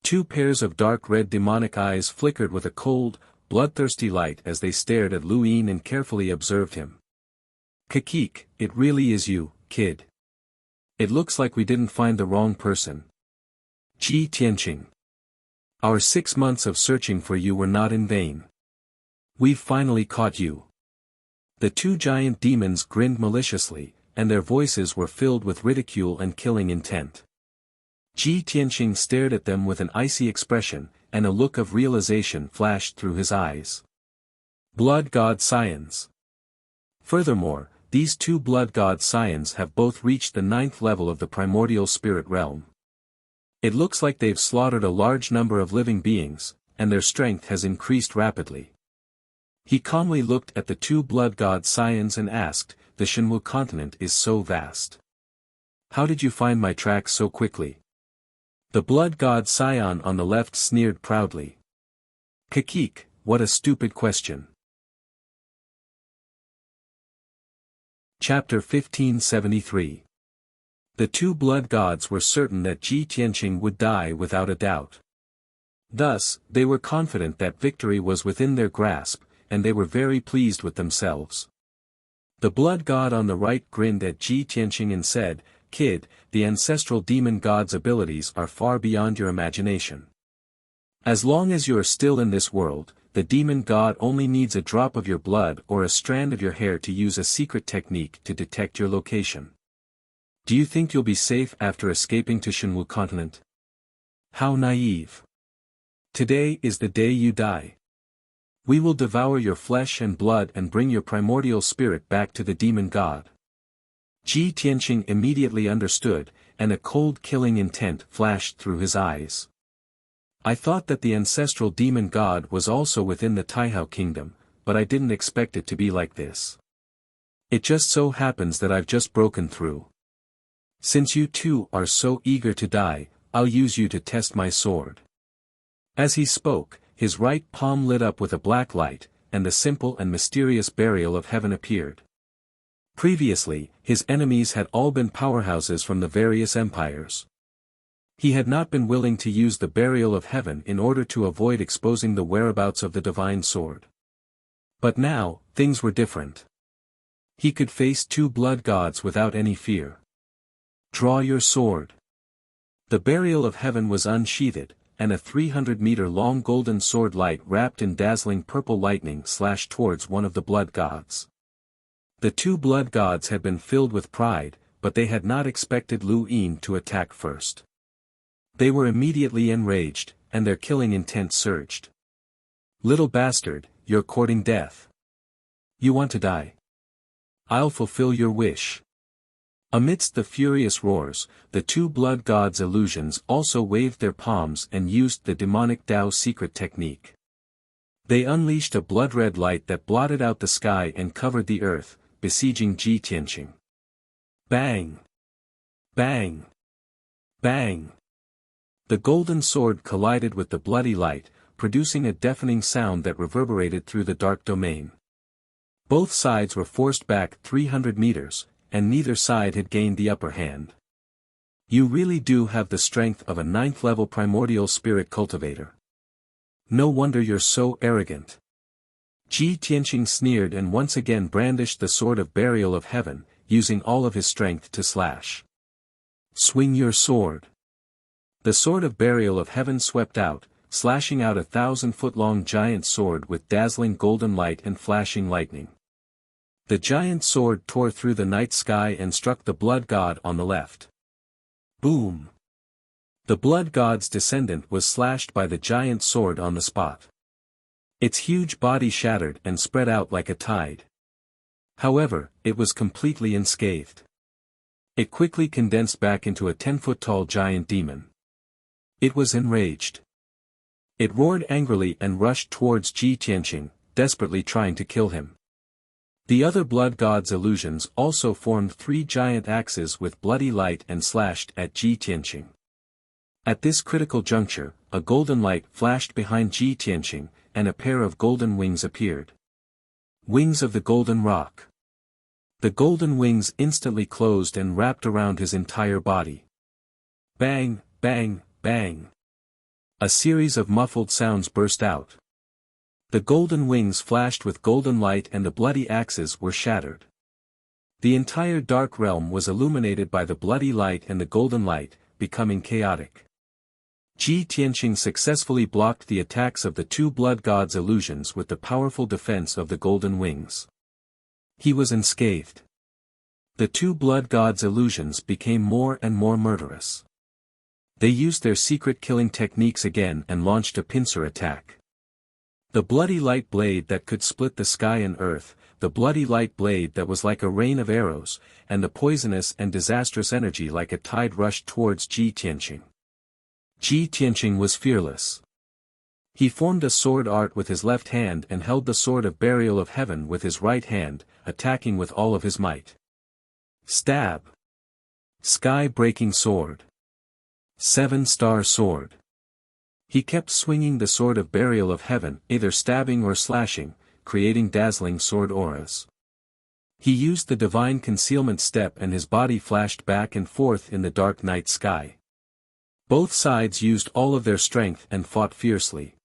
2 pairs of dark red demonic eyes flickered with a cold, bloodthirsty light as they stared at Lu Yin and carefully observed him. "Kakik, it really is you, kid. It looks like we didn't find the wrong person. Ji Tianqing. Our 6 months of searching for you were not in vain. We've finally caught you." The 2 giant demons grinned maliciously, and their voices were filled with ridicule and killing intent. Ji Tianqing stared at them with an icy expression, and a look of realization flashed through his eyes. Blood God Scions. Furthermore, these 2 blood god scions have both reached the 9th level of the primordial spirit realm. It looks like they've slaughtered a large number of living beings, and their strength has increased rapidly. He calmly looked at the 2 blood god scions and asked, "The Shenwu continent is so vast. How did you find my tracks so quickly?" The blood god scion on the left sneered proudly. "Kakik, what a stupid question." Chapter 1573. The 2 blood gods were certain that Ji Tianqing would die without a doubt. Thus, they were confident that victory was within their grasp, and they were very pleased with themselves. The blood god on the right grinned at Ji Tianqing and said, "Kid, the ancestral demon god's abilities are far beyond your imagination. As long as you are still in this world, the demon god only needs a drop of your blood or a strand of your hair to use a secret technique to detect your location. Do you think you'll be safe after escaping to Shenwu continent? How naive. Today is the day you die. We will devour your flesh and blood and bring your primordial spirit back to the demon god. Ji Tianqing immediately understood, and a cold killing intent flashed through his eyes. I thought that the ancestral demon god was also within the Taihao kingdom, but I didn't expect it to be like this. It just so happens that I've just broken through. Since you two are so eager to die, I'll use you to test my sword. As he spoke, his right palm lit up with a black light, and the simple and mysterious burial of heaven appeared. Previously, his enemies had all been powerhouses from the various empires. He had not been willing to use the burial of heaven in order to avoid exposing the whereabouts of the divine sword. But now, things were different. He could face two blood gods without any fear. Draw your sword. The burial of heaven was unsheathed, and a 300-meter-long golden sword light wrapped in dazzling purple lightning slashed towards one of the blood gods. The two blood gods had been filled with pride, but they had not expected Lu Yin to attack first. They were immediately enraged, and their killing intent surged. Little bastard, you're courting death. You want to die? I'll fulfill your wish. Amidst the furious roars, the two blood gods' illusions also waved their palms and used the demonic Tao secret technique. They unleashed a blood-red light that blotted out the sky and covered the earth, besieging Ji Tianqing. Bang! Bang! Bang! The golden sword collided with the bloody light, producing a deafening sound that reverberated through the dark domain. Both sides were forced back 300 meters, and neither side had gained the upper hand. You really do have the strength of a 9th-level primordial spirit cultivator. No wonder you're so arrogant. Ji Tianqing sneered and once again brandished the sword of burial of heaven, using all of his strength to slash. Swing your sword. The sword of burial of heaven swept out, slashing out a 1,000-foot-long giant sword with dazzling golden light and flashing lightning. The giant sword tore through the night sky and struck the blood god on the left. Boom! The blood god's descendant was slashed by the giant sword on the spot. Its huge body shattered and spread out like a tide. However, it was completely unscathed. It quickly condensed back into a 10-foot-tall giant demon. It was enraged. It roared angrily and rushed towards Ji Tianqing, desperately trying to kill him. The other blood god's illusions also formed 3 giant axes with bloody light and slashed at Ji Tianqing. At this critical juncture, a golden light flashed behind Ji Tianqing, and a pair of golden wings appeared. Wings of the golden rock. The golden wings instantly closed and wrapped around his entire body. Bang, bang, bang. A series of muffled sounds burst out. The golden wings flashed with golden light and the bloody axes were shattered. The entire dark realm was illuminated by the bloody light and the golden light, becoming chaotic. Ji Tianqing successfully blocked the attacks of the two blood gods' illusions with the powerful defense of the golden wings. He was unscathed. The two blood gods' illusions became more and more murderous. They used their secret killing techniques again and launched a pincer attack. The bloody light blade that could split the sky and earth, the bloody light blade that was like a rain of arrows, and the poisonous and disastrous energy like a tide rushed towards Ji Tianqing. Ji Tianqing was fearless. He formed a sword art with his left hand and held the sword of burial of heaven with his right hand, attacking with all of his might. Stab! Sky-breaking sword. 7-star sword. He kept swinging the sword of burial of heaven, either stabbing or slashing, creating dazzling sword auras. He used the divine concealment step and his body flashed back and forth in the dark night sky. Both sides used all of their strength and fought fiercely.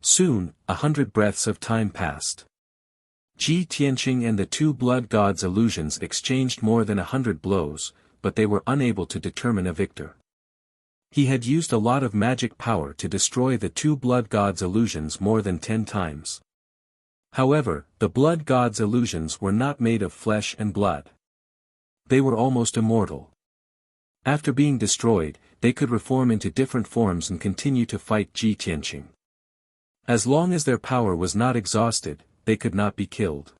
Soon, 100 breaths of time passed. Ji Tianqing and the two blood gods' illusions exchanged more than 100 blows, but they were unable to determine a victor. He had used a lot of magic power to destroy the two blood gods' illusions more than 10 times. However, the blood gods' illusions were not made of flesh and blood. They were almost immortal. After being destroyed, they could reform into different forms and continue to fight Ji Tianqing. As long as their power was not exhausted, they could not be killed.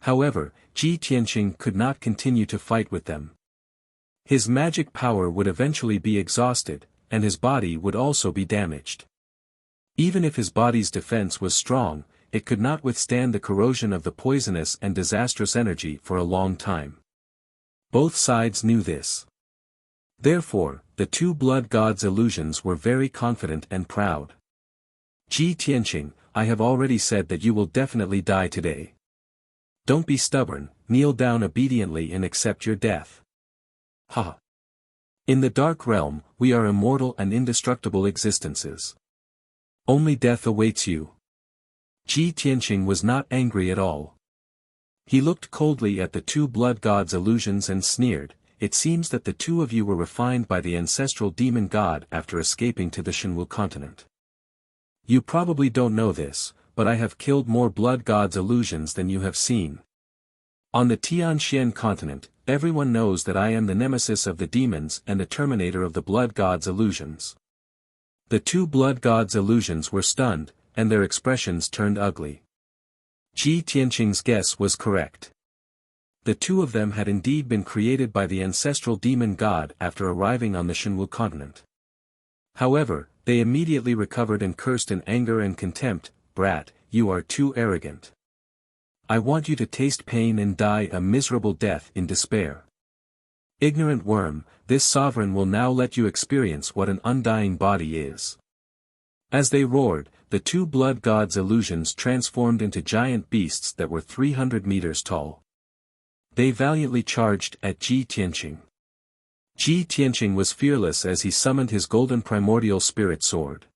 However, Ji Tianqing could not continue to fight with them. His magic power would eventually be exhausted, and his body would also be damaged. Even if his body's defense was strong, it could not withstand the corrosion of the poisonous and disastrous energy for a long time. Both sides knew this. Therefore, the two blood gods' illusions were very confident and proud. Ji Tianqing, I have already said that you will definitely die today. Don't be stubborn, kneel down obediently and accept your death. Ha! In the dark realm, we are immortal and indestructible existences. Only death awaits you. Ji Tianqing was not angry at all. He looked coldly at the two blood gods' illusions and sneered, it seems that the two of you were refined by the ancestral demon god after escaping to the Shenwu continent. You probably don't know this, but I have killed more blood gods' illusions than you have seen. On the Tianxian continent, everyone knows that I am the nemesis of the demons and the terminator of the blood gods' illusions. The two blood gods' illusions were stunned, and their expressions turned ugly. Ji Tianqing's guess was correct. The two of them had indeed been created by the ancestral demon god after arriving on the Shenwu continent. However, they immediately recovered and cursed in anger and contempt, "Brat, you are too arrogant. I want you to taste pain and die a miserable death in despair. Ignorant worm, this sovereign will now let you experience what an undying body is." As they roared, the two blood gods' illusions transformed into giant beasts that were 300 meters tall. They valiantly charged at Ji Tianqing. Ji Tianqing was fearless as he summoned his golden primordial spirit sword.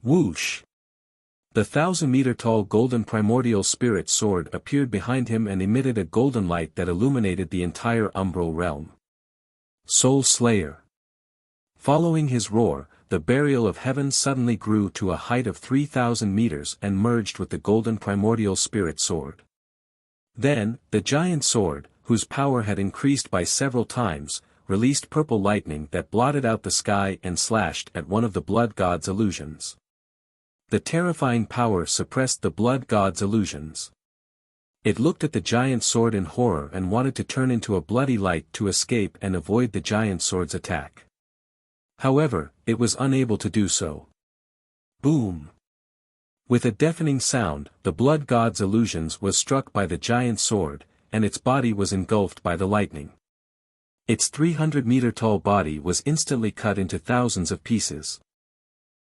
Whoosh! The 1,000-meter-tall golden primordial spirit sword appeared behind him and emitted a golden light that illuminated the entire umbral realm. Soul Slayer! Following his roar, the burial of heaven suddenly grew to a height of 3,000 meters and merged with the golden primordial spirit sword. Then, the giant sword, whose power had increased by several times, released purple lightning that blotted out the sky and slashed at one of the blood gods' illusions. The terrifying power suppressed the blood gods' illusions. It looked at the giant sword in horror and wanted to turn into a bloody light to escape and avoid the giant sword's attack. However, it was unable to do so. Boom! With a deafening sound, the blood god's illusions was struck by the giant sword, and its body was engulfed by the lightning. Its 300-meter-tall body was instantly cut into thousands of pieces.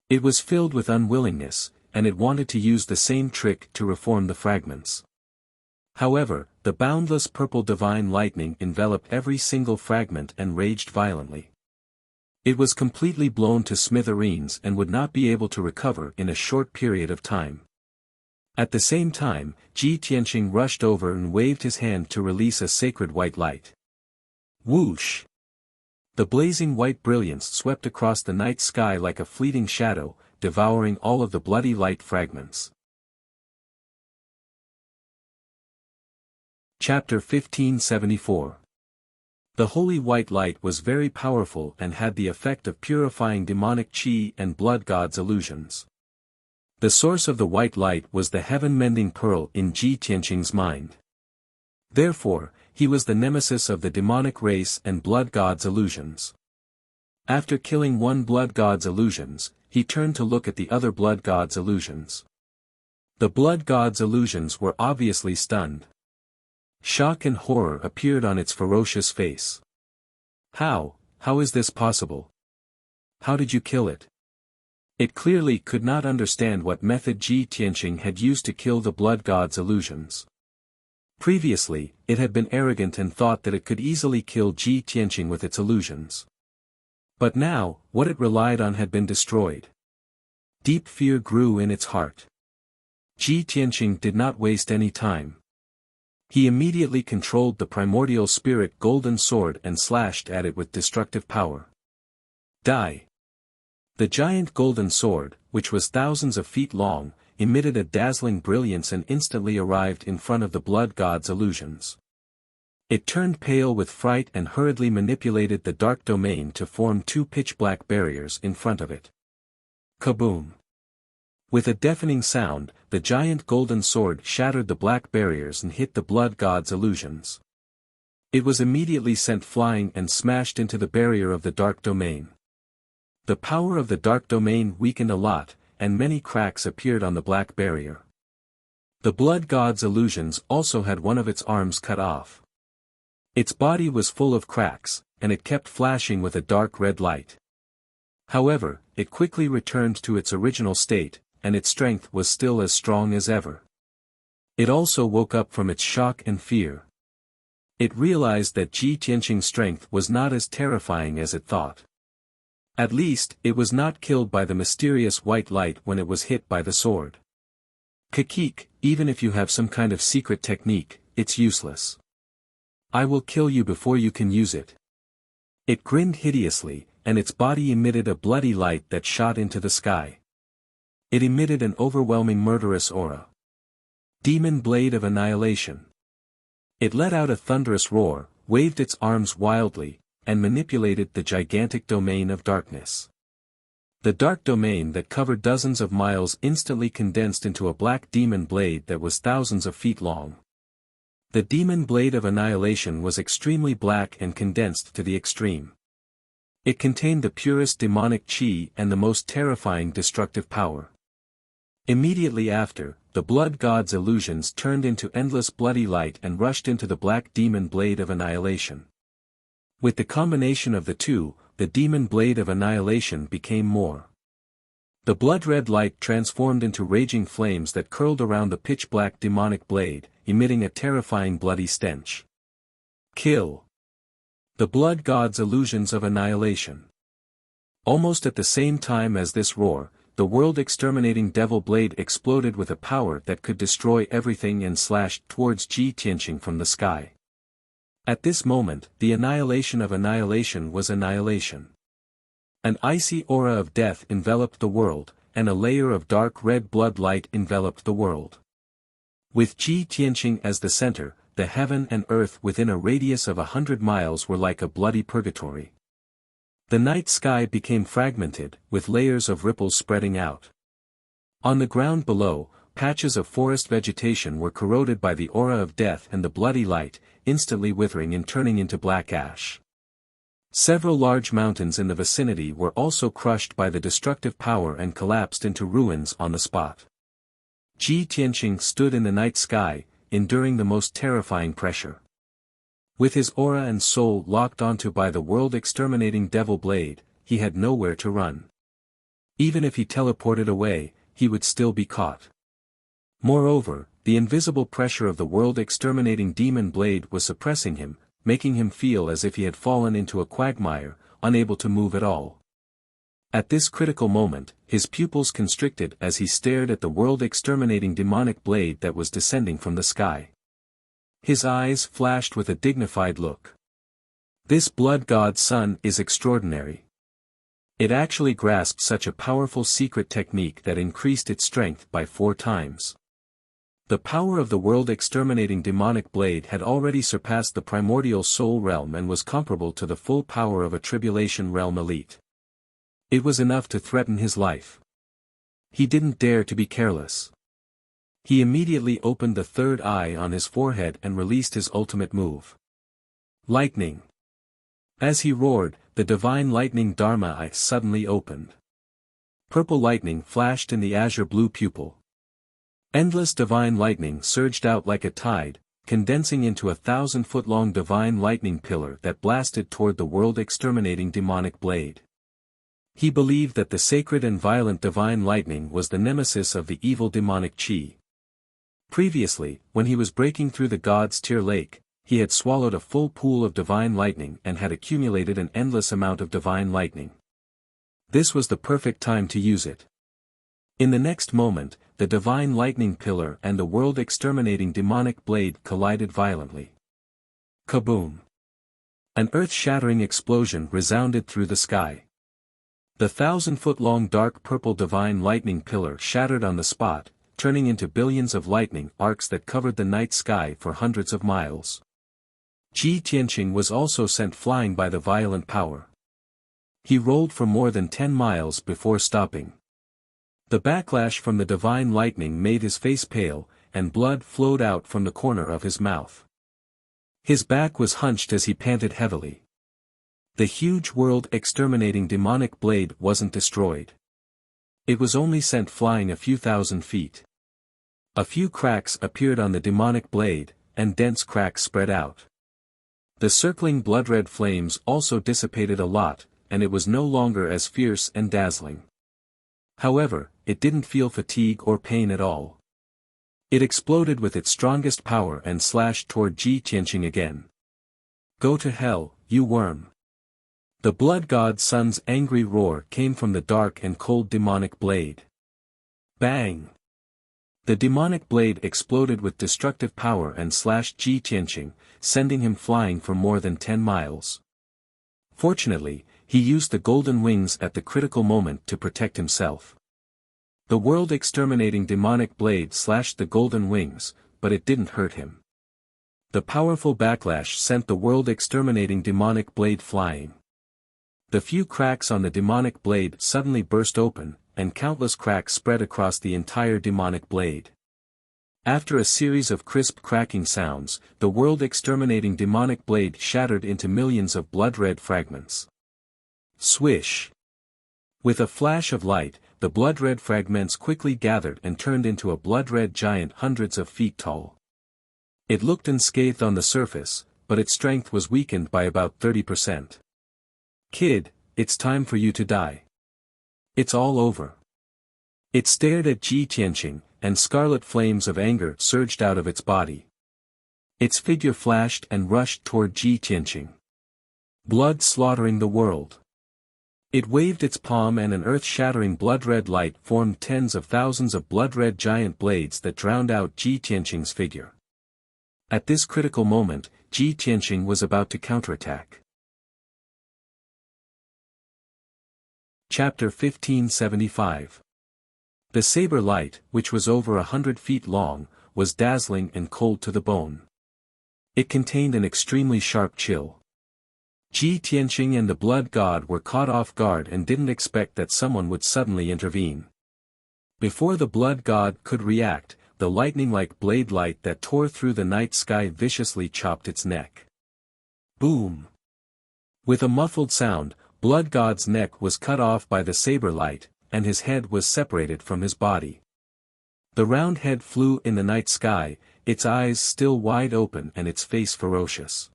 It was filled with unwillingness, and it wanted to use the same trick to reform the fragments. However, the boundless purple divine lightning enveloped every single fragment and raged violently. It was completely blown to smithereens and would not be able to recover in a short period of time. At the same time, Ji Tianqing rushed over and waved his hand to release a sacred white light. Whoosh! The blazing white brilliance swept across the night sky like a fleeting shadow, devouring all of the bloody light fragments. Chapter 1574. The holy white light was very powerful and had the effect of purifying demonic qi and blood gods' illusions. The source of the white light was the heaven-mending pearl in Ji Tianqing's mind. Therefore, he was the nemesis of the demonic race and blood gods' illusions. After killing one blood god's illusions, he turned to look at the other blood god's illusions. The blood god's illusions were obviously stunned. Shock and horror appeared on its ferocious face. How is this possible? How did you kill it? It clearly could not understand what method Ji Tianqing had used to kill the blood god's illusions. Previously, it had been arrogant and thought that it could easily kill Ji Tianqing with its illusions. But now, what it relied on had been destroyed. Deep fear grew in its heart. Ji Tianqing did not waste any time. He immediately controlled the primordial spirit golden sword and slashed at it with destructive power. Die. The giant golden sword, which was thousands of feet long, emitted a dazzling brilliance and instantly arrived in front of the blood god's illusions. It turned pale with fright and hurriedly manipulated the dark domain to form two pitch-black barriers in front of it. Kaboom! With a deafening sound, the giant golden sword shattered the black barriers and hit the blood god's illusions. It was immediately sent flying and smashed into the barrier of the dark domain. The power of the dark domain weakened a lot, and many cracks appeared on the black barrier. The blood god's illusions also had one of its arms cut off. Its body was full of cracks, and it kept flashing with a dark red light. However, it quickly returned to its original state, and its strength was still as strong as ever. It also woke up from its shock and fear. It realized that Ji Tianqing's strength was not as terrifying as it thought. At least, it was not killed by the mysterious white light when it was hit by the sword. Kakik, even if you have some kind of secret technique, it's useless. I will kill you before you can use it. It grinned hideously, and its body emitted a bloody light that shot into the sky. It emitted an overwhelming murderous aura. Demon Blade of Annihilation. It let out a thunderous roar, waved its arms wildly, and manipulated the gigantic domain of darkness. The dark domain that covered dozens of miles instantly condensed into a black demon blade that was thousands of feet long. The demon blade of annihilation was extremely black and condensed to the extreme. It contained the purest demonic chi and the most terrifying destructive power. Immediately after, the blood god's illusions turned into endless bloody light and rushed into the black demon blade of annihilation. With the combination of the two, the demon blade of annihilation became more. The blood-red light transformed into raging flames that curled around the pitch-black demonic blade, emitting a terrifying bloody stench. Kill. The blood god's illusions of annihilation. Almost at the same time as this roar, the world-exterminating devil blade exploded with a power that could destroy everything and slashed towards Ji Tianqing from the sky. At this moment, the annihilation of annihilation was annihilation. An icy aura of death enveloped the world, and a layer of dark red blood light enveloped the world. With Ji Tianqing as the center, the heaven and earth within a radius of 100 miles were like a bloody purgatory. The night sky became fragmented, with layers of ripples spreading out. On the ground below, patches of forest vegetation were corroded by the aura of death and the bloody light, instantly withering and turning into black ash. Several large mountains in the vicinity were also crushed by the destructive power and collapsed into ruins on the spot. Ji Tianqing stood in the night sky, enduring the most terrifying pressure. With his aura and soul locked onto by the world-exterminating devil blade, he had nowhere to run. Even if he teleported away, he would still be caught. Moreover, the invisible pressure of the world-exterminating demon blade was suppressing him, making him feel as if he had fallen into a quagmire, unable to move at all. At this critical moment, his pupils constricted as he stared at the world-exterminating demonic blade that was descending from the sky. His eyes flashed with a dignified look. This blood god's son is extraordinary. It actually grasped such a powerful secret technique that increased its strength by 4 times. The power of the world-exterminating demonic blade had already surpassed the primordial soul realm and was comparable to the full power of a tribulation realm elite. It was enough to threaten his life. He didn't dare to be careless. He immediately opened the third eye on his forehead and released his ultimate move. Lightning. As he roared, the divine lightning Dharma eye suddenly opened. Purple lightning flashed in the azure-blue pupil. Endless divine lightning surged out like a tide, condensing into a 1,000-foot-long divine lightning pillar that blasted toward the world-exterminating demonic blade. He believed that the sacred and violent divine lightning was the nemesis of the evil demonic chi. Previously, when he was breaking through the god's tier lake, he had swallowed a full pool of divine lightning and had accumulated an endless amount of divine lightning. This was the perfect time to use it. In the next moment, the divine lightning pillar and the world-exterminating demonic blade collided violently. Kaboom! An earth-shattering explosion resounded through the sky. The 1,000-foot-long dark purple divine lightning pillar shattered on the spot, turning into billions of lightning arcs that covered the night sky for hundreds of miles. Ji Tianqing was also sent flying by the violent power. He rolled for more than 10 miles before stopping. The backlash from the divine lightning made his face pale, and blood flowed out from the corner of his mouth. His back was hunched as he panted heavily. The huge world-exterminating demonic blade wasn't destroyed. It was only sent flying a few thousand feet. A few cracks appeared on the demonic blade, and dense cracks spread out. The circling blood-red flames also dissipated a lot, and it was no longer as fierce and dazzling. However, it didn't feel fatigue or pain at all. It exploded with its strongest power and slashed toward Ji Tianqing again. "Go to hell, you worm!" The blood god Sun's angry roar came from the dark and cold demonic blade. Bang! The demonic blade exploded with destructive power and slashed Ji Tianqing, sending him flying for more than 10 miles. Fortunately, he used the golden wings at the critical moment to protect himself. The world-exterminating demonic blade slashed the golden wings, but it didn't hurt him. The powerful backlash sent the world-exterminating demonic blade flying. The few cracks on the demonic blade suddenly burst open, and countless cracks spread across the entire demonic blade. After a series of crisp cracking sounds, the world-exterminating demonic blade shattered into millions of blood-red fragments. Swish! With a flash of light, the blood-red fragments quickly gathered and turned into a blood-red giant hundreds of feet tall. It looked unscathed on the surface, but its strength was weakened by about 30%. "Kid, it's time for you to die. It's all over." It stared at Ji Tianqing, and scarlet flames of anger surged out of its body. Its figure flashed and rushed toward Ji Tianqing. Blood slaughtering the world. It waved its palm and an earth-shattering blood-red light formed tens of thousands of blood-red giant blades that drowned out Ji Tianqing's figure. At this critical moment, Ji Tianqing was about to counterattack. Chapter 1575. The saber light, which was over 100 feet long, was dazzling and cold to the bone. It contained an extremely sharp chill. Ji Tianqing and the blood god were caught off guard and didn't expect that someone would suddenly intervene. Before the blood god could react, the lightning-like blade light that tore through the night sky viciously chopped its neck. Boom! With a muffled sound, Blood God's neck was cut off by the saber light, and his head was separated from his body. The round head flew in the night sky, its eyes still wide open and its face ferocious.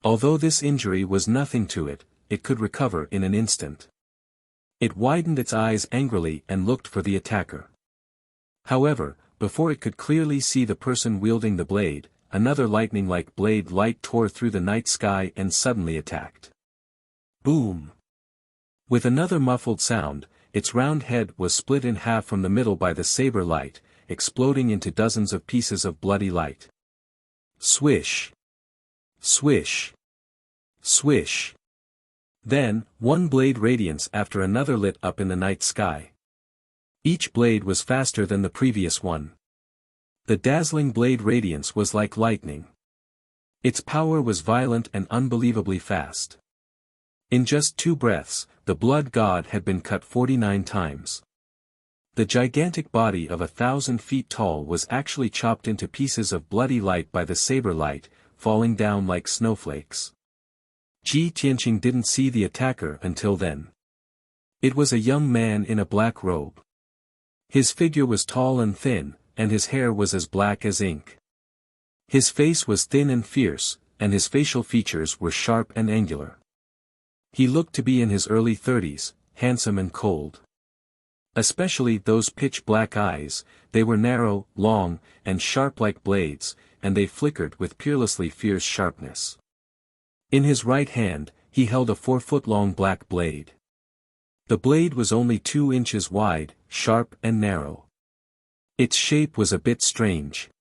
Although this injury was nothing to it, it could recover in an instant. It widened its eyes angrily and looked for the attacker. However, before it could clearly see the person wielding the blade, another lightning-like blade light tore through the night sky and suddenly attacked. Boom! With another muffled sound, its round head was split in half from the middle by the saber light, exploding into dozens of pieces of bloody light. Swish! Swish! Swish! Then, one blade radiance after another lit up in the night sky. Each blade was faster than the previous one. The dazzling blade radiance was like lightning. Its power was violent and unbelievably fast. In just 2 breaths, the blood god had been cut 49 times. The gigantic body of 1,000 feet tall was actually chopped into pieces of bloody light by the saber light, falling down like snowflakes. Ji Tianqing didn't see the attacker until then. It was a young man in a black robe. His figure was tall and thin, and his hair was as black as ink. His face was thin and fierce, and his facial features were sharp and angular. He looked to be in his early 30s, handsome and cold. Especially those pitch-black eyes, they were narrow, long, and sharp like blades, and they flickered with peerlessly fierce sharpness. In his right hand, he held a 4-foot-long black blade. The blade was only 2 inches wide, sharp and narrow. Its shape was a bit strange.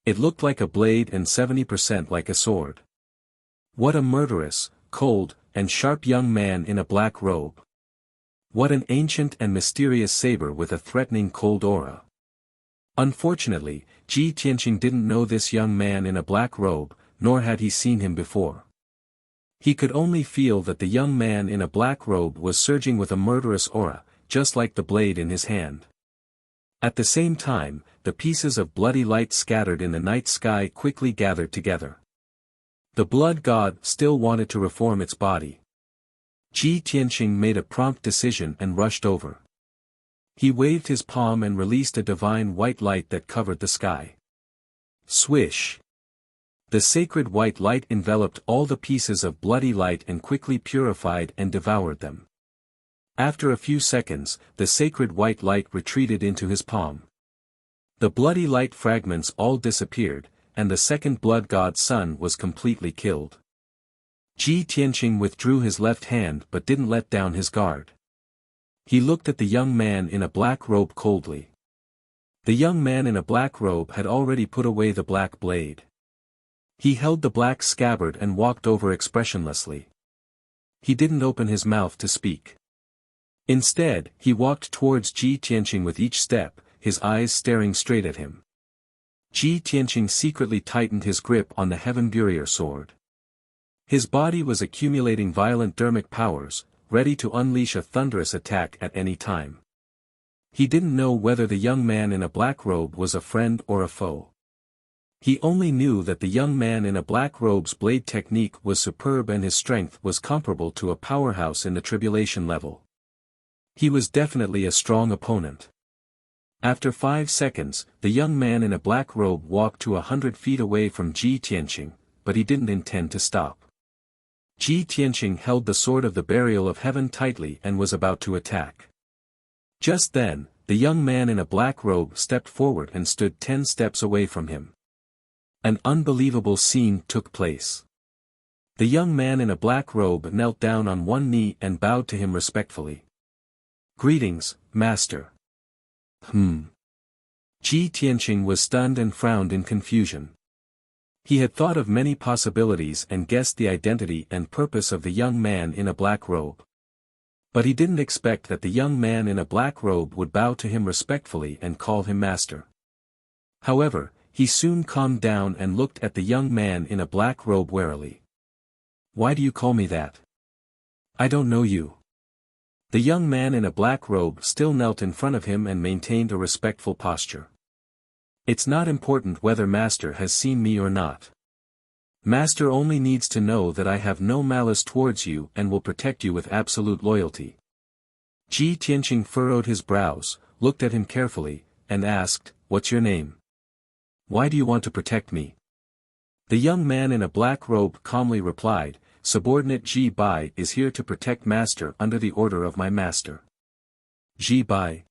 It looked like a blade and 70% like a sword. What a murderous, cold, and sharp young man in a black robe. What an ancient and mysterious saber with a threatening cold aura. Unfortunately, Ji Tianqing didn't know this young man in a black robe, nor had he seen him before. He could only feel that the young man in a black robe was surging with a murderous aura, just like the blade in his hand. At the same time, the pieces of bloody light scattered in the night sky quickly gathered together. The blood god still wanted to reform its body. Ji Tianqing made a prompt decision and rushed over. He waved his palm and released a divine white light that covered the sky. Swish! The sacred white light enveloped all the pieces of bloody light and quickly purified and devoured them. After a few seconds, the sacred white light retreated into his palm. The bloody light fragments all disappeared, and the second blood god's son was completely killed. Ji Tianqing withdrew his left hand but didn't let down his guard. He looked at the young man in a black robe coldly. The young man in a black robe had already put away the black blade. He held the black scabbard and walked over expressionlessly. He didn't open his mouth to speak. Instead, he walked towards Ji Tianqing with each step, his eyes staring straight at him. Ji Tianqing secretly tightened his grip on the Heaven Burier sword. His body was accumulating violent dermic powers, ready to unleash a thunderous attack at any time. He didn't know whether the young man in a black robe was a friend or a foe. He only knew that the young man in a black robe's blade technique was superb and his strength was comparable to a powerhouse in the tribulation level. He was definitely a strong opponent. After 5 seconds, the young man in a black robe walked to 100 feet away from Ji Tianqing, but he didn't intend to stop. Ji Tianqing held the sword of the burial of heaven tightly and was about to attack. Just then, the young man in a black robe stepped forward and stood 10 steps away from him. An unbelievable scene took place. The young man in a black robe knelt down on one knee and bowed to him respectfully. "Greetings, master." Ji Tianqing was stunned and frowned in confusion. He had thought of many possibilities and guessed the identity and purpose of the young man in a black robe. But he didn't expect that the young man in a black robe would bow to him respectfully and call him master. However, he soon calmed down and looked at the young man in a black robe warily. "Why do you call me that? I don't know you." The young man in a black robe still knelt in front of him and maintained a respectful posture. "It's not important whether Master has seen me or not. Master only needs to know that I have no malice towards you and will protect you with absolute loyalty." Ji Tianqing furrowed his brows, looked at him carefully, and asked, "What's your name? Why do you want to protect me?" The young man in a black robe calmly replied, "Subordinate Ji Bai is here to protect Master under the order of my master." "Ji Bai?"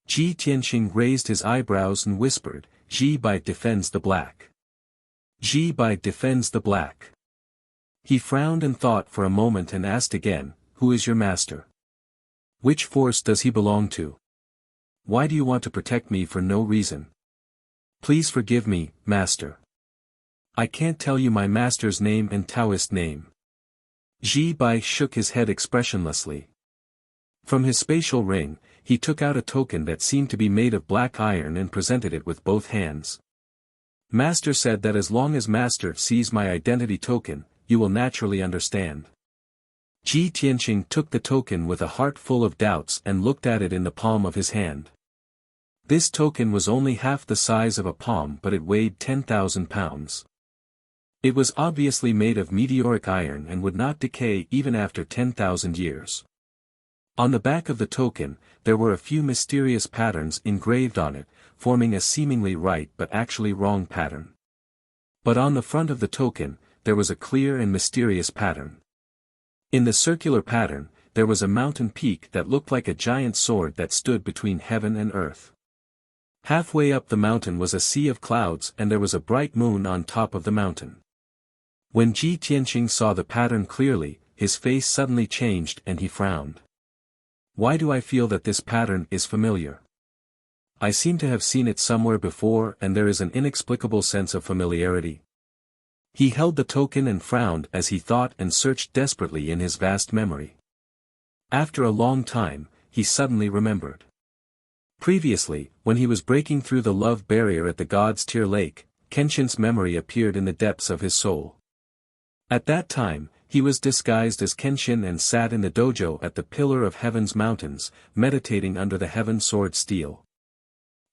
Ji Tianqing raised his eyebrows and whispered, "Ji Bai defends the black. Ji Bai defends the black." He frowned and thought for a moment and asked again, "Who is your master? Which force does he belong to? Why do you want to protect me for no reason? Please forgive me, master. I can't tell you my master's name and Taoist name." Ji Bai shook his head expressionlessly. From his spatial ring, he took out a token that seemed to be made of black iron and presented it with both hands. "Master said that as long as Master sees my identity token, you will naturally understand." Ji Tianqing took the token with a heart full of doubts and looked at it in the palm of his hand. This token was only half the size of a palm, but it weighed 10,000 pounds. It was obviously made of meteoric iron and would not decay even after 10,000 years. On the back of the token, there were a few mysterious patterns engraved on it, forming a seemingly right but actually wrong pattern. But on the front of the token, there was a clear and mysterious pattern. In the circular pattern, there was a mountain peak that looked like a giant sword that stood between heaven and earth. Halfway up the mountain was a sea of clouds and there was a bright moon on top of the mountain. When Ji Tianqing saw the pattern clearly, his face suddenly changed and he frowned. "Why do I feel that this pattern is familiar? I seem to have seen it somewhere before and there is an inexplicable sense of familiarity." He held the token and frowned as he thought and searched desperately in his vast memory. After a long time, he suddenly remembered. Previously, when he was breaking through the love barrier at the God's Tear Lake, Kenshin's memory appeared in the depths of his soul. At that time, he was disguised as Kenshin and sat in the dojo at the Pillar of Heaven's mountains, meditating under the Heaven Sword steel.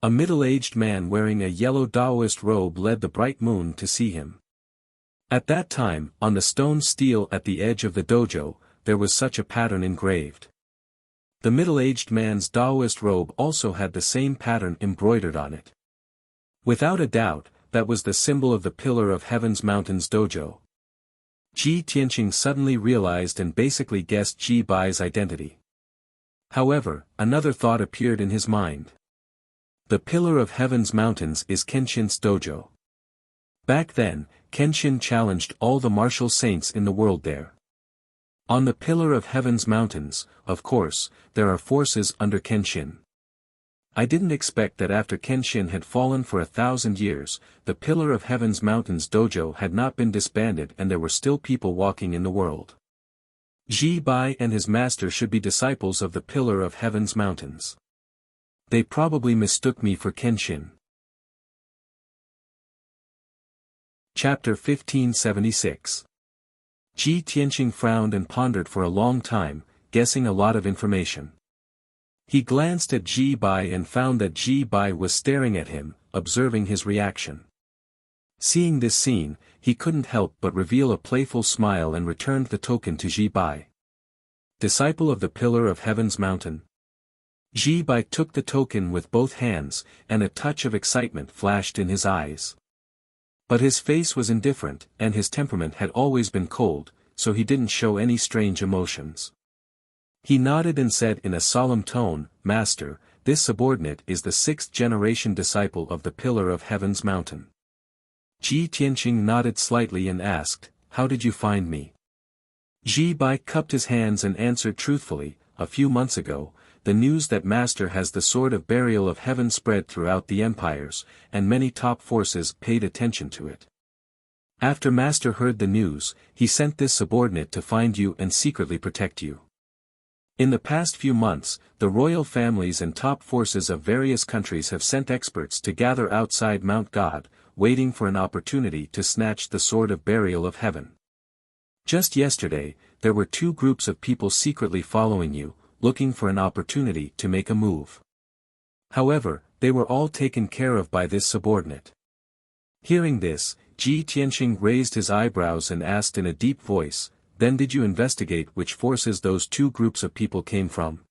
A middle-aged man wearing a yellow Taoist robe led the bright moon to see him. At that time, on the stone steel at the edge of the dojo, there was such a pattern engraved. The middle-aged man's Taoist robe also had the same pattern embroidered on it. Without a doubt, that was the symbol of the Pillar of Heaven's Mountains dojo. Ji Tianqing suddenly realized and basically guessed Ji Bai's identity. However, another thought appeared in his mind. The Pillar of Heaven's Mountains is Kenshin's dojo. Back then, Kenshin challenged all the martial saints in the world there. On the Pillar of Heaven's Mountains, of course, there are forces under Kenshin. I didn't expect that after Kenshin had fallen for 1,000 years, the Pillar of Heaven's Mountains dojo had not been disbanded and there were still people walking in the world. Ji Bai and his master should be disciples of the Pillar of Heaven's Mountains. They probably mistook me for Kenshin. Chapter 1576. Ji Tianqing frowned and pondered for a long time, guessing a lot of information. He glanced at Ji Bai and found that Ji Bai was staring at him, observing his reaction. Seeing this scene, he couldn't help but reveal a playful smile and returned the token to Ji Bai. Disciple of the Pillar of Heaven's Mountain. Ji Bai took the token with both hands, and a touch of excitement flashed in his eyes. But his face was indifferent, and his temperament had always been cold, so he didn't show any strange emotions. He nodded and said in a solemn tone, "Master, this subordinate is the 6th-generation disciple of the Pillar of Heaven's Mountain." Ji Tianqing nodded slightly and asked, "How did you find me?" Ji Bai cupped his hands and answered truthfully, "A few months ago, the news that Master has the Sword of Burial of Heaven spread throughout the empires, and many top forces paid attention to it. After Master heard the news, he sent this subordinate to find you and secretly protect you. In the past few months, the royal families and top forces of various countries have sent experts to gather outside Mount God, waiting for an opportunity to snatch the Sword of Burial of Heaven. Just yesterday, there were 2 groups of people secretly following you, looking for an opportunity to make a move. However, they were all taken care of by this subordinate." Hearing this, Ji Tianqing raised his eyebrows and asked in a deep voice, "Then did you investigate which forces those 2 groups of people came from?"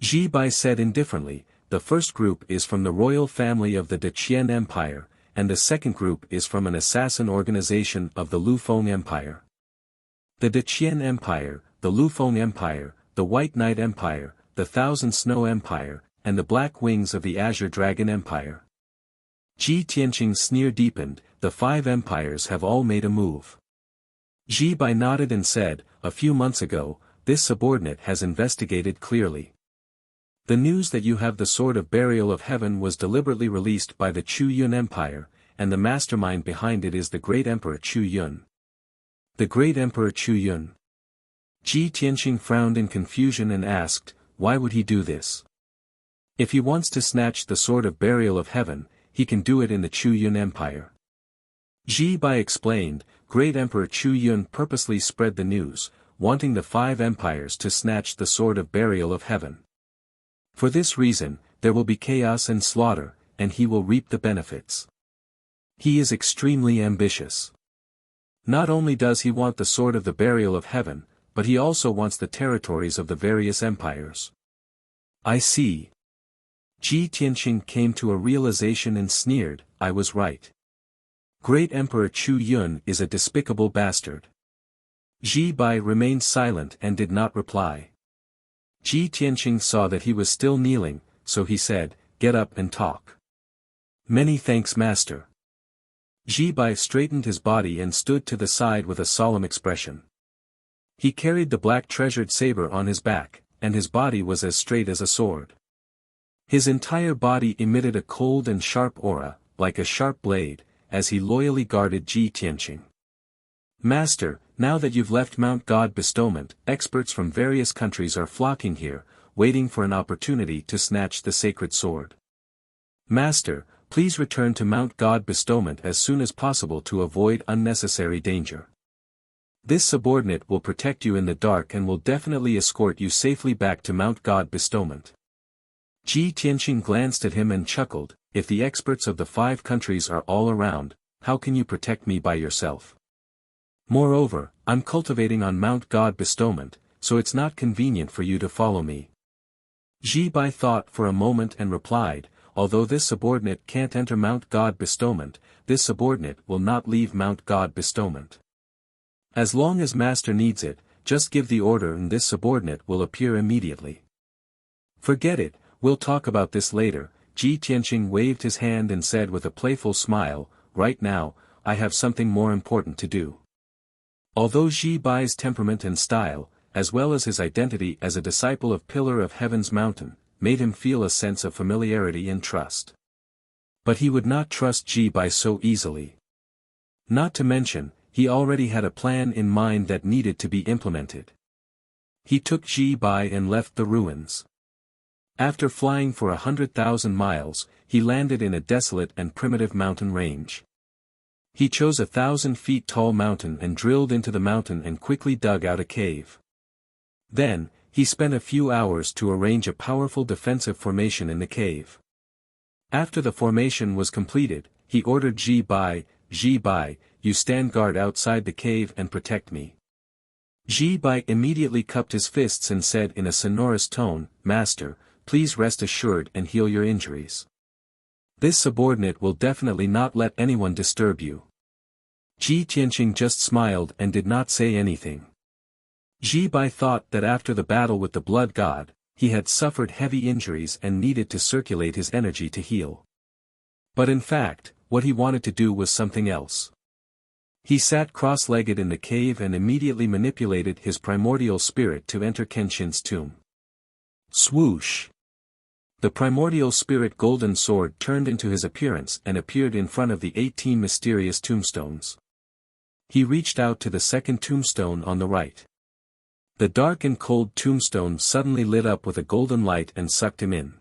Ji Bai said indifferently, "The first group is from the royal family of the Deqian Empire, and the second group is from an assassin organization of the Lufeng Empire. The Deqian Empire, the Lufeng Empire, the White Knight Empire, the Thousand Snow Empire, and the Black Wings of the Azure Dragon Empire." Ji Tianqing's sneer deepened, "The 5 empires have all made a move." Ji Bai nodded and said, "A few months ago, this subordinate has investigated clearly. The news that you have the Sword of Burial of Heaven was deliberately released by the Chu Yun Empire, and the mastermind behind it is the Great Emperor Chu Yun." "The Great Emperor Chu Yun?" Ji Tianqing frowned in confusion and asked, "Why would he do this? If he wants to snatch the Sword of Burial of Heaven, he can do it in the Chu Yun Empire." Ji Bai explained, "Great Emperor Chu Yun purposely spread the news, wanting the 5 empires to snatch the Sword of Burial of Heaven. For this reason, there will be chaos and slaughter, and he will reap the benefits. He is extremely ambitious. Not only does he want the Sword of the Burial of Heaven, but he also wants the territories of the various empires." "I see." Ji Tianqing came to a realization and sneered, "I was right. Great Emperor Chu Yun is a despicable bastard." Ji Bai remained silent and did not reply. Ji Tianqing saw that he was still kneeling, so he said, "Get up and talk." "Many thanks, Master." Ji Bai straightened his body and stood to the side with a solemn expression. He carried the black treasured saber on his back, and his body was as straight as a sword. His entire body emitted a cold and sharp aura, like a sharp blade, as he loyally guarded Ji Tianqing. "Master, now that you've left Mount God Bestowment, experts from various countries are flocking here, waiting for an opportunity to snatch the sacred sword. Master, please return to Mount God Bestowment as soon as possible to avoid unnecessary danger. This subordinate will protect you in the dark and will definitely escort you safely back to Mount God Bestowment. Ji Tianqing glanced at him and chuckled, if the experts of the 5 countries are all around, how can you protect me by yourself? Moreover, I'm cultivating on Mount God Bestowment, so it's not convenient for you to follow me. Ji Bai thought for a moment and replied, although this subordinate can't enter Mount God Bestowment, this subordinate will not leave Mount God Bestowment. As long as Master needs it, just give the order and this subordinate will appear immediately. Forget it, we'll talk about this later. Ji Tianqing waved his hand and said with a playful smile, right now, I have something more important to do. Although Ji Bai's temperament and style, as well as his identity as a disciple of Pillar of Heaven's Mountain, made him feel a sense of familiarity and trust. But he would not trust Ji Bai so easily. Not to mention, he already had a plan in mind that needed to be implemented. He took Ji Bai and left the ruins. After flying for 100,000 miles, he landed in a desolate and primitive mountain range. He chose 1,000 feet tall mountain and drilled into the mountain and quickly dug out a cave. Then, he spent a few hours to arrange a powerful defensive formation in the cave. After the formation was completed, he ordered Ji Bai, you stand guard outside the cave and protect me. Ji Bai immediately cupped his fists and said in a sonorous tone, Master, please rest assured and heal your injuries. This subordinate will definitely not let anyone disturb you. Ji Tianqing just smiled and did not say anything. Ji Bai thought that after the battle with the blood god, he had suffered heavy injuries and needed to circulate his energy to heal. But in fact, what he wanted to do was something else. He sat cross-legged in the cave and immediately manipulated his primordial spirit to enter Kenshin's tomb. Swoosh! The primordial spirit golden sword turned into his appearance and appeared in front of the 18 mysterious tombstones. He reached out to the second tombstone on the right. The dark and cold tombstone suddenly lit up with a golden light and sucked him in.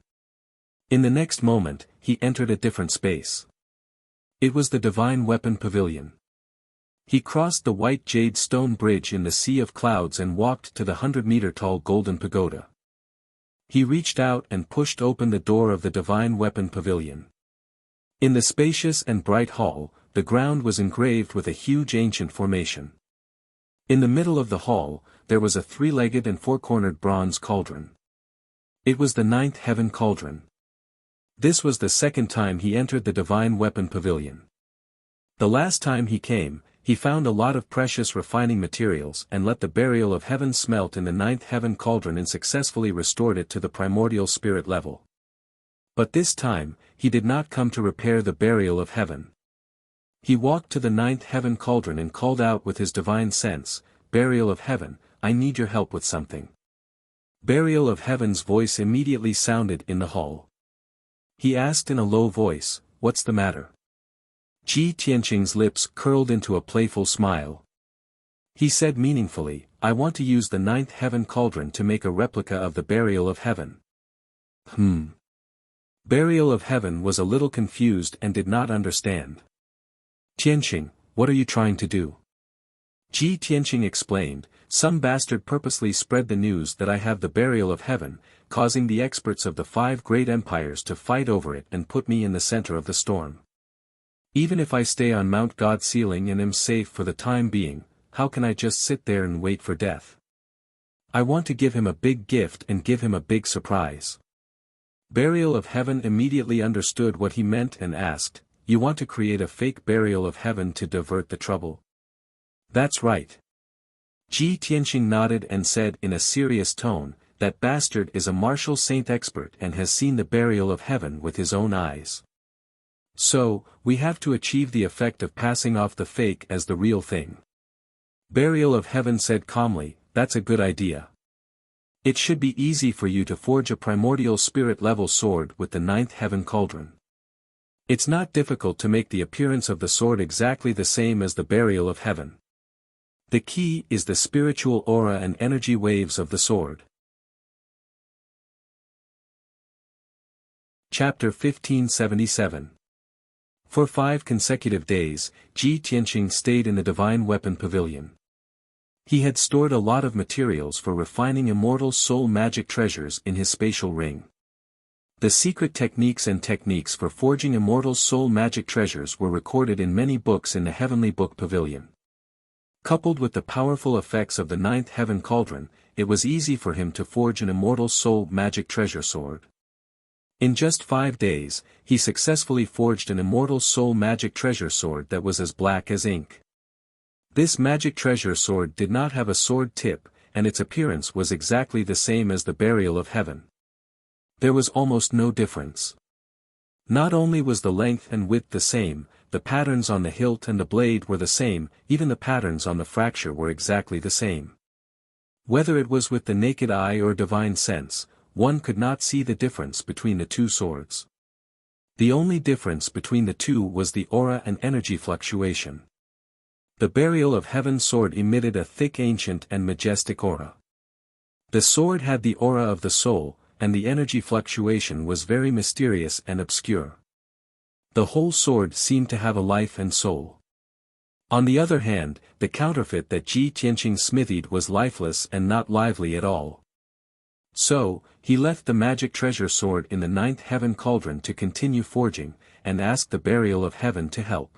In the next moment, he entered a different space. It was the Divine Weapon Pavilion. He crossed the white jade stone bridge in the sea of clouds and walked to the 100-meter-tall golden pagoda. He reached out and pushed open the door of the Divine Weapon Pavilion. In the spacious and bright hall, the ground was engraved with a huge ancient formation. In the middle of the hall, there was a 3-legged and 4-cornered bronze cauldron. It was the 9th heaven cauldron. This was the second time he entered the Divine Weapon Pavilion. The last time he came, he found a lot of precious refining materials and let the burial of heaven smelt in the 9th heaven cauldron and successfully restored it to the primordial spirit level. But this time, he did not come to repair the burial of heaven. He walked to the 9th heaven cauldron and called out with his divine sense, Burial of heaven, I need your help with something. Burial of heaven's voice immediately sounded in the hall. He asked in a low voice, what's the matter? Ji Tianqing's lips curled into a playful smile. He said meaningfully, I want to use the 9th heaven cauldron to make a replica of the burial of heaven. Burial of heaven was a little confused and did not understand. Tianqing, what are you trying to do? Ji Tianqing explained, some bastard purposely spread the news that I have the burial of heaven, causing the experts of the 5 great empires to fight over it and put me in the center of the storm. Even if I stay on Mount God ceiling and am safe for the time being, how can I just sit there and wait for death? I want to give him a big gift and give him a big surprise. Burial of heaven immediately understood what he meant and asked, you want to create a fake burial of heaven to divert the trouble? That's right. Ji Tianqing nodded and said in a serious tone, that bastard is a martial saint expert and has seen the burial of heaven with his own eyes. So, we have to achieve the effect of passing off the fake as the real thing. Burial of heaven said calmly, that's a good idea. It should be easy for you to forge a primordial spirit level sword with the 9th heaven cauldron. It's not difficult to make the appearance of the sword exactly the same as the burial of heaven. The key is the spiritual aura and energy waves of the sword. Chapter 1577. For 5 consecutive days, Ji Tianqing stayed in the Divine Weapon Pavilion. He had stored a lot of materials for refining immortal soul magic treasures in his spatial ring. The secret techniques and techniques for forging immortal soul magic treasures were recorded in many books in the Heavenly Book Pavilion. Coupled with the powerful effects of the 9th Heaven Cauldron, it was easy for him to forge an immortal soul magic treasure sword. In just 5 days, he successfully forged an immortal soul magic treasure sword that was as black as ink. This magic treasure sword did not have a sword tip, and its appearance was exactly the same as the Burial of Heaven. There was almost no difference. Not only was the length and width the same, the patterns on the hilt and the blade were the same, even the patterns on the fracture were exactly the same. Whether it was with the naked eye or divine sense, one could not see the difference between the 2 swords. The only difference between the 2 was the aura and energy fluctuation. The Burial of Heaven sword emitted a thick ancient and majestic aura. The sword had the aura of the soul, and the energy fluctuation was very mysterious and obscure. The whole sword seemed to have a life and soul. On the other hand, the counterfeit that Ji Tianqing smithied was lifeless and not lively at all. So, he left the magic treasure sword in the 9th Heaven Cauldron to continue forging, and asked the Burial of Heaven to help.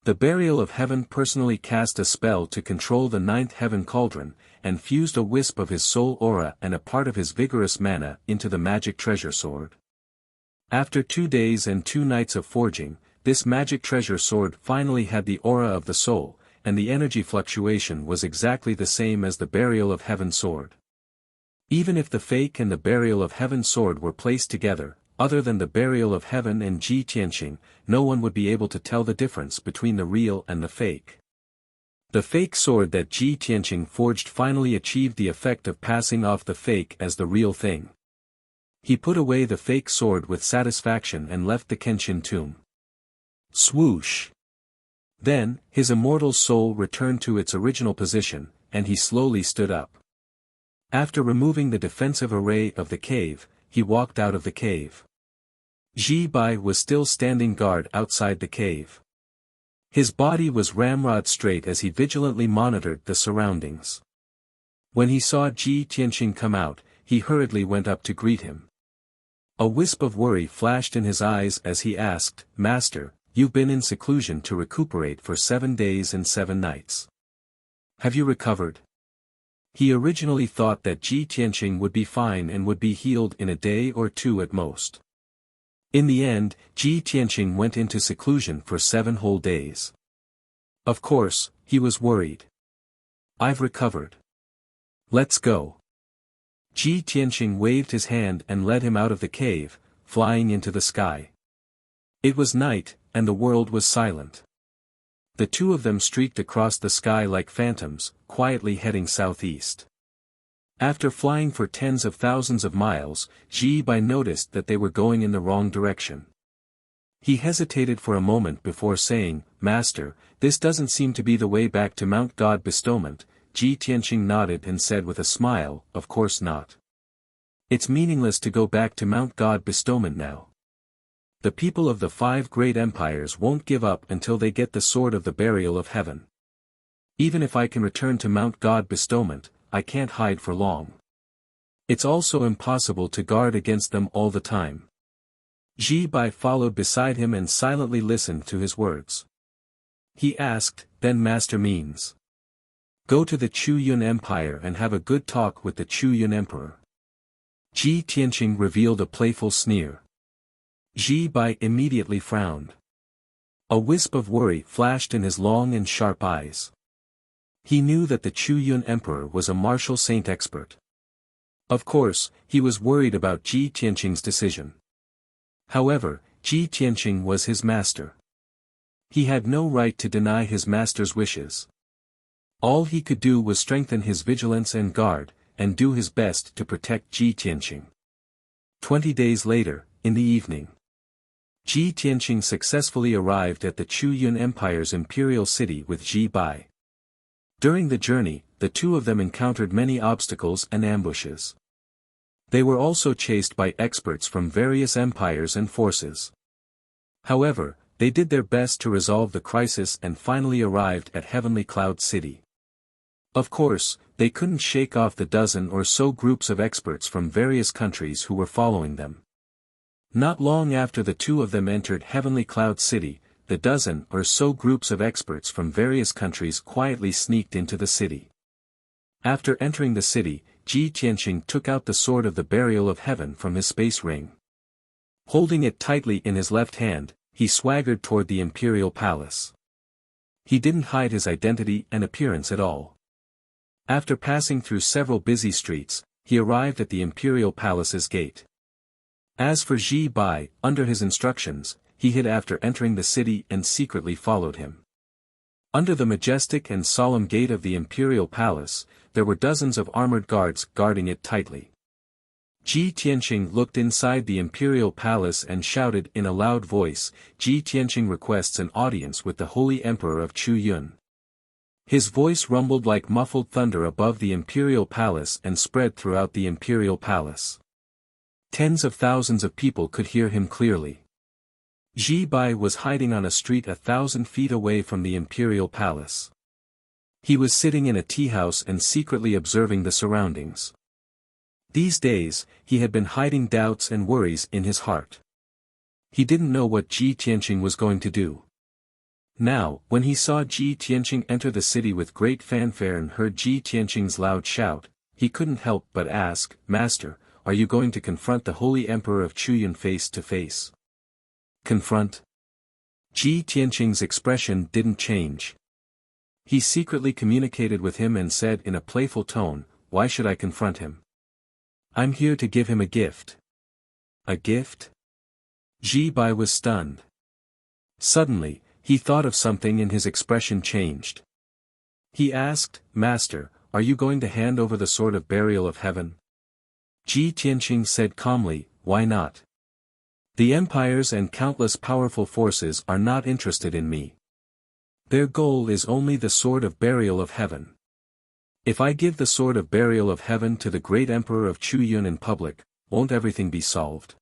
The Burial of Heaven personally cast a spell to control the 9th Heaven Cauldron, and fused a wisp of his soul aura and a part of his vigorous mana into the magic treasure sword. After 2 days and 2 nights of forging, this magic treasure sword finally had the aura of the soul, and the energy fluctuation was exactly the same as the Burial of Heaven sword. Even if the fake and the Burial of Heaven sword were placed together, other than the Burial of Heaven and Ji Tianqing, no one would be able to tell the difference between the real and the fake. The fake sword that Ji Tianqing forged finally achieved the effect of passing off the fake as the real thing. He put away the fake sword with satisfaction and left the Kenshin tomb. Swoosh! Then, his immortal soul returned to its original position, and he slowly stood up. After removing the defensive array of the cave, he walked out of the cave. Ji Bai was still standing guard outside the cave. His body was ramrod straight as he vigilantly monitored the surroundings. When he saw Ji Tianqing come out, he hurriedly went up to greet him. A wisp of worry flashed in his eyes as he asked, "Master, you've been in seclusion to recuperate for 7 days and 7 nights. Have you recovered?" He originally thought that Ji Tianqing would be fine and would be healed in a day or 2 at most. In the end, Ji Tianqing went into seclusion for 7 whole days. Of course, he was worried. "I've recovered. Let's go." Ji Tianqing waved his hand and led him out of the cave, flying into the sky. It was night, and the world was silent. The 2 of them streaked across the sky like phantoms, quietly heading southeast. After flying for tens of thousands of miles, Ji Bai noticed that they were going in the wrong direction. He hesitated for a moment before saying, "Master, this doesn't seem to be the way back to Mount God Bestowment." Ji Tianqing nodded and said with a smile, "Of course not. It's meaningless to go back to Mount God Bestowment now. The people of the 5 great empires won't give up until they get the sword of the Burial of Heaven. Even if I can return to Mount God Bestowment, I can't hide for long. It's also impossible to guard against them all the time." Ji Bai followed beside him and silently listened to his words. He asked, "Then Master means go to the Chu Yun Empire and have a good talk with the Chu Yun Emperor?" Ji Tianqing revealed a playful sneer. Ji Bai immediately frowned. A wisp of worry flashed in his long and sharp eyes. He knew that the Chu Yun Emperor was a martial saint expert. Of course, he was worried about Ji Tianqing's decision. However, Ji Tianqing was his master. He had no right to deny his master's wishes. All he could do was strengthen his vigilance and guard, and do his best to protect Ji Tianqing. 20 days later, in the evening, Ji Tianqing successfully arrived at the Chu Yun Empire's imperial city with Ji Bai. During the journey, the two of them encountered many obstacles and ambushes. They were also chased by experts from various empires and forces. However, they did their best to resolve the crisis and finally arrived at Heavenly Cloud City. Of course, they couldn't shake off the dozen or so groups of experts from various countries who were following them. Not long after the two of them entered Heavenly Cloud City, the dozen or so groups of experts from various countries quietly sneaked into the city. After entering the city, Ji Tianqing took out the sword of the burial of heaven from his space ring. Holding it tightly in his left hand, he swaggered toward the imperial palace. He didn't hide his identity and appearance at all. After passing through several busy streets, he arrived at the imperial palace's gate. As for Ji Bai, under his instructions, he hid after entering the city and secretly followed him. Under the majestic and solemn gate of the imperial palace, there were dozens of armored guards guarding it tightly. Ji Tianqing looked inside the imperial palace and shouted in a loud voice, "Ji Tianqing requests an audience with the Holy Emperor of Chu Yun." His voice rumbled like muffled thunder above the imperial palace and spread throughout the imperial palace. Tens of thousands of people could hear him clearly. Ji Bai was hiding on a street 1,000 feet away from the imperial palace. He was sitting in a tea house and secretly observing the surroundings. These days, he had been hiding doubts and worries in his heart. He didn't know what Ji Tianqing was going to do. Now, when he saw Ji Tianqing enter the city with great fanfare and heard Ji Tianqing's loud shout, he couldn't help but ask, "Master, are you going to confront the Holy Emperor of Chu Yun face to face?" Confront? Ji Tianqing's expression didn't change. He secretly communicated with him and said in a playful tone, "Why should I confront him? I'm here to give him a gift." A gift? Ji Bai was stunned. Suddenly, he thought of something and his expression changed. He asked, "Master, are you going to hand over the sword of burial of heaven?" Ji Tianqing said calmly, "Why not? The empires and countless powerful forces are not interested in me. Their goal is only the sword of burial of heaven. If I give the sword of burial of heaven to the great emperor of Chu Yun in public, won't everything be solved?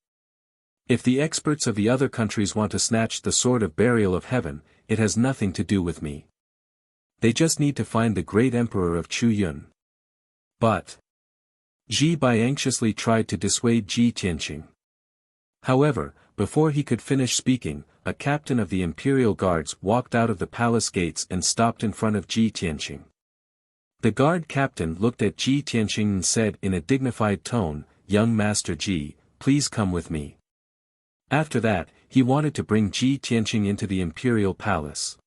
If the experts of the other countries want to snatch the sword of burial of heaven, it has nothing to do with me. They just need to find the great emperor of Chu Yun." But Ji Bai anxiously tried to dissuade Ji Tianqing. However, before he could finish speaking, a captain of the imperial guards walked out of the palace gates and stopped in front of Ji Tianqing. The guard captain looked at Ji Tianqing and said in a dignified tone, "Young Master Ji, please come with me." After that, he wanted to bring Ji Tianqing into the imperial palace.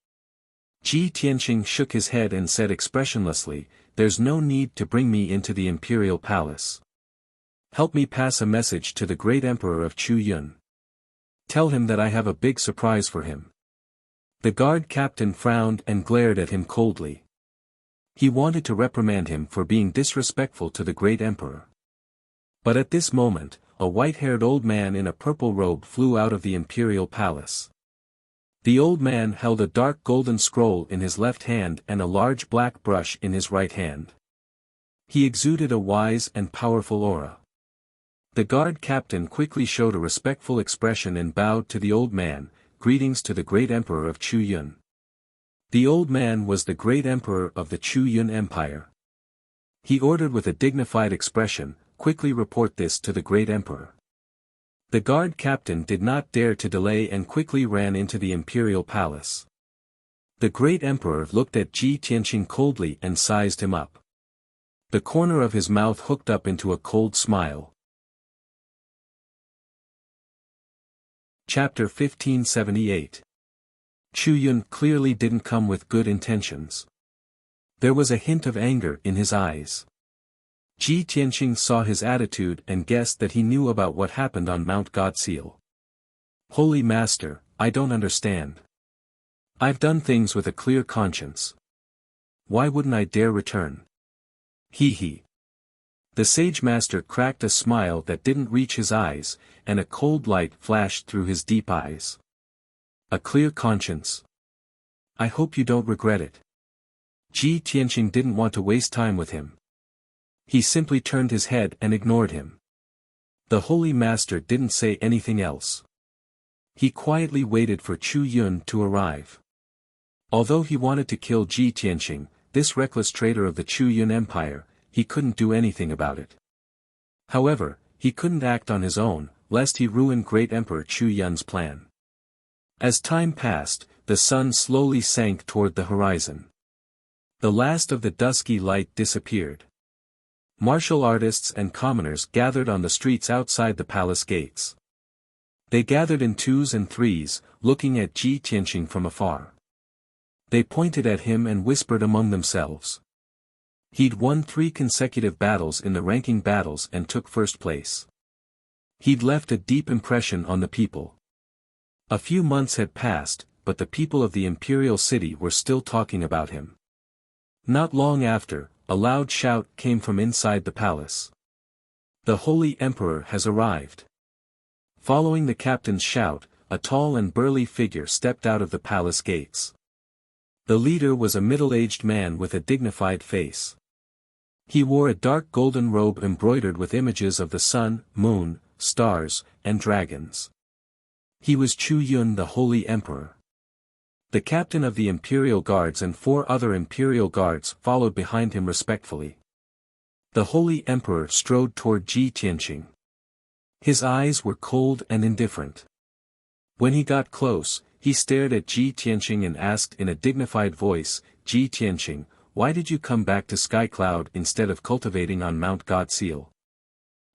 Ji Tianqing shook his head and said expressionlessly, "There's no need to bring me into the imperial palace. Help me pass a message to the great emperor of Chu Yun. Tell him that I have a big surprise for him." The guard captain frowned and glared at him coldly. He wanted to reprimand him for being disrespectful to the great emperor. But at this moment, a white-haired old man in a purple robe flew out of the imperial palace. The old man held a dark golden scroll in his left hand and a large black brush in his right hand. He exuded a wise and powerful aura. The guard captain quickly showed a respectful expression and bowed to the old man, "Greetings to the great emperor of Chu Yun." The old man was the great emperor of the Chu Yun Empire. He ordered with a dignified expression, "Quickly report this to the great emperor." The guard captain did not dare to delay and quickly ran into the imperial palace. The great emperor looked at Ji Tianqing coldly and sized him up. The corner of his mouth hooked up into a cold smile. Chapter 1578. Chu Yun clearly didn't come with good intentions. There was a hint of anger in his eyes. Ji Tianqing saw his attitude and guessed that he knew about what happened on Mount Godseal. "Holy Master, I don't understand. I've done things with a clear conscience. Why wouldn't I dare return?" He. The sage master cracked a smile that didn't reach his eyes, and a cold light flashed through his deep eyes. "A clear conscience. I hope you don't regret it." Ji Tianqing didn't want to waste time with him. He simply turned his head and ignored him. The Holy Master didn't say anything else. He quietly waited for Chu Yun to arrive. Although he wanted to kill Ji Tianqing, this reckless traitor of the Chu Yun Empire, he couldn't do anything about it. However, he couldn't act on his own, lest he ruin Great Emperor Chu Yun's plan. As time passed, the sun slowly sank toward the horizon. The last of the dusky light disappeared. Martial artists and commoners gathered on the streets outside the palace gates. They gathered in twos and threes, looking at Ji Tianqing from afar. They pointed at him and whispered among themselves. He'd won 3 consecutive battles in the ranking battles and took first place. He'd left a deep impression on the people. A few months had passed, but the people of the imperial city were still talking about him. Not long after, a loud shout came from inside the palace. The Holy Emperor has arrived. Following the captain's shout, a tall and burly figure stepped out of the palace gates. The leader was a middle-aged man with a dignified face. He wore a dark golden robe embroidered with images of the sun, moon, stars, and dragons. He was Chu Yun, the Holy Emperor. The captain of the Imperial Guards and 4 other Imperial Guards followed behind him respectfully. The Holy Emperor strode toward Ji Tianqing. His eyes were cold and indifferent. When he got close, he stared at Ji Tianqing and asked in a dignified voice, "Ji Tianqing, why did you come back to Sky Cloud instead of cultivating on Mount Godseal?"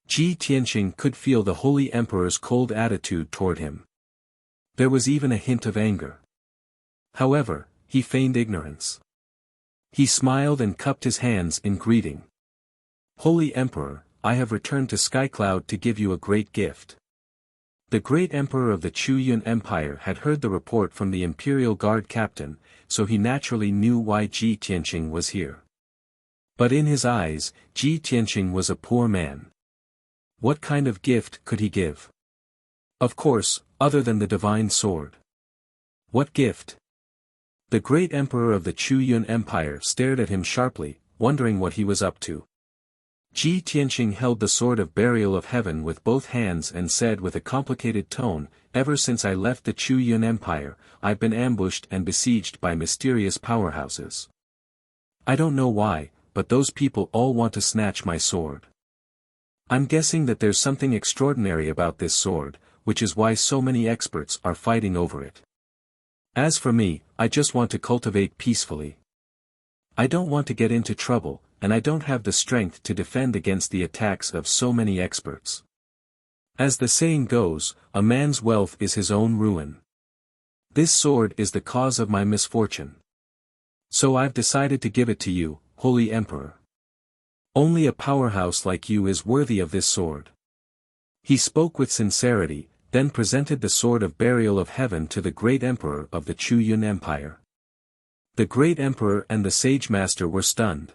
Ji Tianqing could feel the Holy Emperor's cold attitude toward him. There was even a hint of anger. However, he feigned ignorance. He smiled and cupped his hands in greeting. "Holy Emperor, I have returned to Sky Cloud to give you a great gift." The great emperor of the Chu Yun Empire had heard the report from the Imperial Guard captain, so he naturally knew why Ji Tianqing was here. But in his eyes, Ji Tianqing was a poor man. What kind of gift could he give? Of course, other than the divine sword. What gift? The great emperor of the Chu Yun Empire stared at him sharply, wondering what he was up to. Ji Tianqing held the sword of burial of heaven with both hands and said with a complicated tone, "Ever since I left the Chu Yun Empire, I've been ambushed and besieged by mysterious powerhouses. I don't know why, but those people all want to snatch my sword. I'm guessing that there's something extraordinary about this sword, which is why so many experts are fighting over it. As for me, I just want to cultivate peacefully. I don't want to get into trouble, and I don't have the strength to defend against the attacks of so many experts. As the saying goes, a man's wealth is his own ruin. This sword is the cause of my misfortune. So I've decided to give it to you, Holy Emperor. Only a powerhouse like you is worthy of this sword." He spoke with sincerity, then presented the sword of burial of heaven to the great emperor of the Chu Yun Empire. The great emperor and the sage master were stunned.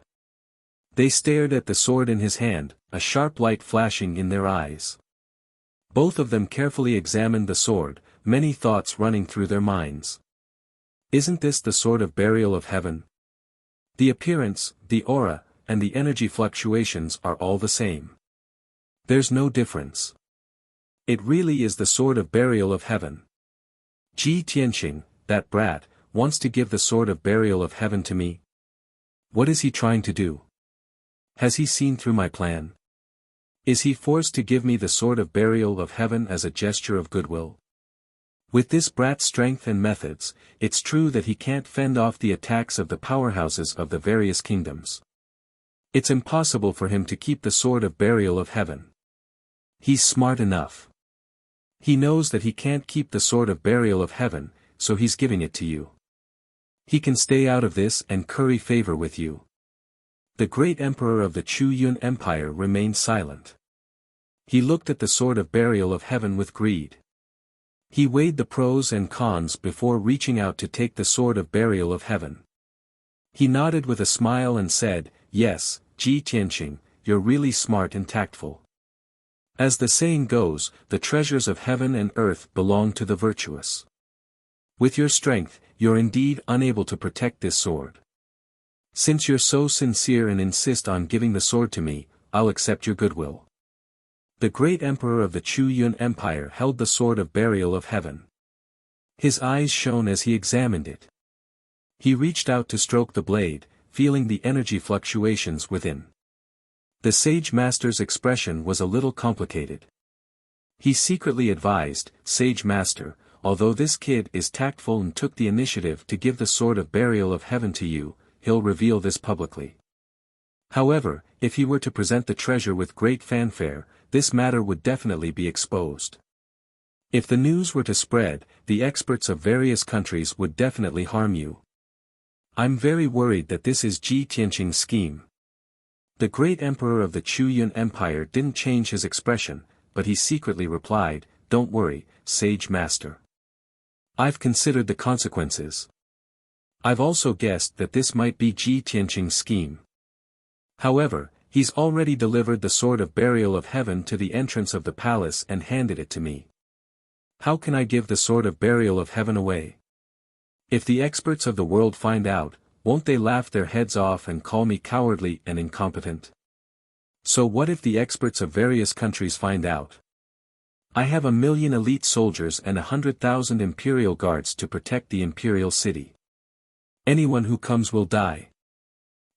They stared at the sword in his hand, a sharp light flashing in their eyes. Both of them carefully examined the sword, many thoughts running through their minds. Isn't this the sword of burial of heaven? The appearance, the aura, and the energy fluctuations are all the same. There's no difference. It really is the sword of burial of heaven. Ji Tianqing, that brat, wants to give the sword of burial of heaven to me. What is he trying to do? Has he seen through my plan? Is he forced to give me the sword of burial of heaven as a gesture of goodwill? With this brat's strength and methods, it's true that he can't fend off the attacks of the powerhouses of the various kingdoms. It's impossible for him to keep the sword of burial of heaven. He's smart enough. He knows that he can't keep the sword of burial of heaven, so he's giving it to you. He can stay out of this and curry favor with you." The great emperor of the Chu Yun Empire remained silent. He looked at the sword of burial of heaven with greed. He weighed the pros and cons before reaching out to take the sword of burial of heaven. He nodded with a smile and said, "Yes, Ji Tianqing, you're really smart and tactful. As the saying goes, the treasures of heaven and earth belong to the virtuous. With your strength, you're indeed unable to protect this sword. Since you're so sincere and insist on giving the sword to me, I'll accept your goodwill. The great emperor of the Chu Yun Empire held the sword of burial of heaven. His eyes shone as he examined it. He reached out to stroke the blade, feeling the energy fluctuations within. The sage master's expression was a little complicated. He secretly advised, "Sage master, although this kid is tactful and took the initiative to give the sword of burial of heaven to you, he'll reveal this publicly. However, if he were to present the treasure with great fanfare, this matter would definitely be exposed. If the news were to spread, the experts of various countries would definitely harm you. I'm very worried that this is Ji Tianqing's scheme." The great emperor of the Chu Yun Empire didn't change his expression, but he secretly replied, "Don't worry, sage master. I've considered the consequences. I've also guessed that this might be Ji Tianqing's scheme. However, he's already delivered the sword of burial of heaven to the entrance of the palace and handed it to me. How can I give the sword of burial of heaven away? If the experts of the world find out, won't they laugh their heads off and call me cowardly and incompetent? So what if the experts of various countries find out? I have 1,000,000 elite soldiers and 100,000 imperial guards to protect the imperial city. Anyone who comes will die."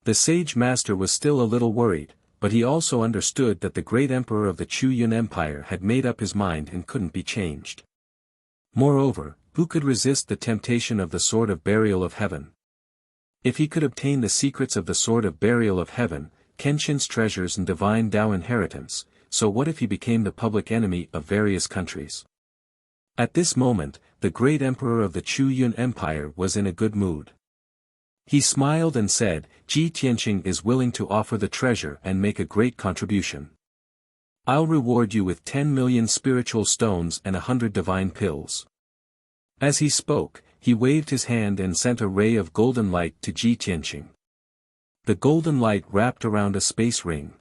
The sage master was still a little worried, but he also understood that the great emperor of the Chu Yun Empire had made up his mind and couldn't be changed. Moreover, who could resist the temptation of the sword of burial of heaven? If he could obtain the secrets of the sword of burial of heaven, Kenshin's treasures and divine Tao inheritance, so what if he became the public enemy of various countries? At this moment, the great emperor of the Chu Yun Empire was in a good mood. He smiled and said, "Ji Tianqing is willing to offer the treasure and make a great contribution. I'll reward you with 10 million spiritual stones and 100 divine pills." As he spoke, he waved his hand and sent a ray of golden light to Ji Tianqing. The golden light wrapped around a space ring.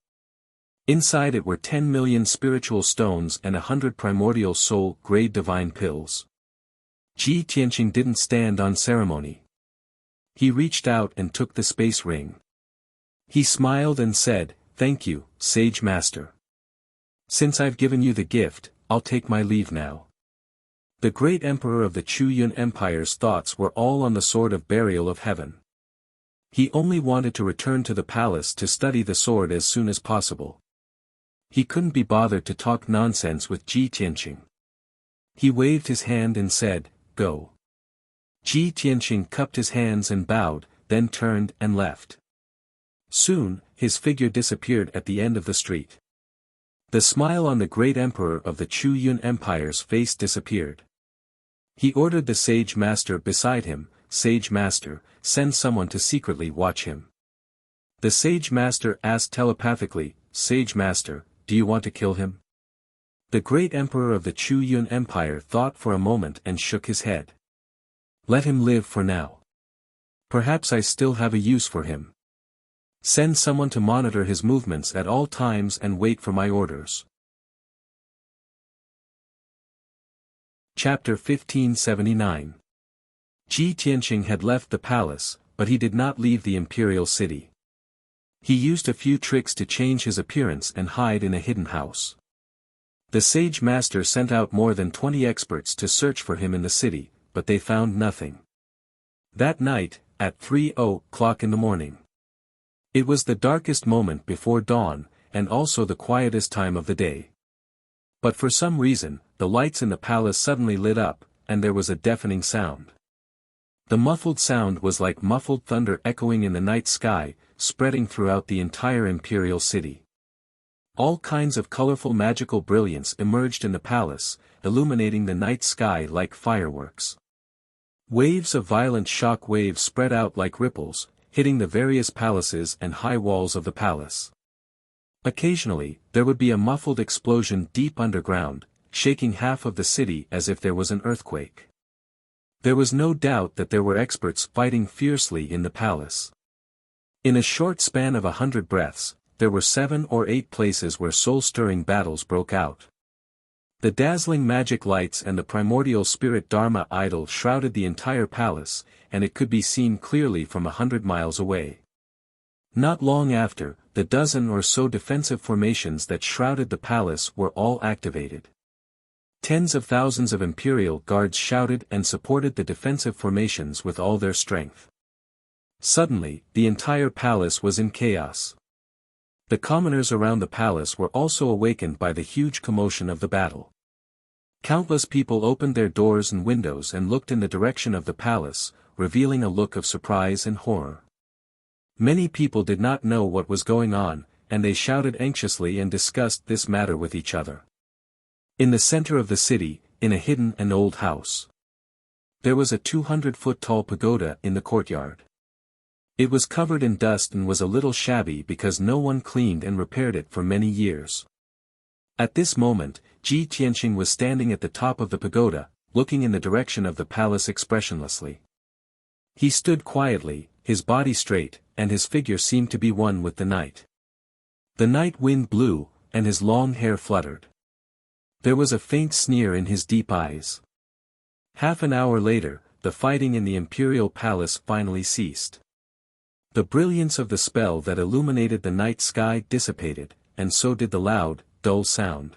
Inside it were 10 million spiritual stones and 100 primordial soul-grade divine pills. Ji Tianqing didn't stand on ceremony. He reached out and took the space ring. He smiled and said, "Thank you, sage master. Since I've given you the gift, I'll take my leave now." The great emperor of the Chu Yun Empire's thoughts were all on the sword of burial of heaven. He only wanted to return to the palace to study the sword as soon as possible. He couldn't be bothered to talk nonsense with Ji Tianqing. He waved his hand and said, "Go." Ji Tianqing cupped his hands and bowed, then turned and left. Soon, his figure disappeared at the end of the street. The smile on the great emperor of the Chu Yun Empire's face disappeared. He ordered the sage master beside him, "Sage master, send someone to secretly watch him." The sage master asked telepathically, "Sage master, do you want to kill him?" The great emperor of the Chu Yun Empire thought for a moment and shook his head. "Let him live for now. Perhaps I still have a use for him. Send someone to monitor his movements at all times and wait for my orders." Chapter 1579. Ji Tianqing had left the palace, but he did not leave the imperial city. He used a few tricks to change his appearance and hide in a hidden house. The sage master sent out more than 20 experts to search for him in the city, but they found nothing. That night, at 3:00 in the morning. It was the darkest moment before dawn, and also the quietest time of the day. But for some reason, the lights in the palace suddenly lit up, and there was a deafening sound. The muffled sound was like muffled thunder echoing in the night sky, spreading throughout the entire imperial city. All kinds of colorful magical brilliance emerged in the palace, illuminating the night sky like fireworks. Waves of violent shock waves spread out like ripples, hitting the various palaces and high walls of the palace. Occasionally, there would be a muffled explosion deep underground, shaking half of the city as if there was an earthquake. There was no doubt that there were experts fighting fiercely in the palace. In a short span of 100 breaths, there were 7 or 8 places where soul-stirring battles broke out. The dazzling magic lights and the primordial spirit Dharma idol shrouded the entire palace, and it could be seen clearly from 100 miles away. Not long after, the dozen or so defensive formations that shrouded the palace were all activated. Tens of thousands of imperial guards shouted and supported the defensive formations with all their strength. Suddenly, the entire palace was in chaos. The commoners around the palace were also awakened by the huge commotion of the battle. Countless people opened their doors and windows and looked in the direction of the palace, revealing a look of surprise and horror. Many people did not know what was going on, and they shouted anxiously and discussed this matter with each other. In the center of the city, in a hidden and old house, there was a 200-foot-tall pagoda in the courtyard. It was covered in dust and was a little shabby because no one cleaned and repaired it for many years. At this moment, Ji Tianqing was standing at the top of the pagoda, looking in the direction of the palace expressionlessly. He stood quietly, his body straight, and his figure seemed to be one with the night. The night wind blew, and his long hair fluttered. There was a faint sneer in his deep eyes. Half an hour later, the fighting in the imperial palace finally ceased. The brilliance of the spell that illuminated the night sky dissipated, and so did the loud, dull sound.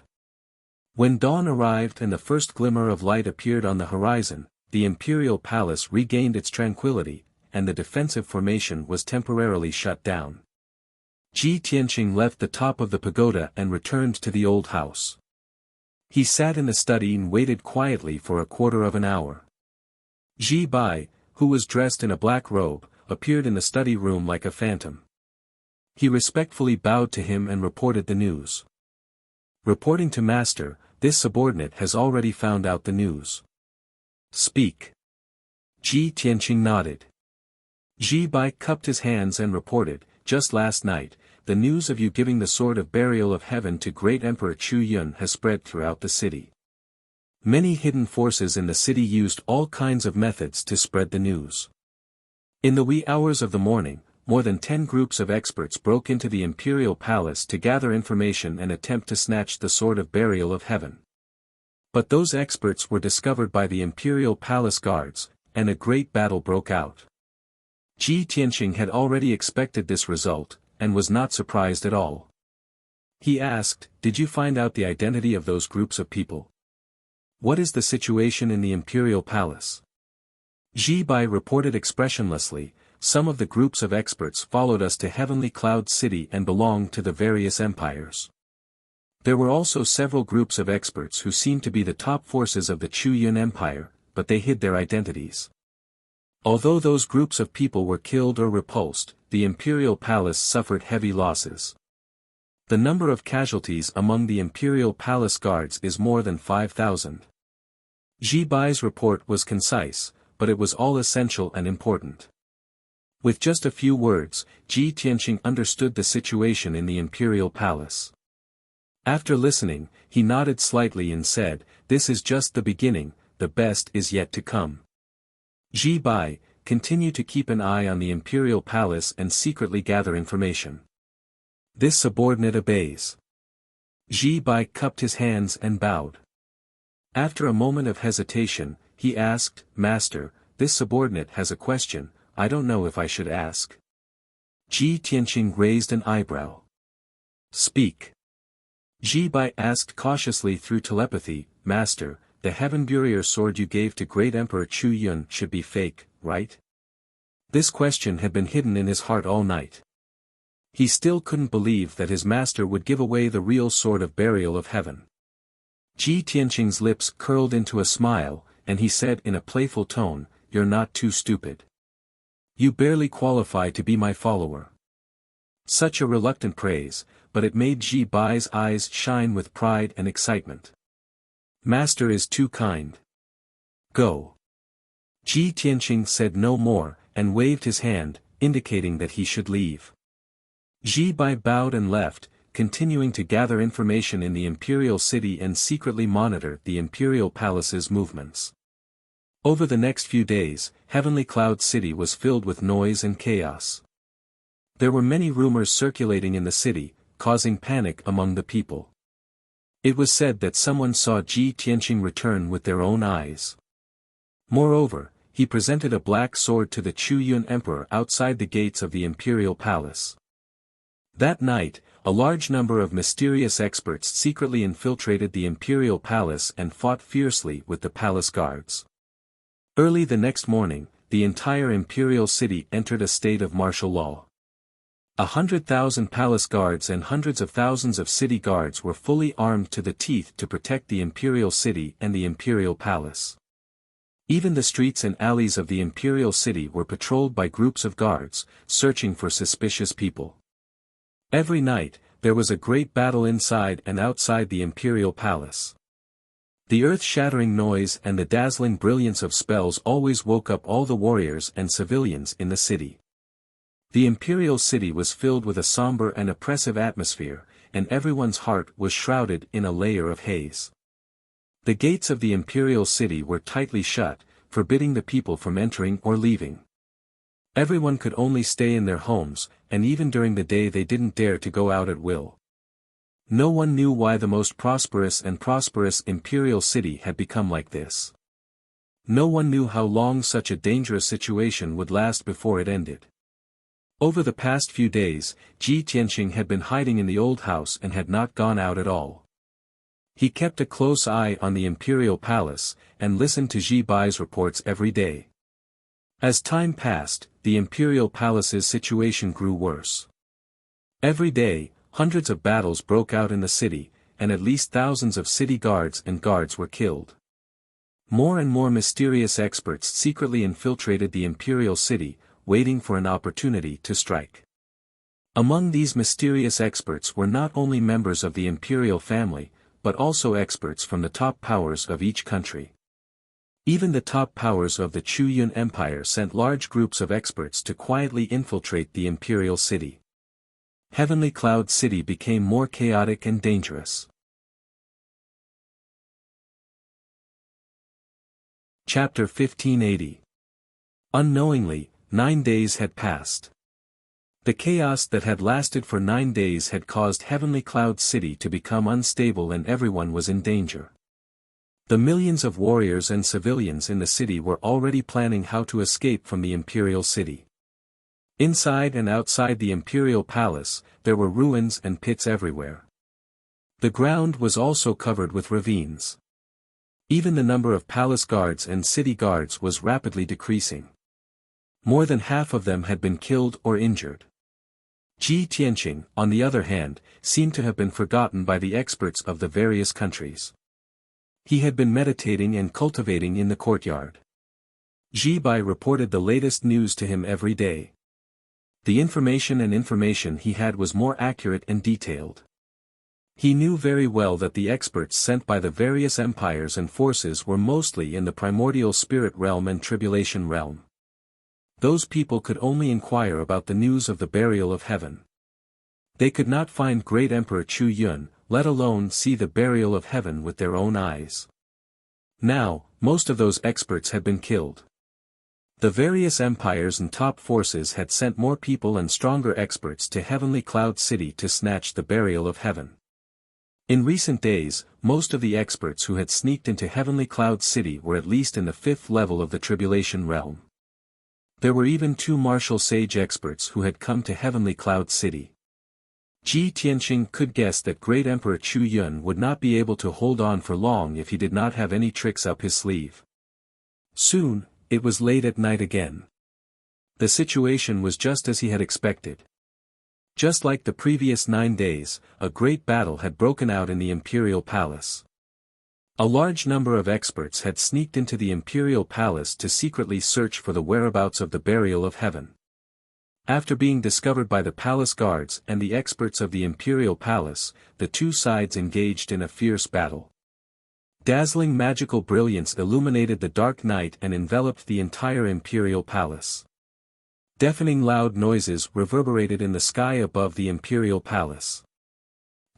When dawn arrived and the first glimmer of light appeared on the horizon, the imperial palace regained its tranquility, and the defensive formation was temporarily shut down. Ji Tianqing left the top of the pagoda and returned to the old house. He sat in the study and waited quietly for a quarter of an hour. Ji Bai, who was dressed in a black robe, appeared in the study room like a phantom. He respectfully bowed to him and reported the news. Reporting to Master, this subordinate has already found out the news. Speak. Ji Tianqing nodded. Ji Bai cupped his hands and reported, just last night, the news of you giving the sword of burial of heaven to great Emperor Chu Yun has spread throughout the city. Many hidden forces in the city used all kinds of methods to spread the news. In the wee hours of the morning, more than 10 groups of experts broke into the imperial palace to gather information and attempt to snatch the sword of burial of heaven. But those experts were discovered by the imperial palace guards, and a great battle broke out. Ji Tianqing had already expected this result, and was not surprised at all. He asked, "Did you find out the identity of those groups of people? What is the situation in the imperial palace?" Ji Bai reported expressionlessly, "Some of the groups of experts followed us to Heavenly Cloud City and belonged to the various empires. There were also several groups of experts who seemed to be the top forces of the Chu Yun Empire, but they hid their identities. Although those groups of people were killed or repulsed, the imperial palace suffered heavy losses. The number of casualties among the imperial palace guards is more than 5,000. Ji Bai's report was concise, but it was all essential and important. With just a few words, Ji Tianqing understood the situation in the imperial palace. After listening, he nodded slightly and said, "This is just the beginning, the best is yet to come. Ji Bai, continue to keep an eye on the imperial palace and secretly gather information." This subordinate obeys. Ji Bai cupped his hands and bowed. After a moment of hesitation, he asked, "Master, this subordinate has a question, I don't know if I should ask." Ji Tianqing raised an eyebrow. "Speak." Ji Bai asked cautiously through telepathy, "Master, the Heaven Burier sword you gave to great Emperor Chu Yun should be fake, right?" This question had been hidden in his heart all night. He still couldn't believe that his master would give away the real sword of burial of heaven. Ji Tianqing's lips curled into a smile, and he said in a playful tone, "You're not too stupid. You barely qualify to be my follower." Such a reluctant praise, but it made Ji Bai's eyes shine with pride and excitement. "Master is too kind. Go." Ji Tianqing said no more, and waved his hand, indicating that he should leave. Ji Bai bowed and left, continuing to gather information in the imperial city and secretly monitor the imperial palace's movements. Over the next few days, Heavenly Cloud City was filled with noise and chaos. There were many rumors circulating in the city, causing panic among the people. It was said that someone saw Ji Tianqing return with their own eyes. Moreover, he presented a black sword to the Chu Yun Emperor outside the gates of the imperial palace. That night, a large number of mysterious experts secretly infiltrated the imperial palace and fought fiercely with the palace guards. Early the next morning, the entire imperial city entered a state of martial law. 100,000 palace guards and hundreds of thousands of city guards were fully armed to the teeth to protect the imperial city and the imperial palace. Even the streets and alleys of the imperial city were patrolled by groups of guards, searching for suspicious people. Every night, there was a great battle inside and outside the imperial palace. The earth-shattering noise and the dazzling brilliance of spells always woke up all the warriors and civilians in the city. The imperial city was filled with a somber and oppressive atmosphere, and everyone's heart was shrouded in a layer of haze. The gates of the imperial city were tightly shut, forbidding the people from entering or leaving. Everyone could only stay in their homes, and even during the day they didn't dare to go out at will. No one knew why the most prosperous imperial city had become like this. No one knew how long such a dangerous situation would last before it ended. Over the past few days, Ji Tianqing had been hiding in the old house and had not gone out at all. He kept a close eye on the imperial palace, and listened to Ji Bai's reports every day. As time passed, the imperial palace's situation grew worse. Every day, hundreds of battles broke out in the city, and at least thousands of city guards and guards were killed. More and more mysterious experts secretly infiltrated the imperial city, waiting for an opportunity to strike. Among these mysterious experts were not only members of the imperial family, but also experts from the top powers of each country. Even the top powers of the Chu Yun Empire sent large groups of experts to quietly infiltrate the imperial city. Heavenly Cloud City became more chaotic and dangerous. Chapter 1580. Unknowingly, 9 days had passed. The chaos that had lasted for 9 days had caused Heavenly Cloud City to become unstable and everyone was in danger. The millions of warriors and civilians in the city were already planning how to escape from the imperial city. Inside and outside the imperial palace, there were ruins and pits everywhere. The ground was also covered with ravines. Even the number of palace guards and city guards was rapidly decreasing. More than half of them had been killed or injured. Ji Tianqing, on the other hand, seemed to have been forgotten by the experts of the various countries. He had been meditating and cultivating in the courtyard. Ji Bai reported the latest news to him every day. The information he had was more accurate and detailed. He knew very well that the experts sent by the various empires and forces were mostly in the primordial spirit realm and tribulation realm. Those people could only inquire about the news of the burial of heaven. They could not find great Emperor Chu Yun, let alone see the burial of heaven with their own eyes. Now, most of those experts had been killed. The various empires and top forces had sent more people and stronger experts to Heavenly Cloud City to snatch the burial of heaven. In recent days, most of the experts who had sneaked into Heavenly Cloud City were at least in the 5th level of the tribulation realm. There were even 2 martial sage experts who had come to Heavenly Cloud City. Ji Tianqing could guess that Great Emperor Chu Yun would not be able to hold on for long if he did not have any tricks up his sleeve. Soon, it was late at night again. The situation was just as he had expected. Just like the previous 9 days, a great battle had broken out in the imperial palace. A large number of experts had sneaked into the imperial palace to secretly search for the whereabouts of the burial of heaven. After being discovered by the palace guards and the experts of the imperial palace, the two sides engaged in a fierce battle. Dazzling magical brilliance illuminated the dark night and enveloped the entire imperial palace. Deafening loud noises reverberated in the sky above the imperial palace.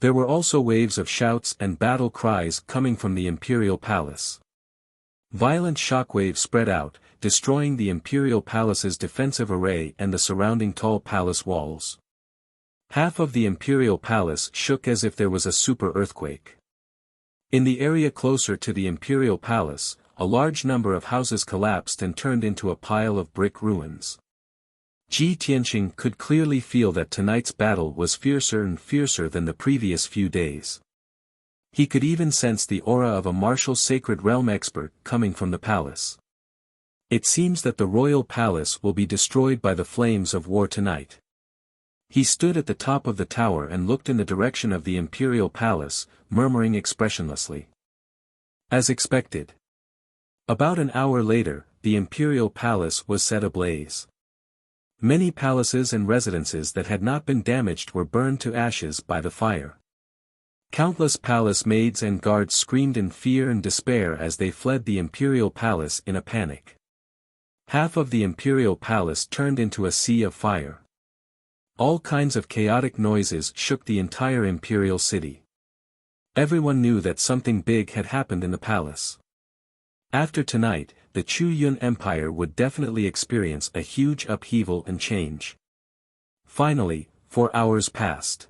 There were also waves of shouts and battle cries coming from the imperial palace. Violent shockwaves spread out, destroying the imperial palace's defensive array and the surrounding tall palace walls. Half of the imperial palace shook as if there was a super earthquake. In the area closer to the imperial palace, a large number of houses collapsed and turned into a pile of brick ruins. Ji Tianqing could clearly feel that tonight's battle was fiercer and fiercer than the previous few days. He could even sense the aura of a martial sacred realm expert coming from the palace. It seems that the royal palace will be destroyed by the flames of war tonight. He stood at the top of the tower and looked in the direction of the imperial palace, murmuring expressionlessly. As expected. About an hour later, the imperial palace was set ablaze. Many palaces and residences that had not been damaged were burned to ashes by the fire. Countless palace maids and guards screamed in fear and despair as they fled the imperial palace in a panic. Half of the imperial palace turned into a sea of fire. All kinds of chaotic noises shook the entire imperial city. Everyone knew that something big had happened in the palace. After tonight, the Chu Yun Empire would definitely experience a huge upheaval and change. Finally, 4 hours passed.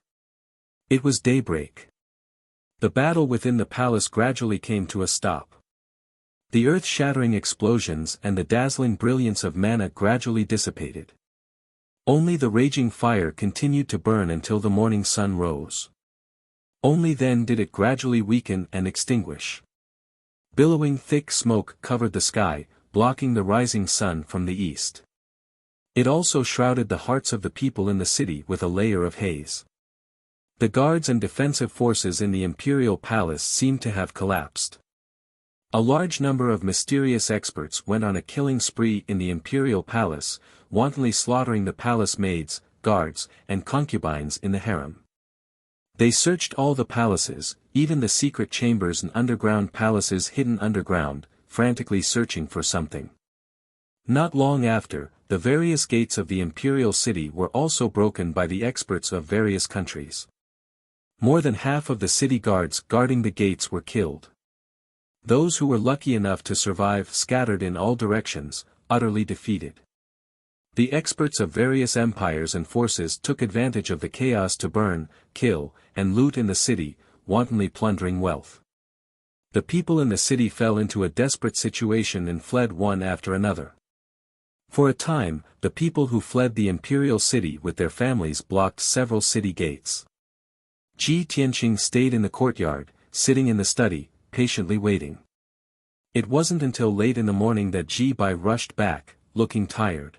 It was daybreak. The battle within the palace gradually came to a stop. The earth-shattering explosions and the dazzling brilliance of mana gradually dissipated. Only the raging fire continued to burn until the morning sun rose. Only then did it gradually weaken and extinguish. Billowing thick smoke covered the sky, blocking the rising sun from the east. It also shrouded the hearts of the people in the city with a layer of haze. The guards and defensive forces in the imperial palace seemed to have collapsed. A large number of mysterious experts went on a killing spree in the imperial palace, wantonly slaughtering the palace maids, guards, and concubines in the harem. They searched all the palaces, even the secret chambers and underground palaces hidden underground, frantically searching for something. Not long after, the various gates of the imperial city were also broken by the experts of various countries. More than half of the city guards guarding the gates were killed. Those who were lucky enough to survive scattered in all directions, utterly defeated. The experts of various empires and forces took advantage of the chaos to burn, kill, and loot in the city, wantonly plundering wealth. The people in the city fell into a desperate situation and fled one after another. For a time, the people who fled the imperial city with their families blocked several city gates. Ji Tianqing stayed in the courtyard, sitting in the study, patiently waiting. It wasn't until late in the morning that Ji Bai rushed back, looking tired.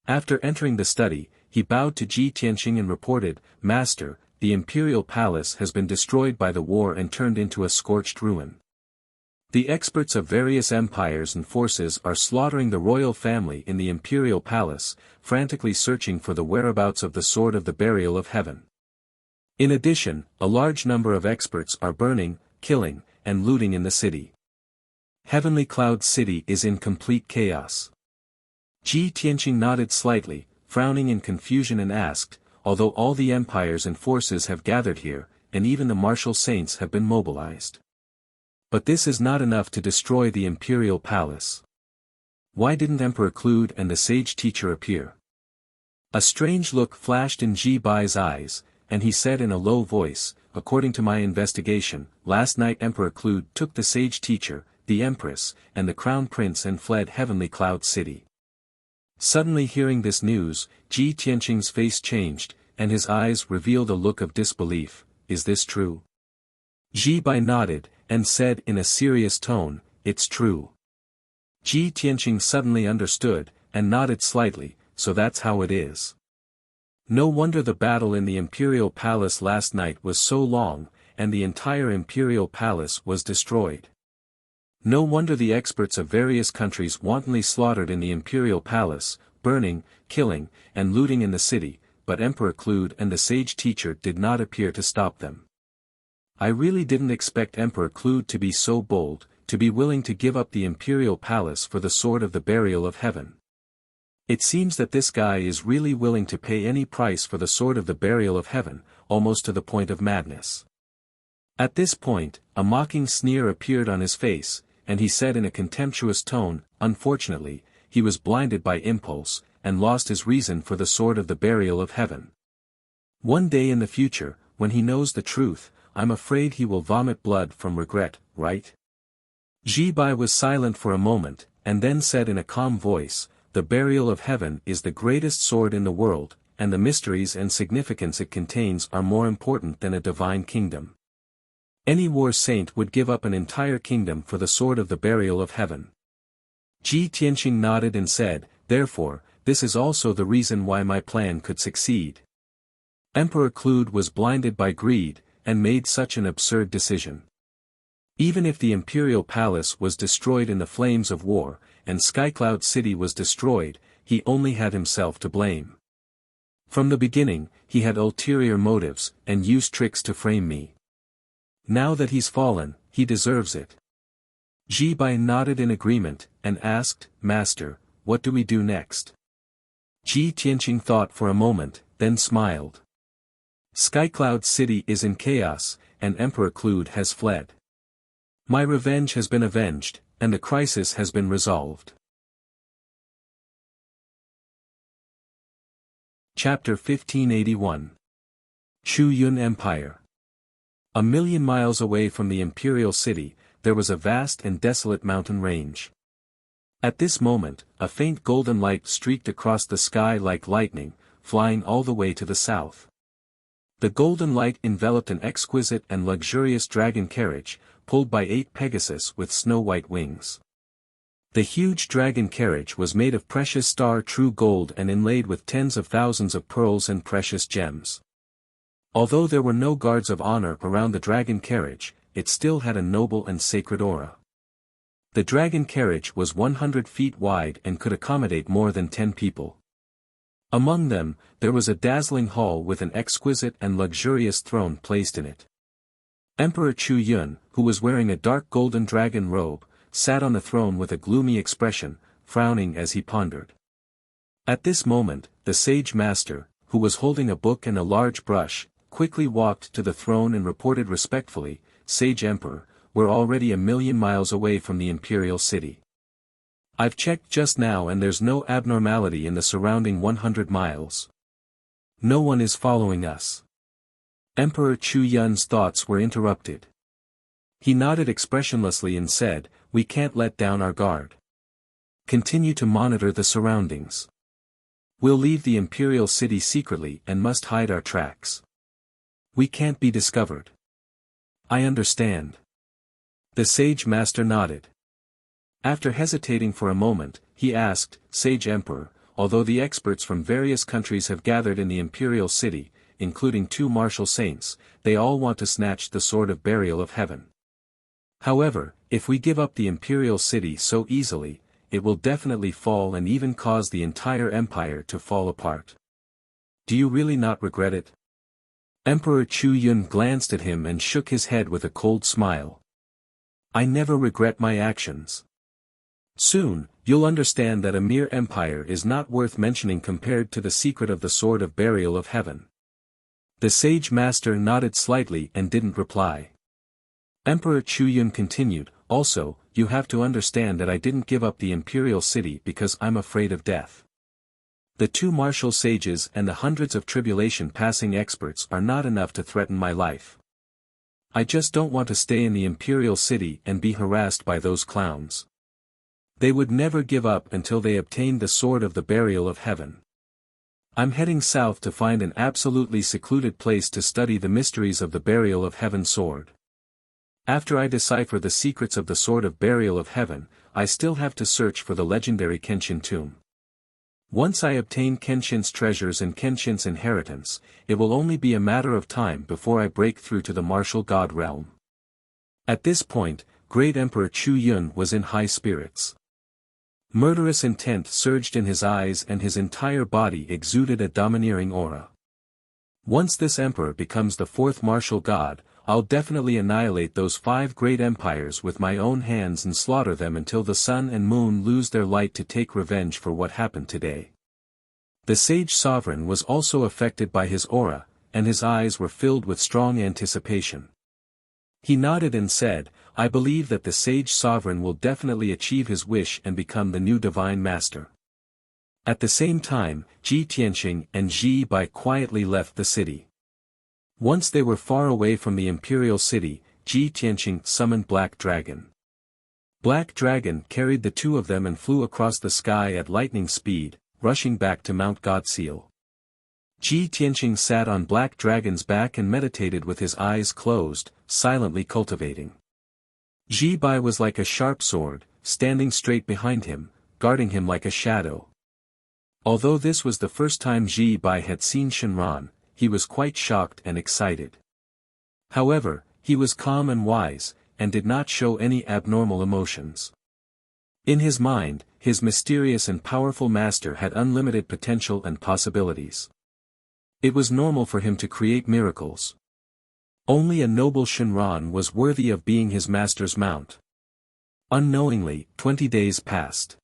After entering the study, he bowed to Ji Tianqing and reported, "Master, the imperial palace has been destroyed by the war and turned into a scorched ruin. The experts of various empires and forces are slaughtering the royal family in the imperial palace, frantically searching for the whereabouts of the sword of the burial of heaven. In addition, a large number of experts are burning, killing, and looting in the city. Heavenly Cloud City is in complete chaos." Ji Tianqing nodded slightly, frowning in confusion and asked, "Although all the empires and forces have gathered here, and even the martial saints have been mobilized. But this is not enough to destroy the imperial palace. Why didn't Emperor Clued and the sage teacher appear?" A strange look flashed in Ji Bai's eyes, and he said in a low voice, "According to my investigation, last night Emperor Clued took the sage teacher, the empress, and the crown prince and fled Heavenly Cloud City." Suddenly hearing this news, Ji Tianqing's face changed, and his eyes revealed a look of disbelief. "Is this true?" Ji Bai nodded, and said in a serious tone, "It's true." Ji Tianqing suddenly understood, and nodded slightly, "So that's how it is. No wonder the battle in the imperial palace last night was so long, and the entire imperial palace was destroyed. No wonder the experts of various countries wantonly slaughtered in the imperial palace, burning, killing, and looting in the city, but Emperor Clued and the sage teacher did not appear to stop them. I really didn't expect Emperor Clued to be so bold, to be willing to give up the imperial palace for the sword of the burial of heaven. It seems that this guy is really willing to pay any price for the sword of the burial of heaven, almost to the point of madness." At this point, a mocking sneer appeared on his face, and he said in a contemptuous tone, "Unfortunately, he was blinded by impulse, and lost his reason for the sword of the burial of heaven. One day in the future, when he knows the truth, I'm afraid he will vomit blood from regret, right?" Ji Bai was silent for a moment, and then said in a calm voice, the burial of heaven is the greatest sword in the world, and the mysteries and significance it contains are more important than a divine kingdom. Any war saint would give up an entire kingdom for the sword of the burial of heaven. Ji Tianqing nodded and said, therefore, this is also the reason why my plan could succeed. Emperor Clued was blinded by greed, and made such an absurd decision. Even if the imperial palace was destroyed in the flames of war, and Skycloud City was destroyed, he only had himself to blame. From the beginning, he had ulterior motives, and used tricks to frame me. Now that he's fallen, he deserves it. Ji Bai nodded in agreement, and asked, Master, what do we do next? Ji Tianqing thought for a moment, then smiled. Skycloud City is in chaos, and Emperor Clued has fled. My revenge has been avenged, and the crisis has been resolved. Chapter 1581. Chu Yun Empire. 1,000,000 miles away from the imperial city, there was a vast and desolate mountain range. At this moment, a faint golden light streaked across the sky like lightning, flying all the way to the south. The golden light enveloped an exquisite and luxurious dragon carriage, pulled by 8 Pegasus with snow-white wings. The huge dragon carriage was made of precious true gold and inlaid with tens of thousands of pearls and precious gems. Although there were no guards of honor around the dragon carriage, it still had a noble and sacred aura. The dragon carriage was 100 feet wide and could accommodate more than 10 people. Among them, there was a dazzling hall with an exquisite and luxurious throne placed in it. Emperor Chu Yun, who was wearing a dark golden dragon robe, sat on the throne with a gloomy expression, frowning as he pondered. At this moment, the sage master, who was holding a book and a large brush, quickly walked to the throne and reported respectfully, Sage Emperor, we're already 1,000,000 miles away from the imperial city. I've checked just now and there's no abnormality in the surrounding 100 miles. No one is following us. Emperor Chu Yun's thoughts were interrupted. He nodded expressionlessly and said, we can't let down our guard. Continue to monitor the surroundings. We'll leave the imperial city secretly and must hide our tracks. We can't be discovered. I understand. The sage master nodded. After hesitating for a moment, he asked, Sage Emperor, although the experts from various countries have gathered in the imperial city, including 2 martial saints, they all want to snatch the sword of burial of heaven. However, if we give up the imperial city so easily, it will definitely fall and even cause the entire empire to fall apart. Do you really not regret it? Emperor Chu Yun glanced at him and shook his head with a cold smile. I never regret my actions. Soon, you'll understand that a mere empire is not worth mentioning compared to the secret of the sword of burial of heaven. The sage master nodded slightly and didn't reply. Emperor Chu Yun continued, also, you have to understand that I didn't give up the imperial city because I'm afraid of death. The 2 martial sages and the hundreds of tribulation-passing experts are not enough to threaten my life. I just don't want to stay in the imperial city and be harassed by those clowns. They would never give up until they obtained the sword of the burial of heaven. I'm heading south to find an absolutely secluded place to study the mysteries of the burial of heaven sword. After I decipher the secrets of the sword of burial of heaven, I still have to search for the legendary Kenshin tomb. Once I obtain Kenshin's treasures and Kenshin's inheritance, it will only be a matter of time before I break through to the martial god realm. At this point, Great Emperor Chu Yun was in high spirits. Murderous intent surged in his eyes and his entire body exuded a domineering aura. Once this emperor becomes the 4th martial god, I'll definitely annihilate those 5 great empires with my own hands and slaughter them until the sun and moon lose their light to take revenge for what happened today. The sage sovereign was also affected by his aura, and his eyes were filled with strong anticipation. He nodded and said, I believe that the sage sovereign will definitely achieve his wish and become the new divine master. At the same time, Ji Tianqing and Ji Bai quietly left the city. Once they were far away from the imperial city, Ji Tianqing summoned Black Dragon. Black Dragon carried the two of them and flew across the sky at lightning speed, rushing back to Mount Godseal. Ji Tianqing sat on Black Dragon's back and meditated with his eyes closed, silently cultivating. Ji Bai was like a sharp sword, standing straight behind him, guarding him like a shadow. Although this was the first time Ji Bai had seen Shenron, he was quite shocked and excited. However, he was calm and wise, and did not show any abnormal emotions. In his mind, his mysterious and powerful master had unlimited potential and possibilities. It was normal for him to create miracles. Only a noble Shenron was worthy of being his master's mount. Unknowingly, 20 days passed.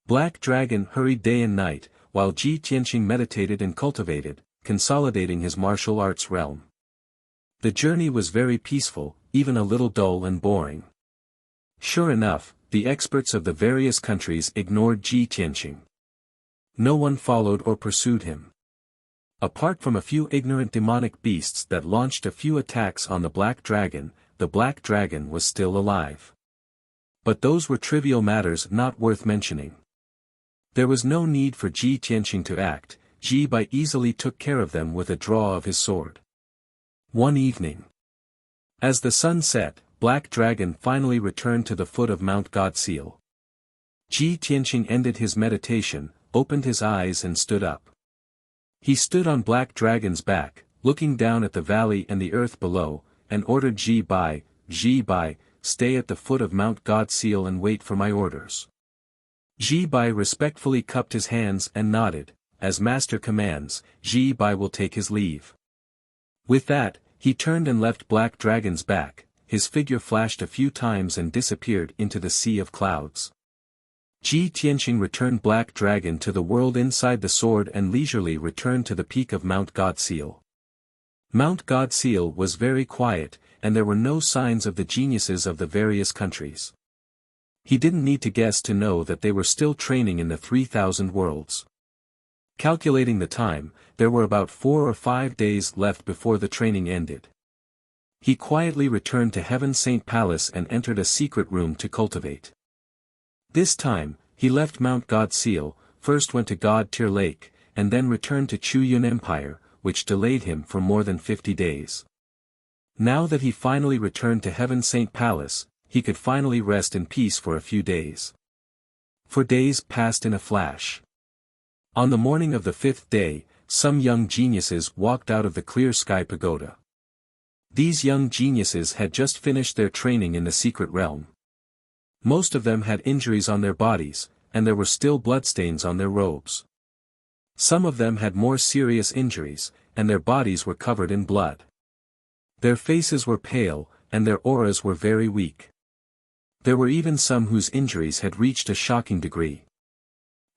Black Dragon hurried day and night, while Ji Tianqing meditated and cultivated, consolidating his martial arts realm. The journey was very peaceful, even a little dull and boring. Sure enough, the experts of the various countries ignored Ji Tianqing. No one followed or pursued him. Apart from a few ignorant demonic beasts that launched a few attacks on the Black Dragon was still alive. But those were trivial matters not worth mentioning. There was no need for Ji Tianqing to act. Ji Bai easily took care of them with a draw of his sword. One evening, as the sun set, Black Dragon finally returned to the foot of Mount Godseal. Ji Tianqing ended his meditation, opened his eyes and stood up. He stood on Black Dragon's back, looking down at the valley and the earth below, and ordered Ji Bai, stay at the foot of Mount Godseal and wait for my orders. Ji Bai respectfully cupped his hands and nodded. As master commands, Ji Bai will take his leave. With that, he turned and left Black Dragon's back. His figure flashed a few times and disappeared into the sea of clouds. Ji Tianqing returned Black Dragon to the world inside the sword and leisurely returned to the peak of Mount Godseal. Mount Godseal was very quiet, and there were no signs of the geniuses of the various countries. He didn't need to guess to know that they were still training in the 3,000 worlds. Calculating the time, there were about 4 or 5 days left before the training ended. He quietly returned to Heaven Saint Palace and entered a secret room to cultivate. This time, he left Mount Godseal, first went to God Tier Lake, and then returned to Chu Yun Empire, which delayed him for more than 50 days. Now that he finally returned to Heaven Saint Palace, he could finally rest in peace for a few days. 4 days passed in a flash. On the morning of the 5th day, some young geniuses walked out of the Clear Sky Pagoda. These young geniuses had just finished their training in the secret realm. Most of them had injuries on their bodies, and there were still bloodstains on their robes. Some of them had more serious injuries, and their bodies were covered in blood. Their faces were pale, and their auras were very weak. There were even some whose injuries had reached a shocking degree.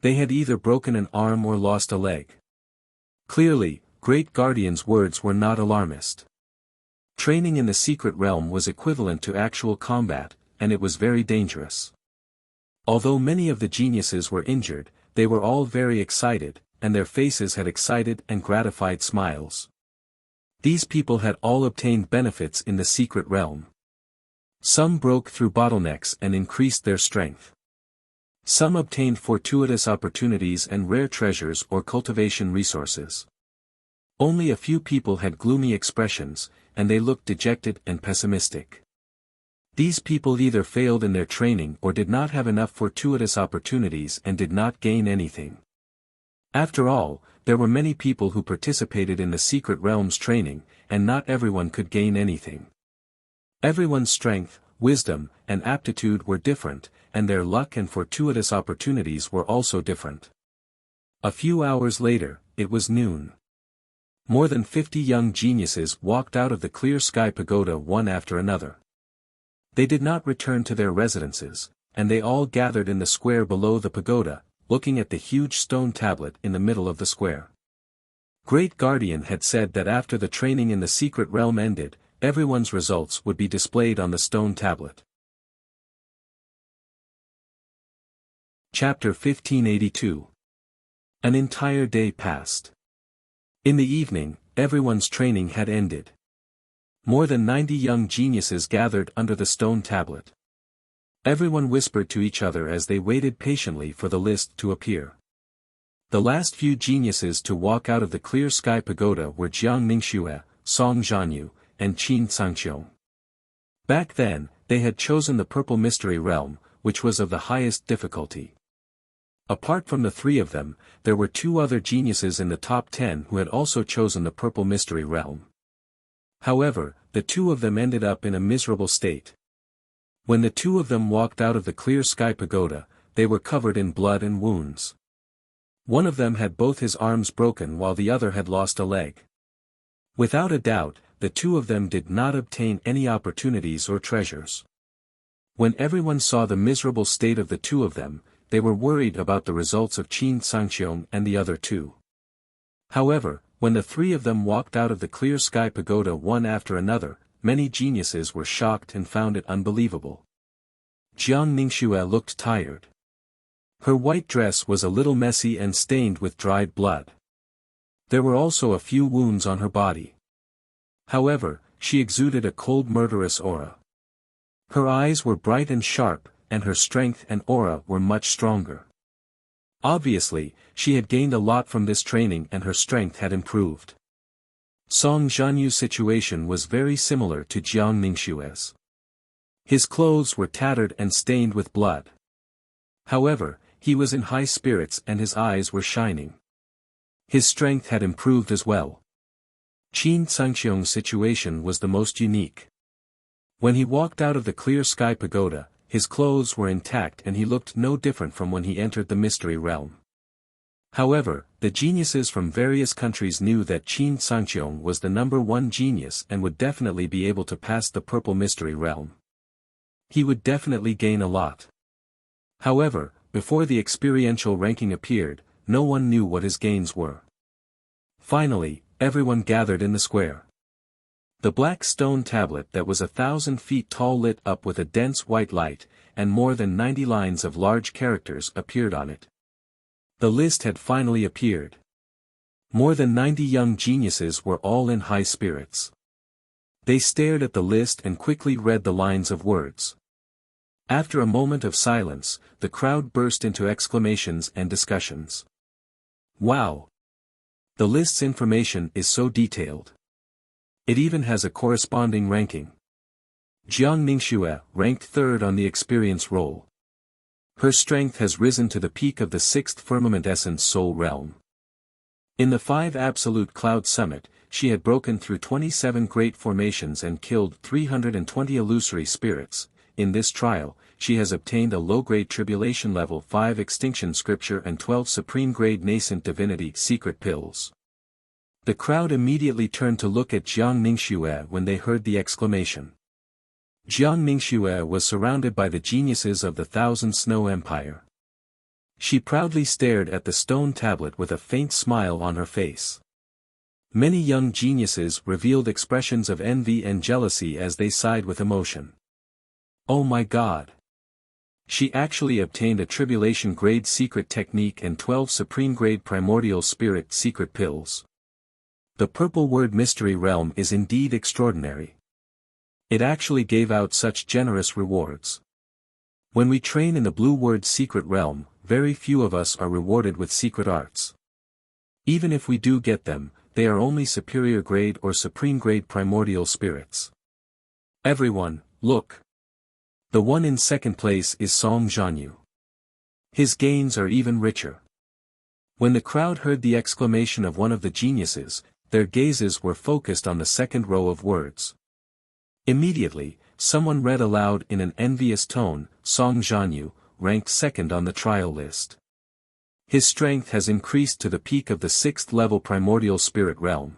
They had either broken an arm or lost a leg. Clearly, Great Guardian's words were not alarmist. Training in the secret realm was equivalent to actual combat, and it was very dangerous. Although many of the geniuses were injured, they were all very excited, and their faces had excited and gratified smiles. These people had all obtained benefits in the secret realm. Some broke through bottlenecks and increased their strength. Some obtained fortuitous opportunities and rare treasures or cultivation resources. Only a few people had gloomy expressions, and they looked dejected and pessimistic. These people either failed in their training or did not have enough fortuitous opportunities and did not gain anything. After all, there were many people who participated in the secret realm's training, and not everyone could gain anything. Everyone's strength, wisdom, and aptitude were different, and their luck and fortuitous opportunities were also different. A few hours later, it was noon. More than 50 young geniuses walked out of the Clear Sky Pagoda one after another. They did not return to their residences, and they all gathered in the square below the pagoda, looking at the huge stone tablet in the middle of the square. Great Guardian had said that after the training in the secret realm ended, everyone's results would be displayed on the stone tablet. Chapter 1582. An entire day passed. In the evening, everyone's training had ended. More than 90 young geniuses gathered under the stone tablet. Everyone whispered to each other as they waited patiently for the list to appear. The last few geniuses to walk out of the clear sky pagoda were Jiang Ningxue, Song Zhanyu, and Qin Sangqiong. Back then, they had chosen the Purple Mystery Realm, which was of the highest difficulty. Apart from the three of them, there were two other geniuses in the top 10 who had also chosen the Purple Mystery Realm. However, the two of them ended up in a miserable state. When the two of them walked out of the clear sky pagoda, they were covered in blood and wounds. One of them had both his arms broken while the other had lost a leg. Without a doubt, the two of them did not obtain any opportunities or treasures. When everyone saw the miserable state of the two of them, they were worried about the results of Qin Sangqiong and the other two. However, when the three of them walked out of the clear sky pagoda one after another, many geniuses were shocked and found it unbelievable. Jiang Ningxue looked tired. Her white dress was a little messy and stained with dried blood. There were also a few wounds on her body. However, she exuded a cold murderous aura. Her eyes were bright and sharp, and her strength and aura were much stronger. Obviously, she had gained a lot from this training and her strength had improved. Song Zhanyu's situation was very similar to Jiang Ningxue's. His clothes were tattered and stained with blood. However, he was in high spirits and his eyes were shining. His strength had improved as well. Qin Sangqiong's situation was the most unique. When he walked out of the clear sky pagoda, his clothes were intact and he looked no different from when he entered the mystery realm. However, the geniuses from various countries knew that Qin Sangqiong was the #1 genius and would definitely be able to pass the Purple Mystery Realm. He would definitely gain a lot. However, before the experiential ranking appeared, no one knew what his gains were. Finally, everyone gathered in the square. The black stone tablet that was 1,000 feet tall lit up with a dense white light, and more than 90 lines of large characters appeared on it. The list had finally appeared. More than 90 young geniuses were all in high spirits. They stared at the list and quickly read the lines of words. After a moment of silence, the crowd burst into exclamations and discussions. Wow! The list's information is so detailed. It even has a corresponding ranking. Jiang Ningxue ranked 3rd on the experience roll. Her strength has risen to the peak of the 6th Firmament Essence Soul Realm. In the 5 Absolute Cloud Summit, she had broken through 27 great formations and killed 320 illusory spirits. In this trial, she has obtained a low-grade Tribulation Level 5 Extinction Scripture and 12 Supreme-grade Nascent Divinity Secret Pills. The crowd immediately turned to look at Jiang Ningxue when they heard the exclamation. Jiang Ningxue was surrounded by the geniuses of the Thousand Snow Empire. She proudly stared at the stone tablet with a faint smile on her face. Many young geniuses revealed expressions of envy and jealousy as they sighed with emotion. Oh my God! She actually obtained a Tribulation-grade secret technique and 12 Supreme-grade Primordial Spirit secret pills. The Purple Word Mystery Realm is indeed extraordinary. It actually gave out such generous rewards. When we train in the Blue Word Secret Realm, very few of us are rewarded with secret arts. Even if we do get them, they are only superior grade or supreme grade primordial spirits. Everyone, look. The one in second place is Song Zhanyu. His gains are even richer. When the crowd heard the exclamation of one of the geniuses, their gazes were focused on the second row of words. Immediately, someone read aloud in an envious tone, Song Zhanyu, ranked 2nd on the trial list. His strength has increased to the peak of the 6th level primordial spirit realm.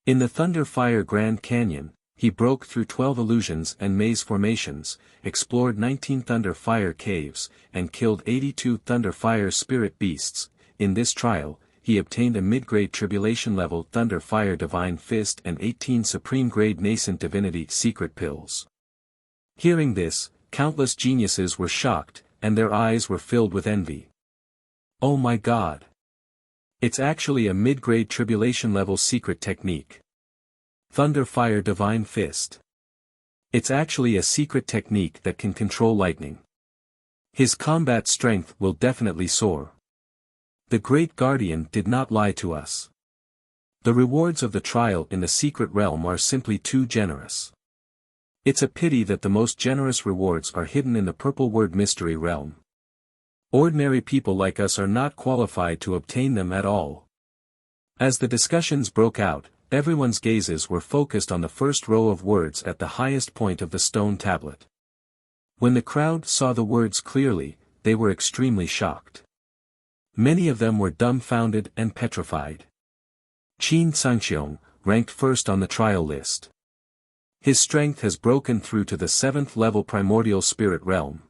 In the Thunder Fire Grand Canyon, he broke through 12 illusions and maze formations, explored 19 Thunder Fire caves, and killed 82 Thunder Fire spirit beasts. In this trial, he obtained a mid-grade tribulation level Thunder Fire Divine Fist and 18 supreme-grade Nascent Divinity secret pills. Hearing this, countless geniuses were shocked, and their eyes were filled with envy. Oh my God! It's actually a mid-grade tribulation level secret technique. Thunder Fire Divine Fist. It's actually a secret technique that can control lightning. His combat strength will definitely soar. The Great Guardian did not lie to us. The rewards of the trial in the secret realm are simply too generous. It's a pity that the most generous rewards are hidden in the purple word mystery realm. Ordinary people like us are not qualified to obtain them at all. As the discussions broke out, everyone's gazes were focused on the first row of words at the highest point of the stone tablet. When the crowd saw the words clearly, they were extremely shocked. Many of them were dumbfounded and petrified. Qin Sangxiong, ranked first on the trial list. His strength has broken through to the 7th level primordial spirit realm.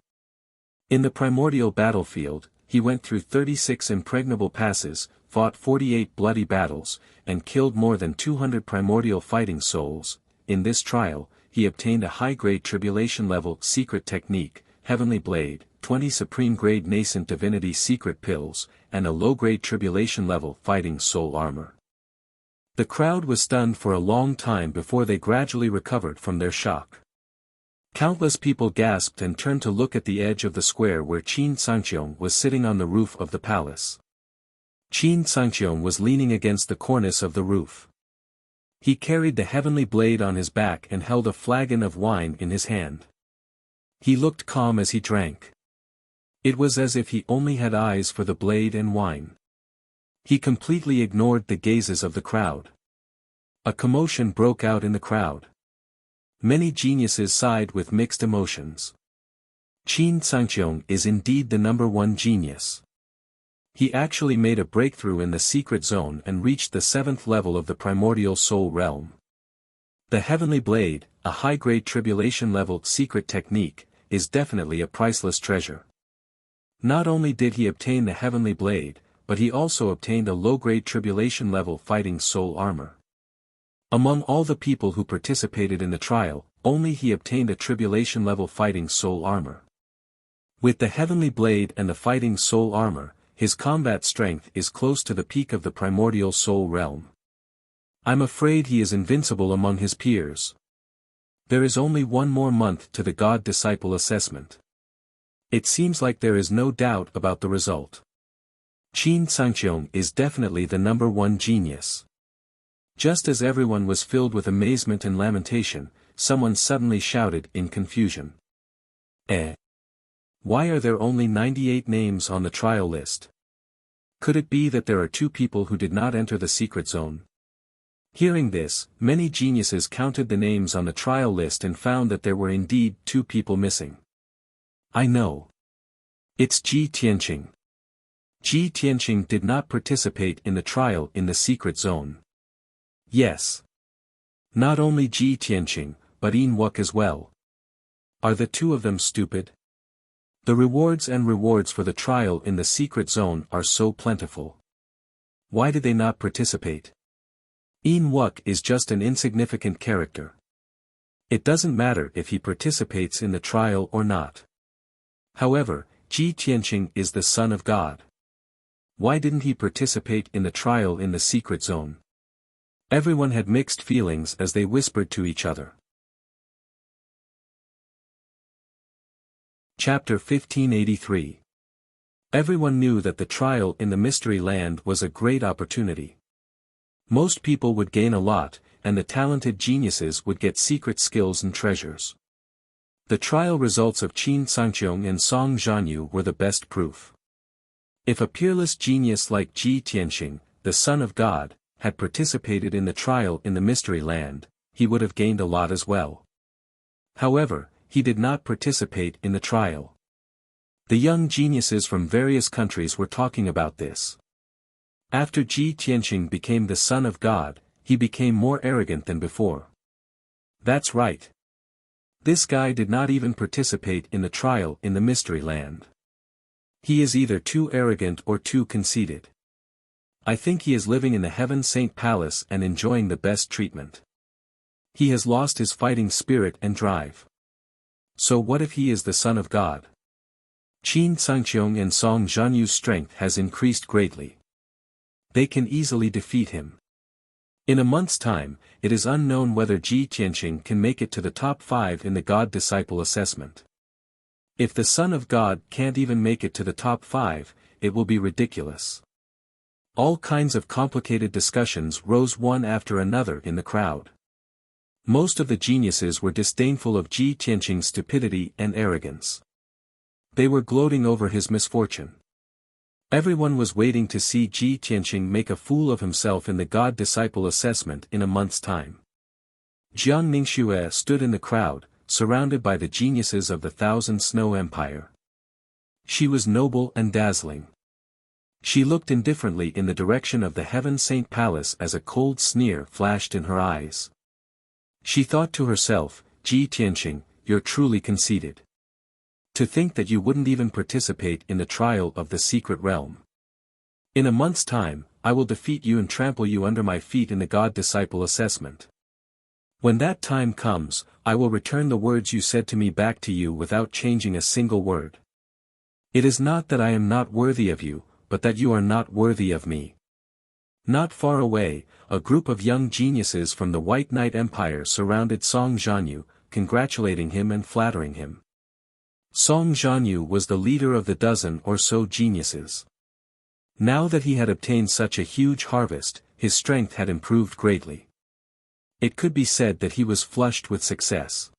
In the primordial battlefield, he went through 36 impregnable passes, fought 48 bloody battles, and killed more than 200 primordial fighting souls. In this trial, he obtained a high-grade tribulation-level secret technique, Heavenly Blade, 20 supreme-grade nascent divinity secret pills, and a low-grade tribulation-level fighting soul armor. The crowd was stunned for a long time before they gradually recovered from their shock. Countless people gasped and turned to look at the edge of the square where Qin Sangxiong was sitting on the roof of the palace. Qin Sangxiong was leaning against the cornice of the roof. He carried the heavenly blade on his back and held a flagon of wine in his hand. He looked calm as he drank. It was as if he only had eyes for the blade and wine. He completely ignored the gazes of the crowd. A commotion broke out in the crowd. Many geniuses sighed with mixed emotions. Qin Sangxiong is indeed the #1 genius. He actually made a breakthrough in the secret zone and reached the 7th level of the primordial soul realm. The Heavenly Blade, a high-grade tribulation-level secret technique, is definitely a priceless treasure. Not only did he obtain the Heavenly Blade, but he also obtained a low-grade tribulation-level fighting soul armor. Among all the people who participated in the trial, only he obtained a tribulation-level fighting soul armor. With the Heavenly Blade and the fighting soul armor, his combat strength is close to the peak of the primordial soul realm. I'm afraid he is invincible among his peers. There is only one more month to the God-Disciple assessment. It seems like there is no doubt about the result. Qin Sangxiong is definitely the #1 genius. Just as everyone was filled with amazement and lamentation, someone suddenly shouted in confusion. Why are there only 98 names on the trial list? Could it be that there are 2 people who did not enter the secret zone? Hearing this, many geniuses counted the names on the trial list and found that there were indeed 2 people missing. I know. It's Ji Tianqing. Ji Tianqing did not participate in the trial in the secret zone. Yes. Not only Ji Tianqing, but Yin Wuk as well. Are the 2 of them stupid? The rewards for the trial in the secret zone are so plentiful. Why did they not participate? Yin Wuk is just an insignificant character. It doesn't matter if he participates in the trial or not. However, Ji Tianqing is the son of God. Why didn't he participate in the trial in the secret zone? Everyone had mixed feelings as they whispered to each other. Chapter 1583. Everyone knew that the trial in the Mystery Land was a great opportunity. Most people would gain a lot, and the talented geniuses would get secret skills and treasures. The trial results of Qin Sangxiong and Song Zhanyu were the best proof. If a peerless genius like Ji Tianqing, the son of God, had participated in the trial in the Mystery Land, he would have gained a lot as well. However, he did not participate in the trial. The young geniuses from various countries were talking about this. After Ji Tianqing became the son of God, he became more arrogant than before. That's right. This guy did not even participate in the trial in the Mystery Land. He is either too arrogant or too conceited. I think he is living in the Heaven Saint Palace and enjoying the best treatment. He has lost his fighting spirit and drive. So what if he is the son of God? Qin Sangxiong and Song Zhanyu's strength has increased greatly. They can easily defeat him. In a month's time, it is unknown whether Ji Tianqing can make it to the top 5 in the God-disciple assessment. If the Son of God can't even make it to the top 5, it will be ridiculous. All kinds of complicated discussions rose one after another in the crowd. Most of the geniuses were disdainful of Ji Tianqing's stupidity and arrogance. They were gloating over his misfortune. Everyone was waiting to see Ji Tianqing make a fool of himself in the God-disciple assessment in a month's time. Jiang Ningxue stood in the crowd, surrounded by the geniuses of the Thousand Snow Empire. She was noble and dazzling. She looked indifferently in the direction of the Heaven Saint Palace as a cold sneer flashed in her eyes. She thought to herself, Ji Tianqing, you're truly conceited. To think that you wouldn't even participate in the trial of the secret realm. In a month's time, I will defeat you and trample you under my feet in the God-disciple assessment. When that time comes, I will return the words you said to me back to you without changing a single word. It is not that I am not worthy of you, but that you are not worthy of me. Not far away, a group of young geniuses from the White Knight Empire surrounded Song Zhanyu, congratulating him and flattering him. Song Zhanyu was the leader of the dozen or so geniuses. Now that he had obtained such a huge harvest, his strength had improved greatly. It could be said that he was flushed with success.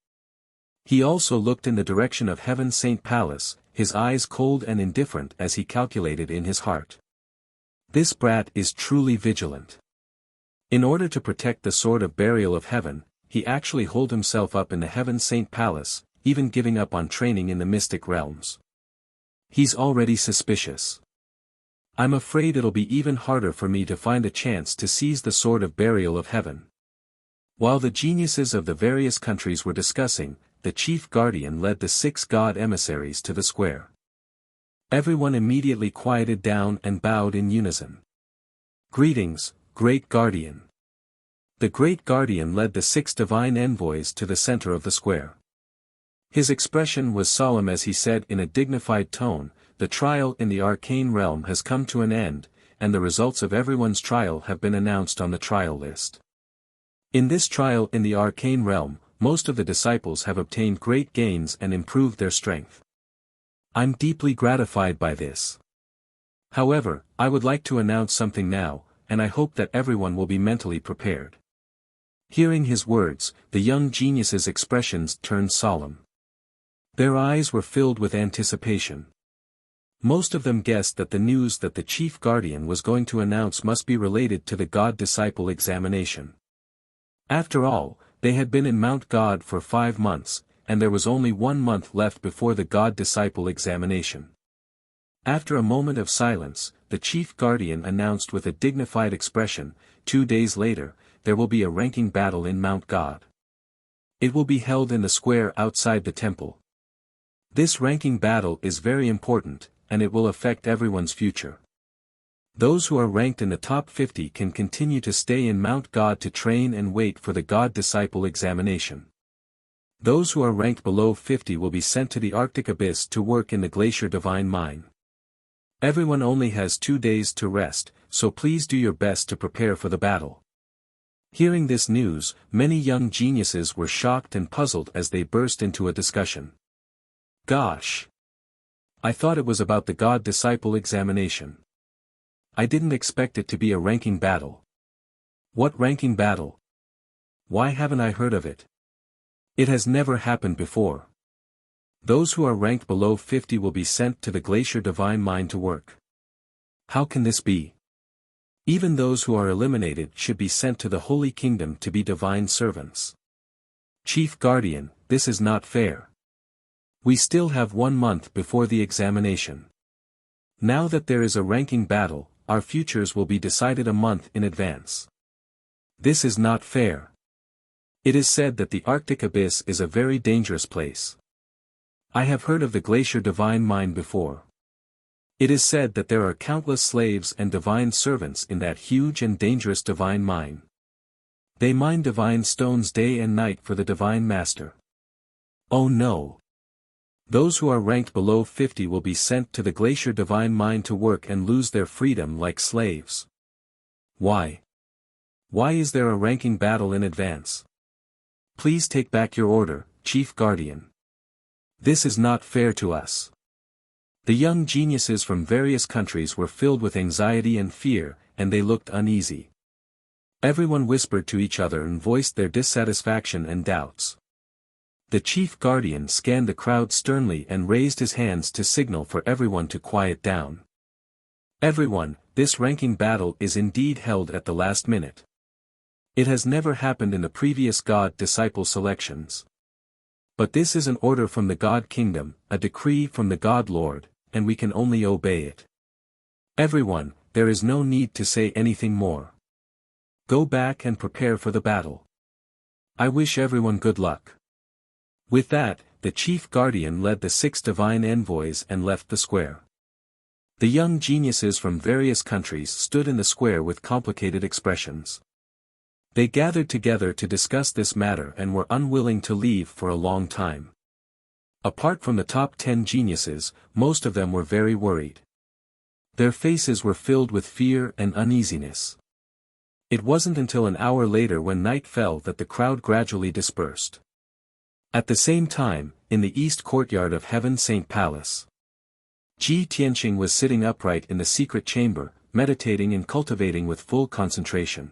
He also looked in the direction of Heaven Saint Palace, his eyes cold and indifferent as he calculated in his heart. This brat is truly vigilant. In order to protect the sword of burial of heaven, he actually holed himself up in the Heaven Saint Palace, even giving up on training in the mystic realms. He's already suspicious. I'm afraid it'll be even harder for me to find a chance to seize the sword of burial of heaven. While the geniuses of the various countries were discussing, the chief guardian led the 6 god emissaries to the square. Everyone immediately quieted down and bowed in unison. Greetings, great guardian. The great guardian led the 6 divine envoys to the center of the square. His expression was solemn as he said in a dignified tone, the trial in the arcane realm has come to an end, and the results of everyone's trial have been announced on the trial list. In this trial in the arcane realm, most of the disciples have obtained great gains and improved their strength. I'm deeply gratified by this. However, I would like to announce something now, and I hope that everyone will be mentally prepared. Hearing his words, the young geniuses' expressions turned solemn. Their eyes were filled with anticipation. Most of them guessed that the news that the chief guardian was going to announce must be related to the God-disciple examination. After all, they had been in Mount God for 5 months, and there was only 1 month left before the God-disciple examination. After a moment of silence, the chief guardian announced with a dignified expression, 2 days later, there will be a ranking battle in Mount God. It will be held in the square outside the temple. This ranking battle is very important, and it will affect everyone's future. Those who are ranked in the top 50 can continue to stay in Mount God to train and wait for the God-disciple examination. Those who are ranked below 50 will be sent to the Arctic Abyss to work in the Glacier Divine Mine. Everyone only has 2 days to rest, so please do your best to prepare for the battle. Hearing this news, many young geniuses were shocked and puzzled as they burst into a discussion. Gosh! I thought it was about the God-disciple examination. I didn't expect it to be a ranking battle. What ranking battle? Why haven't I heard of it? It has never happened before. Those who are ranked below 50 will be sent to the Glacier Divine Mine to work. How can this be? Even those who are eliminated should be sent to the Holy Kingdom to be divine servants. Chief Guardian, this is not fair. We still have 1 month before the examination. Now that there is a ranking battle, our futures will be decided a month in advance. This is not fair. It is said that the Arctic Abyss is a very dangerous place. I have heard of the Glacier Divine Mine before. It is said that there are countless slaves and divine servants in that huge and dangerous divine mine. They mine divine stones day and night for the Divine Master. Oh no! Those who are ranked below 50 will be sent to the Glacier Divine Mine to work and lose their freedom like slaves. Why? Why is there a ranking battle in advance? Please take back your order, Chief Guardian. This is not fair to us. The young geniuses from various countries were filled with anxiety and fear, and they looked uneasy. Everyone whispered to each other and voiced their dissatisfaction and doubts. The Chief Guardian scanned the crowd sternly and raised his hands to signal for everyone to quiet down. Everyone, this ranking battle is indeed held at the last minute. It has never happened in the previous God-disciple selections. But this is an order from the God Kingdom, a decree from the God Lord, and we can only obey it. Everyone, there is no need to say anything more. Go back and prepare for the battle. I wish everyone good luck. With that, the Chief Guardian led the 6 divine envoys and left the square. The young geniuses from various countries stood in the square with complicated expressions. They gathered together to discuss this matter and were unwilling to leave for a long time. Apart from the top 10 geniuses, most of them were very worried. Their faces were filled with fear and uneasiness. It wasn't until an hour later when night fell that the crowd gradually dispersed. At the same time, in the east courtyard of Heaven Saint Palace, Ji Tianqing was sitting upright in the secret chamber, meditating and cultivating with full concentration.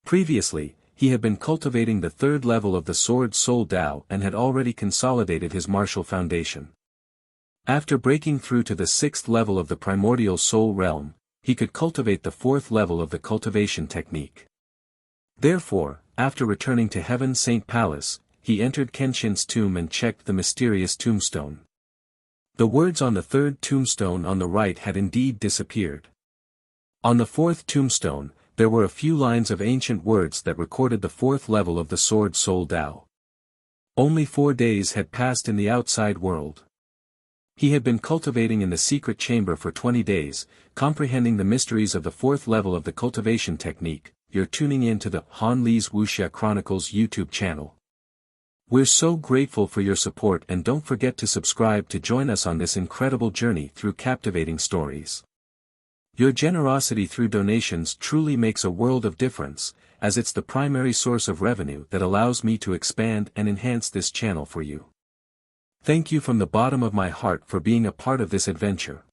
Previously, he had been cultivating the 3rd level of the Sword Soul Tao and had already consolidated his martial foundation. After breaking through to the 6th level of the primordial soul realm, he could cultivate the 4th level of the cultivation technique. Therefore, after returning to Heaven Saint Palace, he entered Kenshin's tomb and checked the mysterious tombstone. The words on the 3rd tombstone on the right had indeed disappeared. On the 4th tombstone, there were a few lines of ancient words that recorded the 4th level of the Sword Soul Tao. Only 4 days had passed in the outside world. He had been cultivating in the secret chamber for 20 days, comprehending the mysteries of the 4th level of the cultivation technique. You're tuning in to the Han Li's Wuxia Chronicles YouTube channel. We're so grateful for your support, and don't forget to subscribe to join us on this incredible journey through captivating stories. Your generosity through donations truly makes a world of difference, as it's the primary source of revenue that allows me to expand and enhance this channel for you. Thank you from the bottom of my heart for being a part of this adventure.